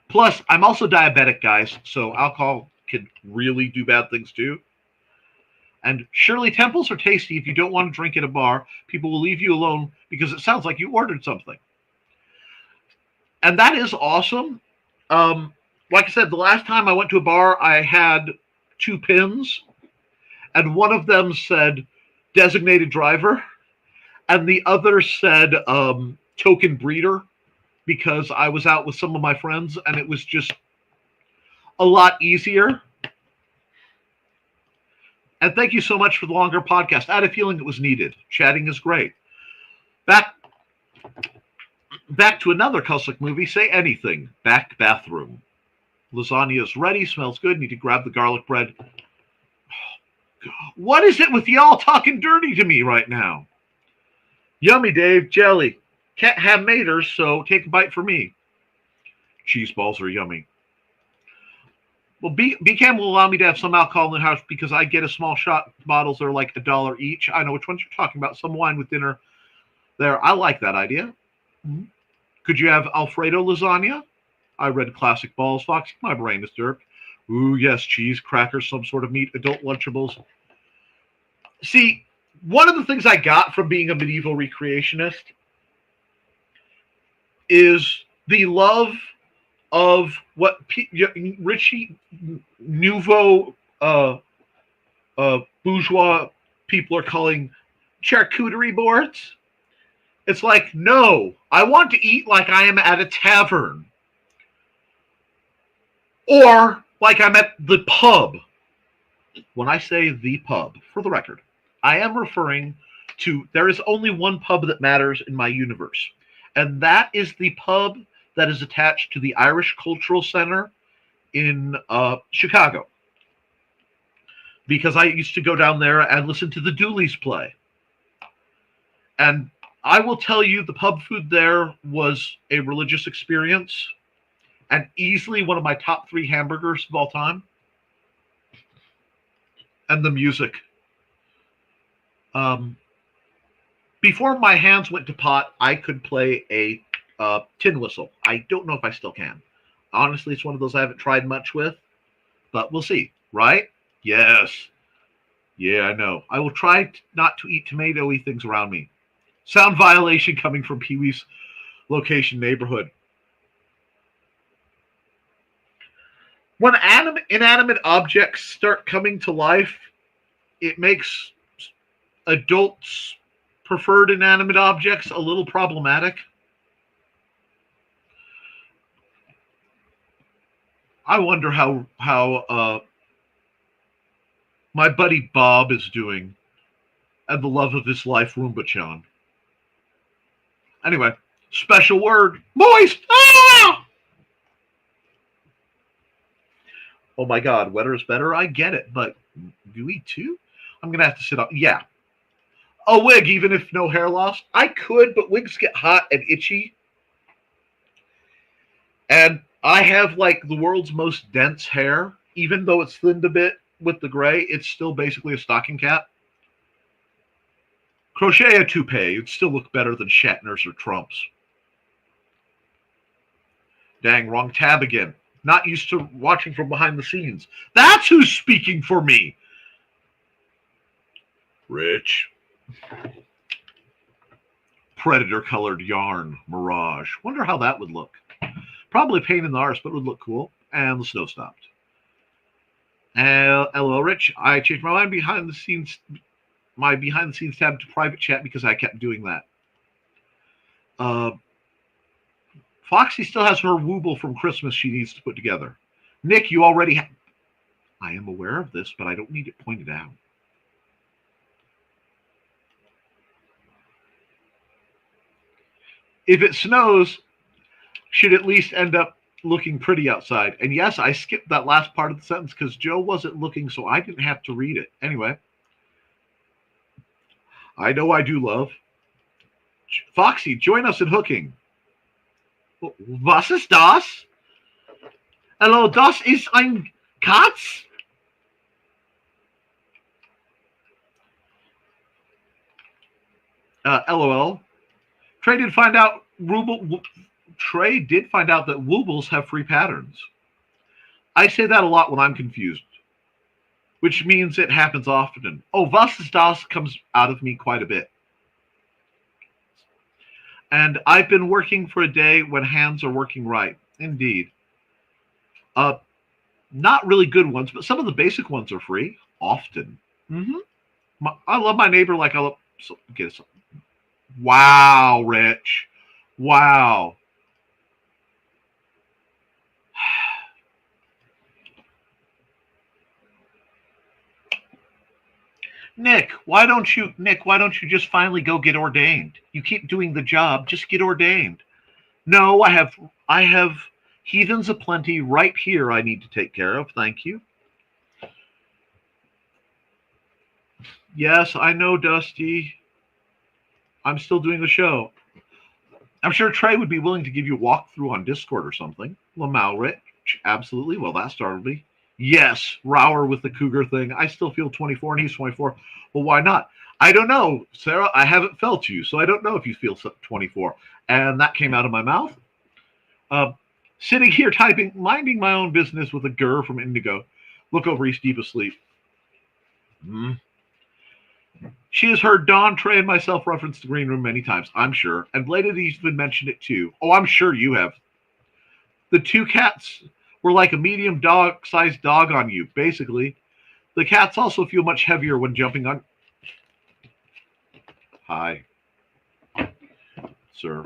Plus, I'm also diabetic, guys, so alcohol can really do bad things too. And Shirley Temples are tasty if you don't want to drink at a bar. People will leave you alone because it sounds like you ordered something. And that is awesome. Like I said, the last time I went to a bar, I had 2 pins. And one of them said designated driver. And the other said token breeder. Because I was out with some of my friends. And it was just a lot easier. And thank you so much for the longer podcast. I had a feeling it was needed. Chatting is great. Back to another Kusick movie. Say anything. Back bathroom. Lasagna is ready. Smells good. Need to grab the garlic bread. What is it with y'all talking dirty to me right now? Yummy, Dave. Jelly. Can't have maters, so take a bite for me. Cheese balls are yummy. Well, BCAM will allow me to have some alcohol in the house because I get a small shot. Bottles are like $1 each. I know which ones you're talking about. Some wine with dinner there. I like that idea. Mm-hmm. Could you have Alfredo lasagna? I read Classic Balls, Fox. My brain is dirt. Ooh, yes, cheese, crackers, some sort of meat, adult Lunchables. See, one of the things I got from being a medieval recreationist is the love of what Richie Nouveau bourgeois people are calling charcuterie boards. It's like, no, I want to eat like I am at a tavern. Or like I'm at the pub. When I say the pub, for the record, I am referring to, there is only one pub that matters in my universe. And that is the pub that is attached to the Irish Cultural Center in Chicago. Because I used to go down there and listen to the Dooleys play. And I will tell you, the pub food there was a religious experience and easily one of my top 3 hamburgers of all time. And the music. Before my hands went to pot, I could play a tin whistle. I don't know if I still can. Honestly, it's one of those I haven't tried much with, but we'll see, right? Yes. Yeah, I know. I will try not to eat tomato-y things around me. Sound violation coming from Pee-wee's location neighborhood. When inanimate objects start coming to life, it makes adults' preferred inanimate objects a little problematic. I wonder how my buddy Bob is doing and the love of his life, Roomba-chan. Anyway, special word, moist. Ah! Oh my God, wetter is better. I get it, but gooey too? I'm gonna have to sit up. Yeah, a wig, even if no hair loss. I could, but wigs get hot and itchy, and I have like the world's most dense hair. Even though it's thinned a bit with the gray, it's still basically a stocking cap. Crochet a toupee. It'd still look better than Shatner's or Trump's. Dang, wrong tab again. Not used to watching from behind the scenes. That's who's speaking for me. Rich. Predator colored yarn. Mirage. Wonder how that would look. Probably a pain in the arse, but it would look cool. And the snow stopped. LOL, Rich. I changed my mind behind the scenes. My behind the scenes tab to private chat because I kept doing that. Foxy still has her wooble from Christmas she needs to put together. Nick, you already have. I am aware of this, but I don't need it pointed out. If it snows, should at least end up looking pretty outside. And yes, I skipped that last part of the sentence because Joe wasn't looking, so I didn't have to read it. Anyway, I know I do love. Foxy, join us in hooking. Was ist das? Hello, das ist ein Katz? LOL. Trey did find out that woobles have free patterns. I say that a lot when I'm confused, which means it happens often. Oh, was ist das comes out of me quite a bit. And I've been working for a day when hands are working right. Indeed. Not really good ones, but some of the basic ones are free. Often. I love my neighbor like I love... Get something. Wow, Rich. Wow. Nick, why don't you just finally go get ordained? You keep doing the job, just get ordained. No, I have heathens aplenty right here I need to take care of. Thank you. Yes, I know, Dusty. I'm still doing the show. I'm sure Trey would be willing to give you a walkthrough on Discord or something. Lamau Rich, absolutely. Well, that startled me. Yes, Rower with the cougar thing. I still feel 24 and he's 24. Well, why not? I don't know, Sarah. I haven't felt you, so I don't know if you feel 24. And that came out of my mouth. Sitting here typing, minding my own business with a grr from Indigo. Look over, he's deep asleep. She has heard Dawn, Trey, and myself reference the green room many times, I'm sure. And Lady's been mentioned it too. Oh, I'm sure you have. The two cats were like a medium dog-sized dog on you, basically. The cats also feel much heavier when jumping on. Hi. Sir.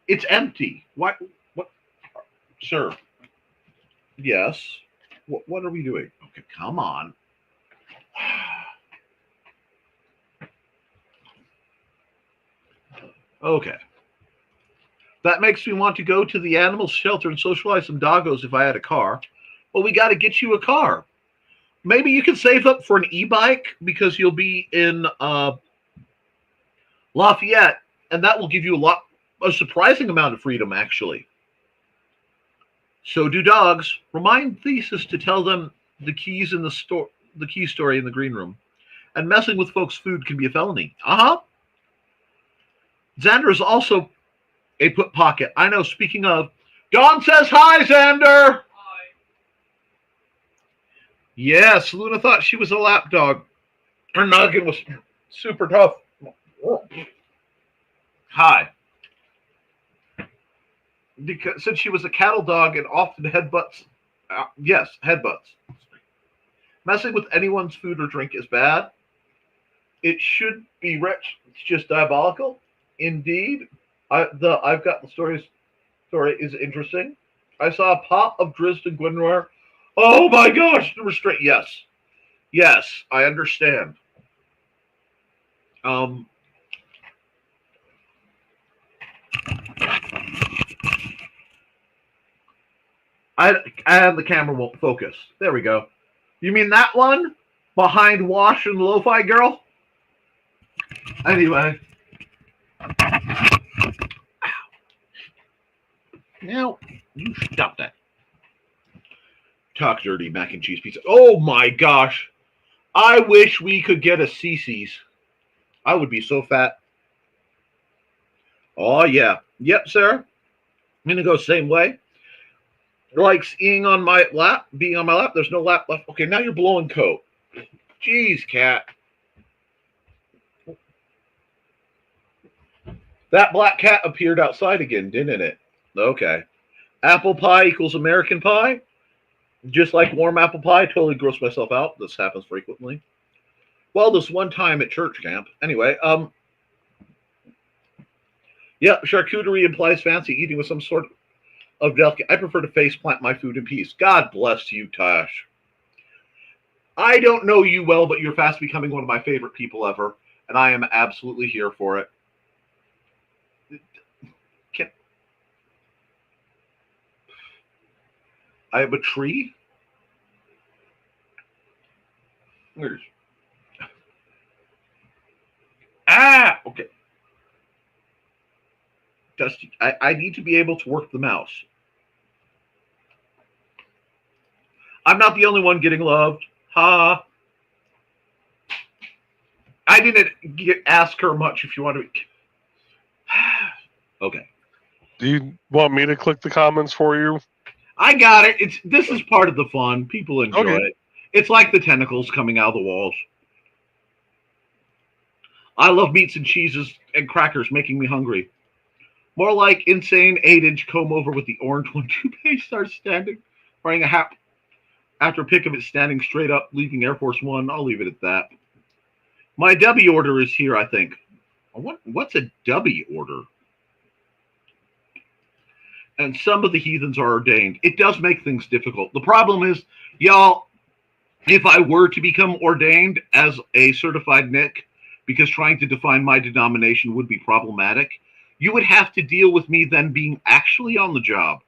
It's empty. What? Sir. Yes. What are we doing? Okay, come on. Okay. That makes me want to go to the animal shelter and socialize some doggos if I had a car. Well, we got to get you a car. Maybe you can save up for an e-bike because you'll be in Lafayette, and that will give you a surprising amount of freedom, actually. So do dogs. Remind Thesis to tell them the key story in the green room. And messing with folks' food can be a felony. Xander is also a put pocket. I know, speaking of, Dawn says hi, Xander. Hi. Yes, Luna thought she was a lap dog. Her noggin was super tough. Hi. Because since she was a cattle dog and often headbutts, headbutts. Messing with anyone's food or drink is bad. It should be rich. It's just diabolical. Indeed, I've got the story is interesting. I saw a pop of Drizzt Gwynroar. Oh my gosh, the restraint. Yes, I understand. I the camera won't focus. There we go. You mean that one? Behind Wash and Lo-Fi Girl? Anyway. Now, you stop that. Talk dirty mac and cheese pizza. Oh my gosh. I wish we could get a Cece's. I would be so fat. Oh yeah. Yep, sir. I'm gonna go same way. Like being on my lap. There's no lap left. Okay, now you're blowing coat. Jeez, cat. That black cat appeared outside again, didn't it? Okay. Apple pie equals American pie. Just like warm apple pie, totally gross myself out. This happens frequently. Well, this one time at church camp. Anyway, yeah, charcuterie implies fancy eating with some sort of delicate. I prefer to face plant my food in peace. God bless you, Tash. I don't know you well, but you're fast becoming one of my favorite people ever, and I am absolutely here for it. I have a tree. Where's okay. Dusty, I need to be able to work the mouse. I'm not the only one getting loved. Ha. I didn't ask her much if you want to. Okay. Do you want me to click the comments for you? I got it. This is part of the fun. People enjoy it. It's like the tentacles coming out of the walls. I love meats and cheeses and crackers making me hungry. More like insane 8-inch comb over with the orange one. Toupee starts standing, wearing a hat. After a pic of it standing straight up, leaving Air Force One. I'll leave it at that. My W order is here, I think. What's a W order? And some of the heathens are ordained. It does make things difficult. The problem is, y'all, if I were to become ordained as a certified Nick, because trying to define my denomination would be problematic, you would have to deal with me then being actually on the job.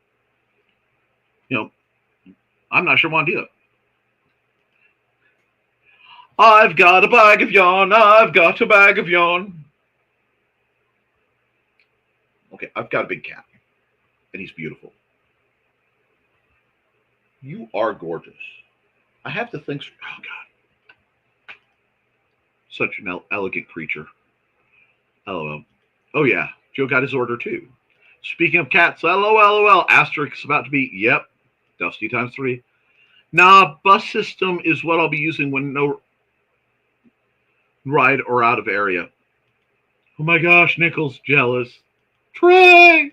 You know, I'm not sure I want to do it. I've got a bag of yarn. I've got a bag of yarn. Okay, I've got a big cat. And he's beautiful. You are gorgeous. I have to think. Oh, God. Such an elegant creature. LOL. Oh, yeah. Joe got his order, too. Speaking of cats, LOL. Asterix about to be, yep. Dusty times 3. Nah, bus system is what I'll be using when no ride or out of area. Oh, my gosh. Nichols, jealous. Trey!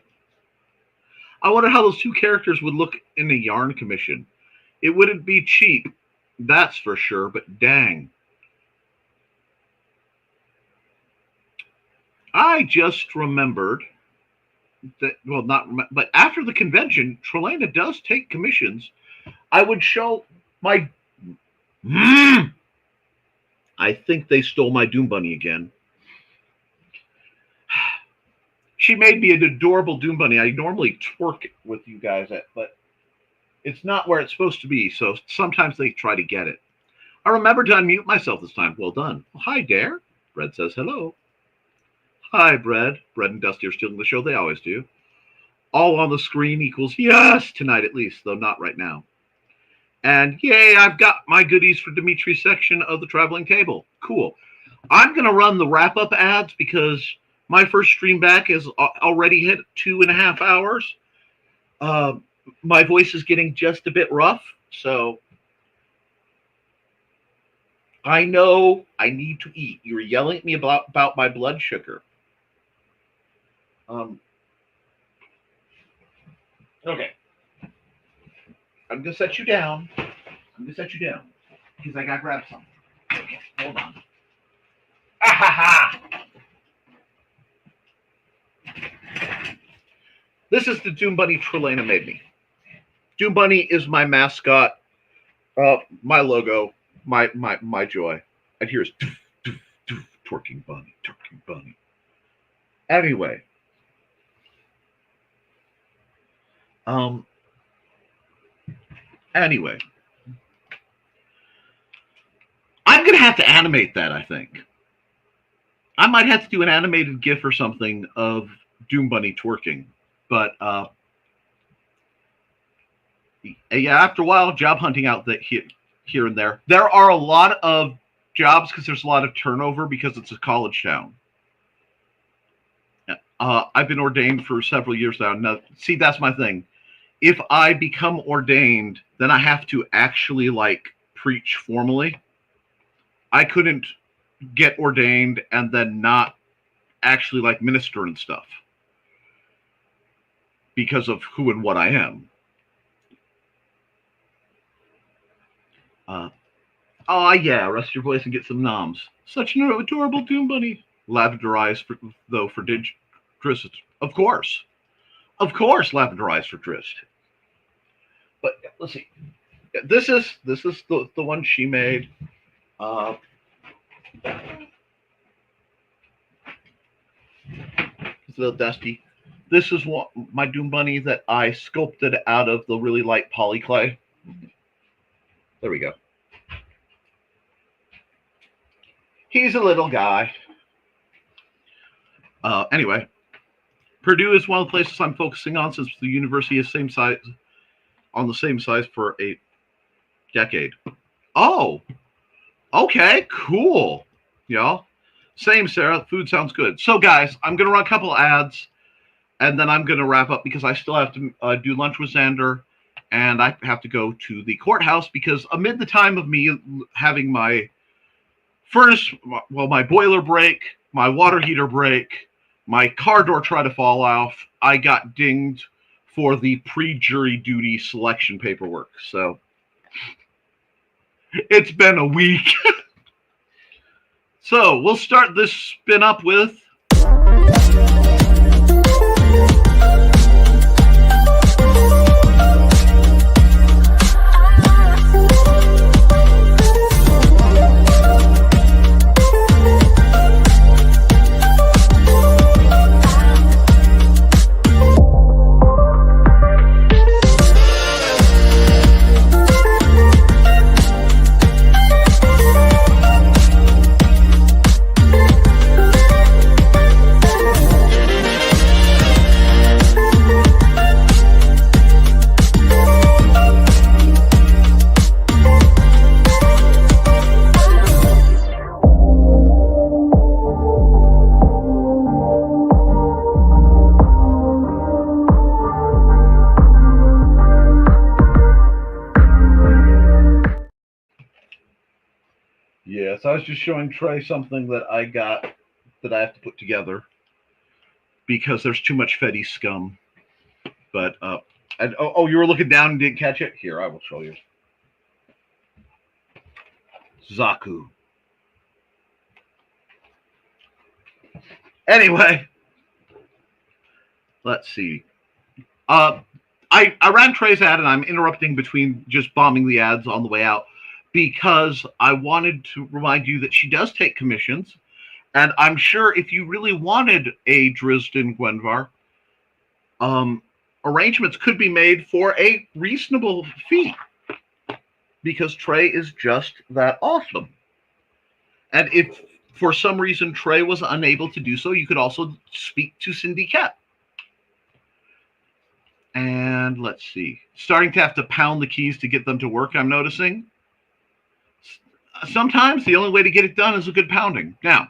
I wonder how those two characters would look in a yarn commission. It wouldn't be cheap, that's for sure, but dang. I just remembered that, well, but after the convention, Trelana does take commissions. I would show my... I think they stole my Doom Bunny again. She made me an adorable Doom Bunny. I normally twerk with you guys, but it's not where it's supposed to be, so sometimes they try to get it. I remember to unmute myself this time. Well done. Well, hi, Dare. Brett says hello. Hi, Brett. Brett and Dusty are stealing the show. They always do. All on the screen equals yes, tonight at least, though not right now. And yay, I've got my goodies for Dimitri's section of the traveling table. Cool. I'm going to run the wrap-up ads because my first stream back is already hit 2.5 hours. My voice is getting just a bit rough, so I know I need to eat. You were yelling at me about my blood sugar. Okay. I'm going to set you down. Because I got to grab something. Okay, hold on. This is the Doom Bunny Trelana made me. Doom Bunny is my mascot, my logo, my joy. And here's twerking bunny. Anyway, Anyway, I'm going to have to animate that, I think. I might have to do an animated GIF or something of Doom Bunny twerking. But, yeah, after a while, job hunting out here and there. There are a lot of jobs because there's a lot of turnover because it's a college town. I've been ordained for several years now. Now, see, that's my thing. If I become ordained, then I have to actually, like, preach formally. I couldn't get ordained and then not actually, like, minister and stuff because of who and what I am. Oh, yeah, rest your voice and get some noms. Such an adorable Doom Bunny. Lavender eyes, for Drist. Of course. Of course, lavender eyes for Drist. But let's see. This is the one she made. It's a little dusty. This is what my Doom Bunny that I sculpted out of the really light poly clay. There we go. He's a little guy. Anyway, Purdue is one of the places I'm focusing on since the university is on the same size for a decade. Oh, okay, cool. Y'all. Same, Sarah. Food sounds good. So, guys, I'm going to run a couple ads, and then I'm going to wrap up because I still have to do lunch with Xander, and I have to go to the courthouse because amid the time of me having my furnace, well, my boiler break, my water heater break, my car door try to fall off, I got dinged for the pre-jury duty selection paperwork. So it's been a week. So we'll start this spin up with Yes, I was just showing Trey something that I got that I have to put together because there's too much Fetty scum. But you were looking down and didn't catch it? Here, I will show you. Zaku. Anyway, let's see. I ran Trey's ad and I'm interrupting between just bombing the ads on the way out, because I wanted to remind you that she does take commissions. And I'm sure if you really wanted a Drisden Gwenvar, arrangements could be made for a reasonable fee, because Trey is just that awesome. And if for some reason Trey was unable to do so, you could also speak to Cindy Cat. And let's see. Starting to have to pound the keys to get them to work, I'm noticing. Sometimes the only way to get it done is a good pounding. Now,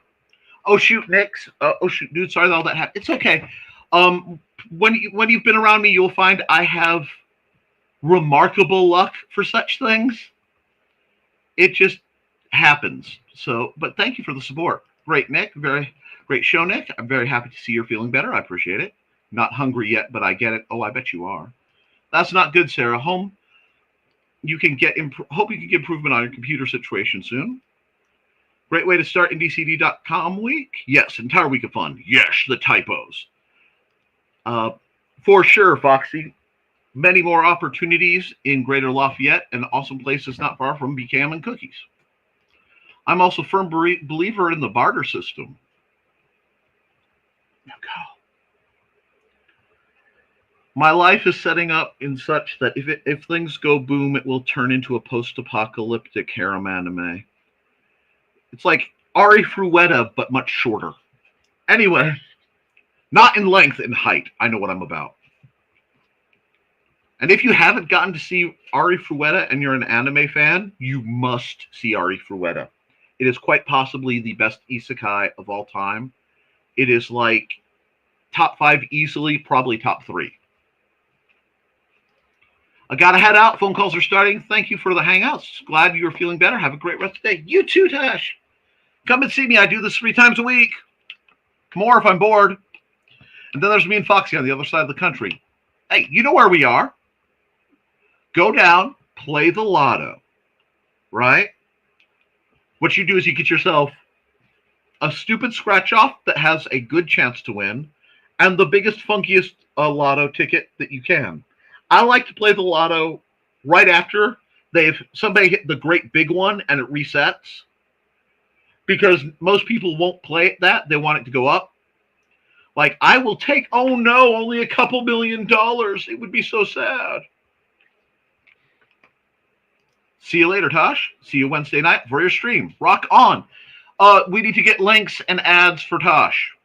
oh shoot, Nix. Oh shoot, dude. Sorry that all that happened. It's okay. When you've been around me, you'll find I have remarkable luck for such things. It just happens. So, but thank you for the support. Great, Nick. Very great show, Nick. I'm very happy to see you're feeling better. I appreciate it. Not hungry yet, but I get it. Oh, I bet you are. That's not good, Sarah. You can hope you can get improvement on your computer situation soon. Great way to start IndieCD.com week. Yes, entire week of fun. Yes, the typos. For sure, Foxy. Many more opportunities in Greater Lafayette and awesome places not far from BKM and Cookies. I'm also a firm believer in the barter system. Now go. My life is setting up in such that if things go boom, it will turn into a post-apocalyptic harem anime. It's like Ari Fruetta, but much shorter. Anyway, not in length, in height. I know what I'm about. And if you haven't gotten to see Ari Fruetta and you're an anime fan, you must see Ari Fruetta. It is quite possibly the best isekai of all time. It is like top 5 easily, probably top 3. I gotta head out. Phone calls are starting. Thank you for the hangouts. Glad you're feeling better. Have a great rest of the day. You too, Tash. Come and see me. I do this 3 times a week. More if I'm bored. And then there's me and Foxy on the other side of the country. Hey, you know where we are. Go down, play the lotto, right? What you do is you get yourself a stupid scratch off that has a good chance to win, and the biggest, funkiest lotto ticket that you can. I like to play the lotto right after somebody hit the great big one and it resets, because most people won't play it that. They want it to go up. Like, I will take, oh no, only a couple $1 million. It would be so sad. See you later, Tosh. See you Wednesday night for your stream. Rock on. We need to get links and ads for Tosh,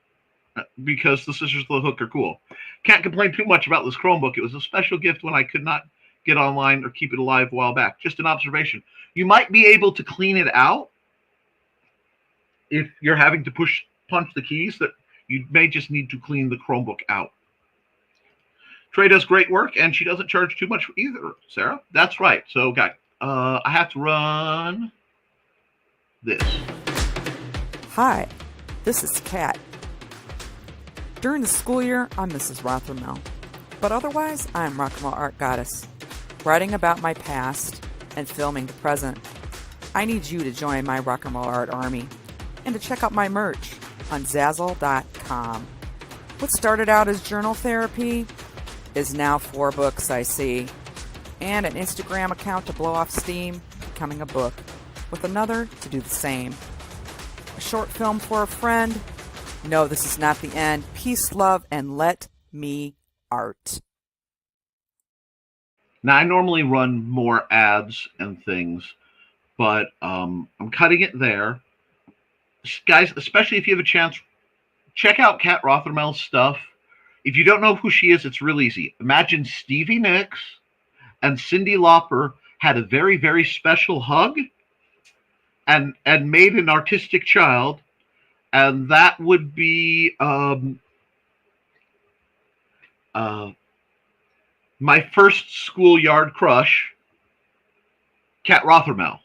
because the Sisters of the Hook are cool. Can't complain too much about this Chromebook. It was a special gift when I could not get online or keep it alive a while back. Just an observation. You might be able to clean it out if you're having to punch the keys. That you may just need to clean the Chromebook out. Trey does great work, and she doesn't charge too much either, Sarah. That's right. So, guys, I have to run this. Hi, this is Kat. During the school year, I'm Mrs. Rothermel, but otherwise, I'm Rock and Roll Art Goddess, writing about my past and filming the present. I need you to join my Rock and Roll Art army and to check out my merch on Zazzle.com. What started out as journal therapy is now 4 books, I see, and an Instagram account to blow off steam, becoming a book, with another to do the same. A short film for a friend. No, this is not the end. Peace, love, and let me art. Now, I normally run more ads and things, but I'm cutting it there. Guys, especially if you have a chance, check out Kat Rothermel's stuff. If you don't know who she is, it's real easy. Imagine Stevie Nicks and Cyndi Lauper had a very, very special hug and made an artistic child, and that would be my first schoolyard crush, Kat Rothermel.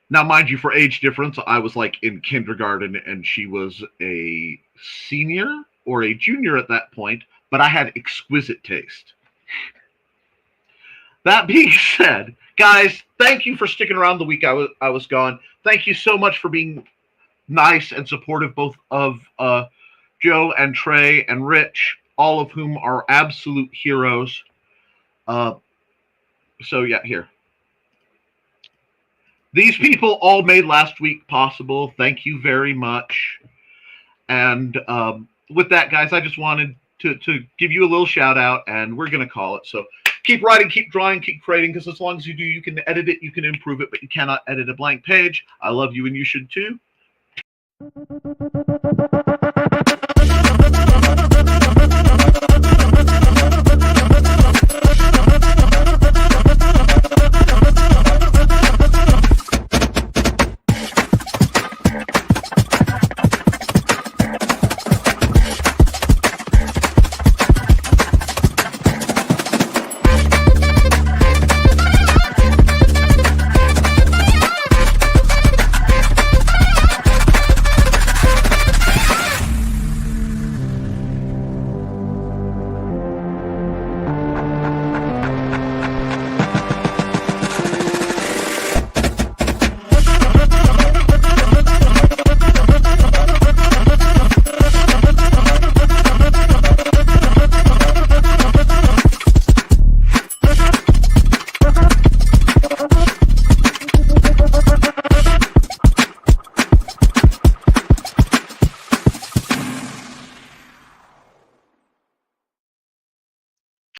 Now, mind you, for age difference, I was like in kindergarten and she was a senior or a junior at that point, but I had exquisite taste. That being said, guys, thank you for sticking around the week I was gone. Thank you so much for being nice and supportive, both of Joe and Trey and Rich, all of whom are absolute heroes. So yeah, here. These people all made last week possible. Thank you very much. And with that, guys, I just wanted to give you a little shout out, and we're going to call it. So keep writing, keep drawing, keep creating, because as long as you do, you can edit it, you can improve it, but you cannot edit a blank page. I love you, and you should too.